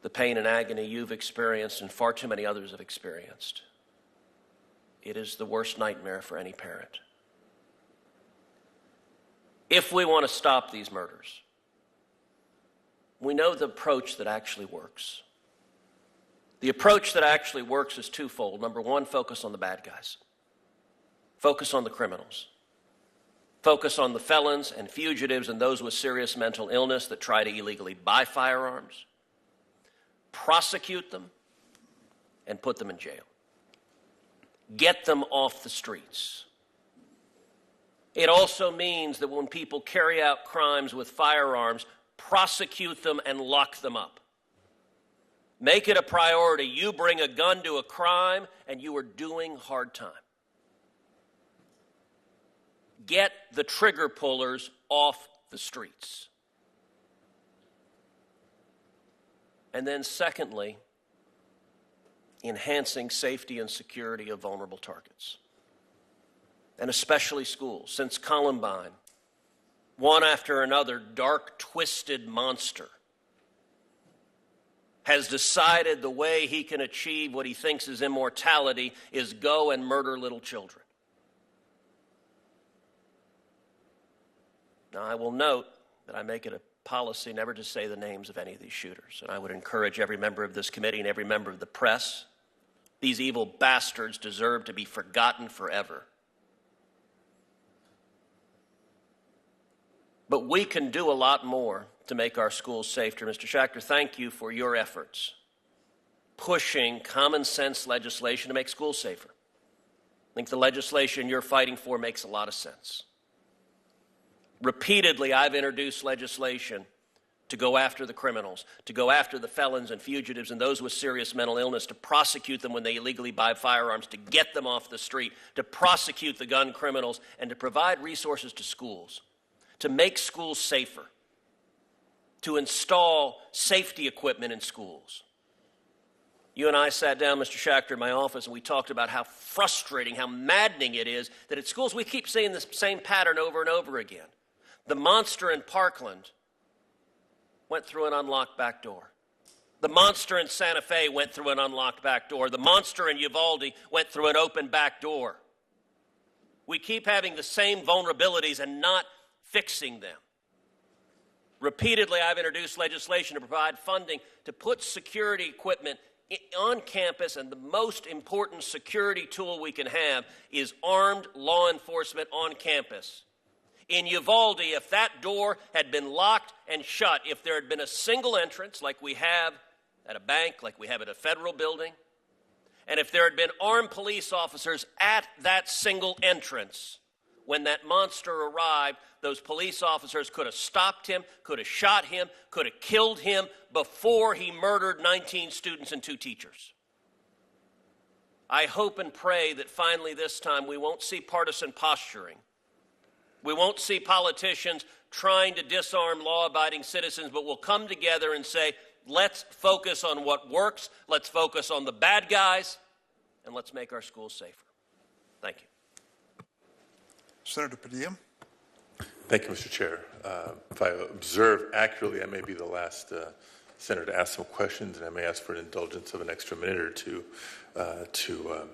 The pain and agony you've experienced and far too many others have experienced. It is the worst nightmare for any parent. If we want to stop these murders, we know the approach that actually works. The approach that actually works is twofold. Number one, focus on the bad guys. Focus on the criminals. Focus on the felons and fugitives and those with serious mental illness that try to illegally buy firearms. Prosecute them and put them in jail. Get them off the streets. It also means that when people carry out crimes with firearms, prosecute them and lock them up. Make it a priority. You bring a gun to a crime and you are doing hard time. Get the trigger pullers off the streets. And then secondly, enhancing safety and security of vulnerable targets, and especially schools. Since Columbine, one after another dark, twisted monster has decided the way he can achieve what he thinks is immortality is go and murder little children. Now, I will note that I make it a policy never to say the names of any of these shooters, and I would encourage every member of this committee and every member of the press, these evil bastards deserve to be forgotten forever. But we can do a lot more to make our schools safer. Mr. Schachter, thank you for your efforts pushing common sense legislation to make schools safer. I think the legislation you're fighting for makes a lot of sense. Repeatedly, I've introduced legislation to go after the criminals, to go after the felons and fugitives and those with serious mental illness, to prosecute them when they illegally buy firearms, to get them off the street, to prosecute the gun criminals, and to provide resources to schools, to make schools safer, to install safety equipment in schools. You and I sat down, Mr. Schachter, in my office, and we talked about how frustrating, how maddening it is that at schools we keep seeing the same pattern over and over again. The monster in Parkland went through an unlocked back door. The monster in Santa Fe went through an unlocked back door. The monster in Uvalde went through an open back door. We keep having the same vulnerabilities and not fixing them. Repeatedly, I've introduced legislation to provide funding to put security equipment on campus, and the most important security tool we can have is armed law enforcement on campus. In Uvalde, if that door had been locked and shut, if there had been a single entrance like we have at a bank, like we have at a federal building, and if there had been armed police officers at that single entrance, when that monster arrived, those police officers could have stopped him, could have shot him, could have killed him before he murdered 19 students and 2 teachers. I hope and pray that finally this time we won't see partisan posturing. We won't see politicians trying to disarm law-abiding citizens, but we'll come together and say, let's focus on what works, let's focus on the bad guys, and let's make our schools safer. Thank you. Senator Padilla. Thank you, Mr. Chair. If I observe accurately, I may be the last senator to ask some questions, and I may ask for an indulgence of an extra minute or two to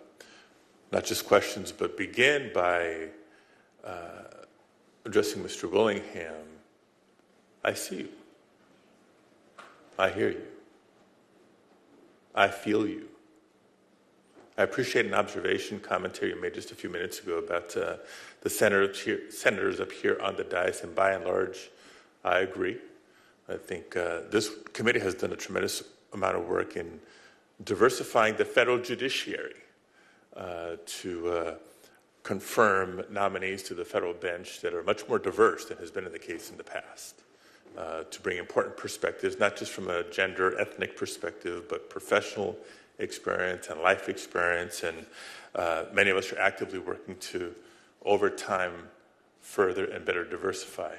not just questions, but begin by addressing Mr. Willingham. I see you. I hear you. I feel you. I appreciate an observation, commentary you made just a few minutes ago about the senators up here on the dais, and by and large, I agree. I think this committee has done a tremendous amount of work in diversifying the federal judiciary to confirm nominees to the federal bench that are much more diverse than has been in the case in the past, to bring important perspectives, not just from a gender, ethnic perspective, but professional experience and life experience. And many of us are actively working to, over time, further and better diversify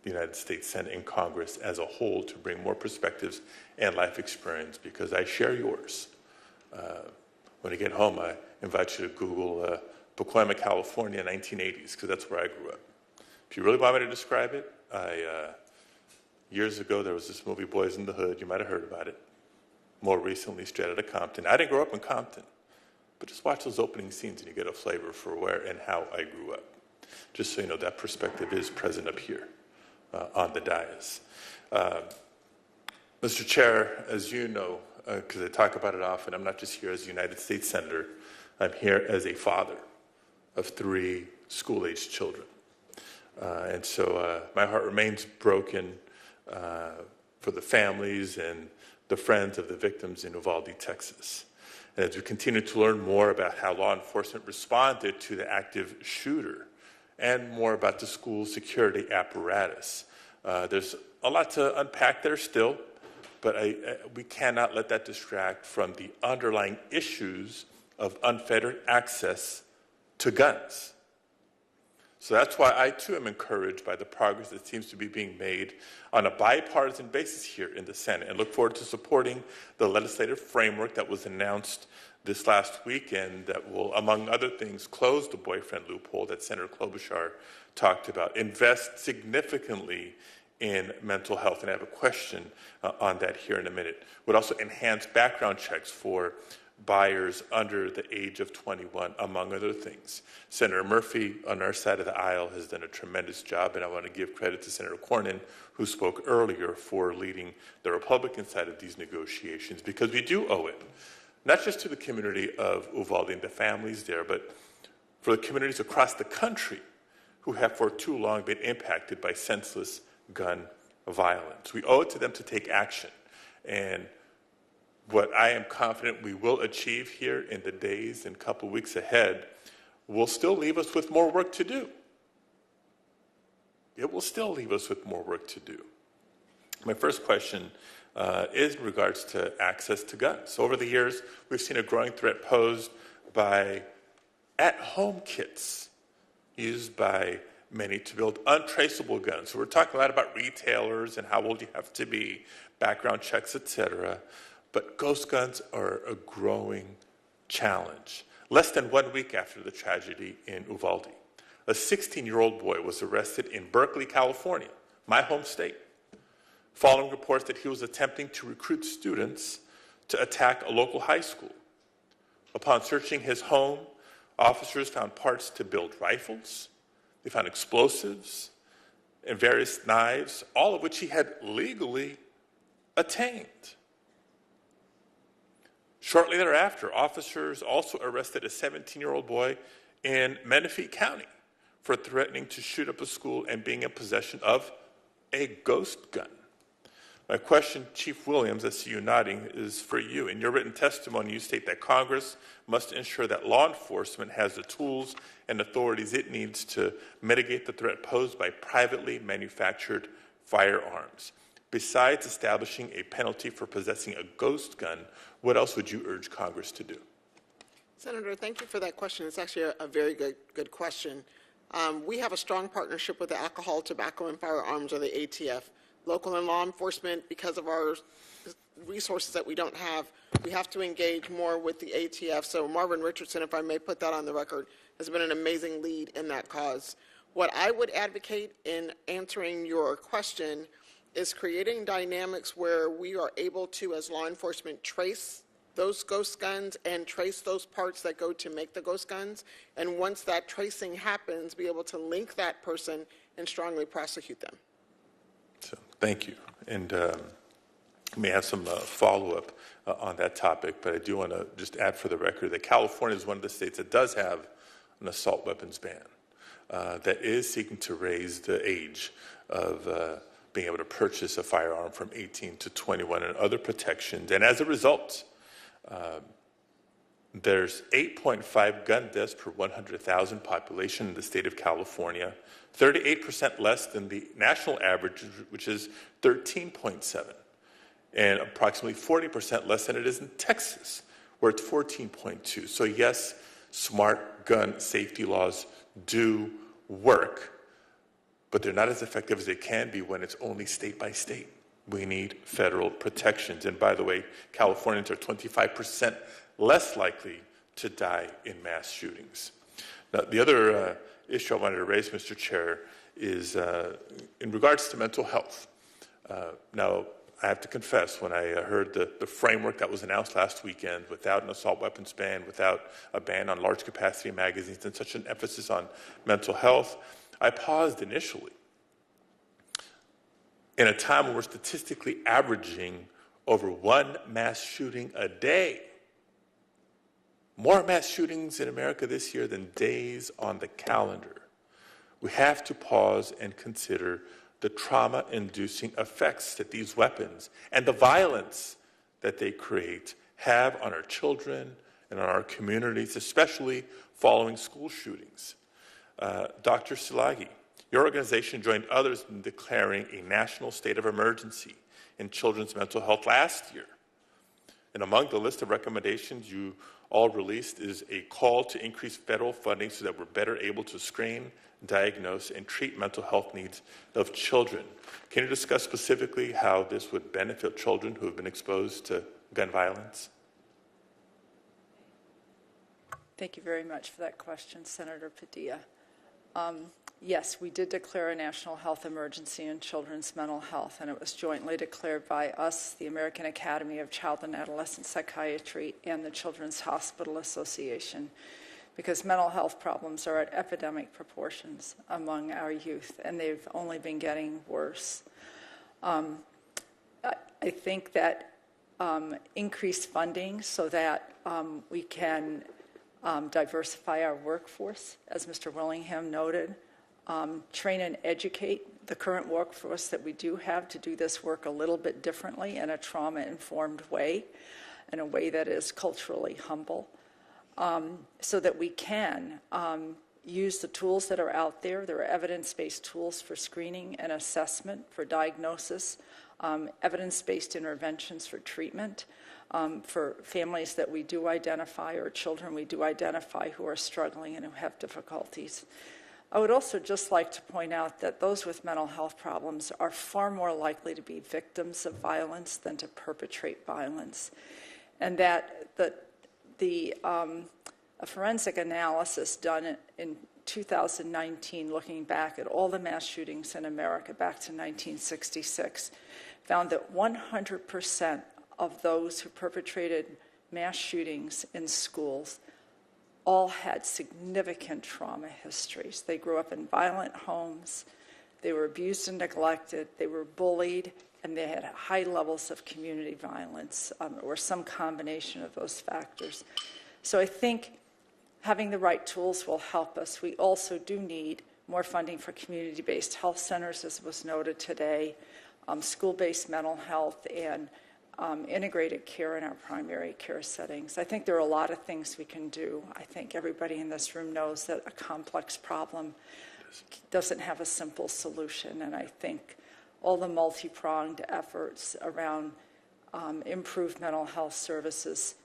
the United States Senate and Congress as a whole to bring more perspectives and life experience, because I share yours. When I get home, I invite you to Google Pacoima, California, 1980s, because that's where I grew up. If you really want me to describe it, years ago there was this movie, Boys in the Hood. You might have heard about it. More recently, Straight Outta Compton. I didn't grow up in Compton, but just watch those opening scenes and you get a flavor for where and how I grew up. Just so you know, that perspective is present up here on the dais. Mr. Chair, as you know, because I talk about it often, I'm not just here as a United States Senator. I'm here as a father of 3 school-aged children. And so my heart remains broken for the families and the friends of the victims in Uvalde, Texas. And as we continue to learn more about how law enforcement responded to the active shooter and more about the school security apparatus, there's a lot to unpack there still, but we cannot let that distract from the underlying issues of unfettered access to guns. So that's why I, too, am encouraged by the progress that seems to be being made on a bipartisan basis here in the Senate, and look forward to supporting the legislative framework that was announced this last weekend that will, among other things, close the boyfriend loophole that Senator Klobuchar talked about, invest significantly in mental health, and I have a question on that here in a minute. Would also enhance background checks for buyers under the age of 21, among other things. Senator Murphy on our side of the aisle has done a tremendous job, and I want to give credit to Senator Cornyn, who spoke earlier, for leading the Republican side of these negotiations, because we do owe it, not just to the community of Uvalde and the families there, but for the communities across the country who have for too long been impacted by senseless gun violence. We owe it to them to take action. And what I am confident we will achieve here in the days and couple weeks ahead will still leave us with more work to do. It will still leave us with more work to do. My first question is in regards to access to guns. Over the years, we've seen a growing threat posed by at-home kits used by many to build untraceable guns. So we're talking a lot about retailers and how old you have to be, background checks, etc. But ghost guns are a growing challenge. Less than 1 week after the tragedy in Uvalde, a 16-year-old boy was arrested in Berkeley, California, my home state, following reports that he was attempting to recruit students to attack a local high school. Upon searching his home, officers found parts to build rifles. They found explosives and various knives, all of which he had legally attained. Shortly thereafter, officers also arrested a 17-year-old boy in Menifee County for threatening to shoot up a school and being in possession of a ghost gun. My question, Chief Williams, I see you nodding, is for you. In your written testimony, you state that Congress must ensure that law enforcement has the tools and authorities it needs to mitigate the threat posed by privately manufactured firearms. Besides establishing a penalty for possessing a ghost gun, what else would you urge Congress to do? Senator, thank you for that question. It's actually a very good question. We have a strong partnership with the Alcohol, Tobacco, and Firearms, or the ATF. Local and law enforcement, because of our resources that we don't have, we have to engage more with the ATF. So Marvin Richardson, if I may put that on the record, has been an amazing lead in that cause. What I would advocate in answering your question is creating dynamics where we are able to, as law enforcement, trace those ghost guns and trace those parts that go to make the ghost guns. And once that tracing happens, be able to link that person and strongly prosecute them. So, thank you. And may have some follow-up on that topic, but I do want to just add for the record that California is one of the states that does have an assault weapons ban that is seeking to raise the age of being able to purchase a firearm from 18 to 21 and other protections. And as a result, there's 8.5 gun deaths per 100,000 population in the state of California, 38% less than the national average, which is 13.7, and approximately 40% less than it is in Texas, where it's 14.2. So yes, smart gun safety laws do work, but they're not as effective as they can be when it's only state by state. We need federal protections. And by the way, Californians are 25% less likely to die in mass shootings. Now, the other issue I wanted to raise, Mr. Chair, is in regards to mental health. Now, I have to confess, when I heard the framework that was announced last weekend, without an assault weapons ban, without a ban on large capacity magazines, and such an emphasis on mental health, I paused initially. In a time when we're statistically averaging over one mass shooting a day, more mass shootings in America this year than days on the calendar, we have to pause and consider the trauma-inducing effects that these weapons and the violence that they create have on our children and on our communities, especially following school shootings. Dr. Szilagyi, your organization joined others in declaring a national state of emergency in children's mental health last year. And among the list of recommendations you all released is a call to increase federal funding so that we're better able to screen, diagnose, and treat mental health needs of children. Can you discuss specifically how this would benefit children who have been exposed to gun violence? Thank you very much for that question, Senator Padilla. Yes, we did declare a national health emergency in children's mental health, and it was jointly declared by us, the American Academy of Child and Adolescent Psychiatry, and the Children's Hospital Association, because mental health problems are at epidemic proportions among our youth, and they've only been getting worse. I think that increased funding so that we can diversify our workforce, as Mr. Willingham noted, train and educate the current workforce that we do have to do this work a little bit differently in a trauma-informed way, in a way that is culturally humble, so that we can use the tools that are out there. There are evidence-based tools for screening and assessment, for diagnosis, evidence-based interventions for treatment, for families that we do identify or children we do identify who are struggling and who have difficulties. I would also just like to point out that those with mental health problems are far more likely to be victims of violence than to perpetrate violence, and that a forensic analysis done in 2019, looking back at all the mass shootings in America back to 1966, found that 100% of those who perpetrated mass shootings in schools all had significant trauma histories. They grew up in violent homes, they were abused and neglected, they were bullied, and they had high levels of community violence, or some combination of those factors. So I think having the right tools will help us. We also do need more funding for community-based health centers, as was noted today, school-based mental health, and integrated care in our primary care settings. I think there are a lot of things we can do. I think everybody in this room knows that a complex problem doesn't have a simple solution, and I think all the multi-pronged efforts around improved mental health services,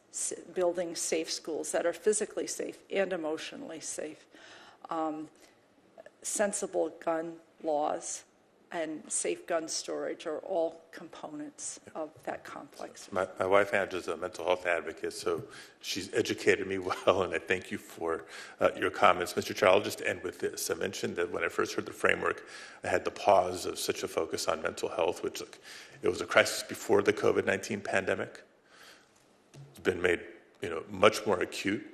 building safe schools that are physically safe and emotionally safe, sensible gun laws, and safe gun storage are all components of that complex. My wife, Angela, is a mental health advocate, so she's educated me well, and I thank you for your comments. Mr. Chair, I'll just end with this. I mentioned that when I first heard the framework, I had the pause of such a focus on mental health, which it was a crisis before the COVID-19 pandemic. It's been made much more acute,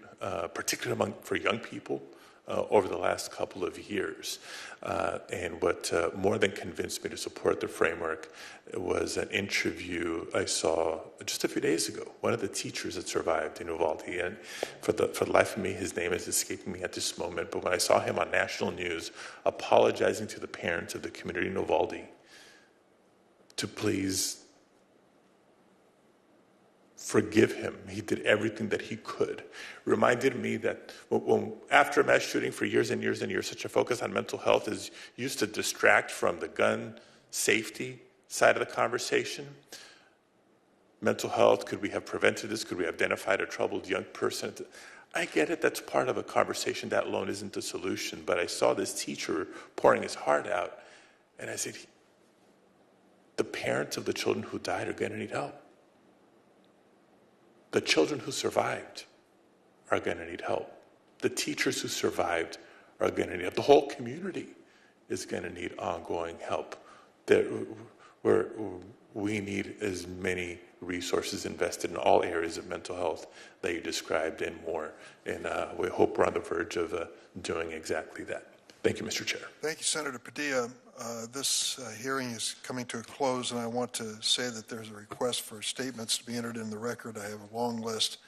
particularly for young people over the last couple of years. And what more than convinced me to support the framework was an interview I saw just a few days ago. One of the teachers that survived in Uvalde, and for the life of me, his name is escaping me at this moment, but when I saw him on national news apologizing to the parents of the community in Uvalde to please forgive him. He did everything that he could. Reminded me that after a mass shooting for years and years and years, such a focus on mental health is used to distract from the gun safety side of the conversation. Mental health, could we have prevented this? Could we have identified a troubled young person? I get it, that's part of a conversation. That alone isn't the solution. But I saw this teacher pouring his heart out, and I said, the parents of the children who died are going to need help. The children who survived are going to need help. The teachers who survived are going to need help. The whole community is going to need ongoing help. We need as many resources invested in all areas of mental health that you described and more. And we hope we're on the verge of doing exactly that. Thank you, Mr. Chair. Thank you, Senator Padilla. This hearing is coming to a close, and I want to say that there's a request for statements to be entered in the record. I have a long list,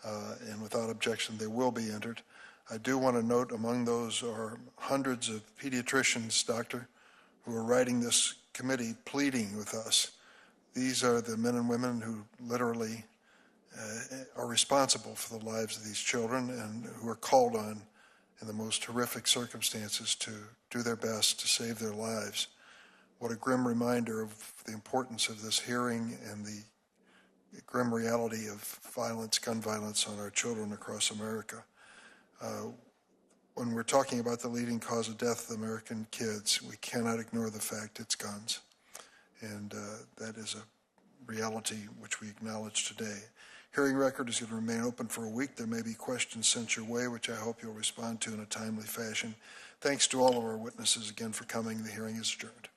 and without objection, they will be entered. I do want to note among those are hundreds of pediatricians, doctor, who are writing this committee pleading with us. These are the men and women who literally are responsible for the lives of these children and who are called on in the most horrific circumstances to do their best to save their lives. What a grim reminder of the importance of this hearing and the grim reality of violence, gun violence on our children across America. When we're talking about the leading cause of death of American kids, we cannot ignore the fact it's guns. And that is a reality which we acknowledge today. Hearing record is going to remain open for a week. There may be questions sent your way, which I hope you'll respond to in a timely fashion. Thanks to all of our witnesses again for coming. The hearing is adjourned.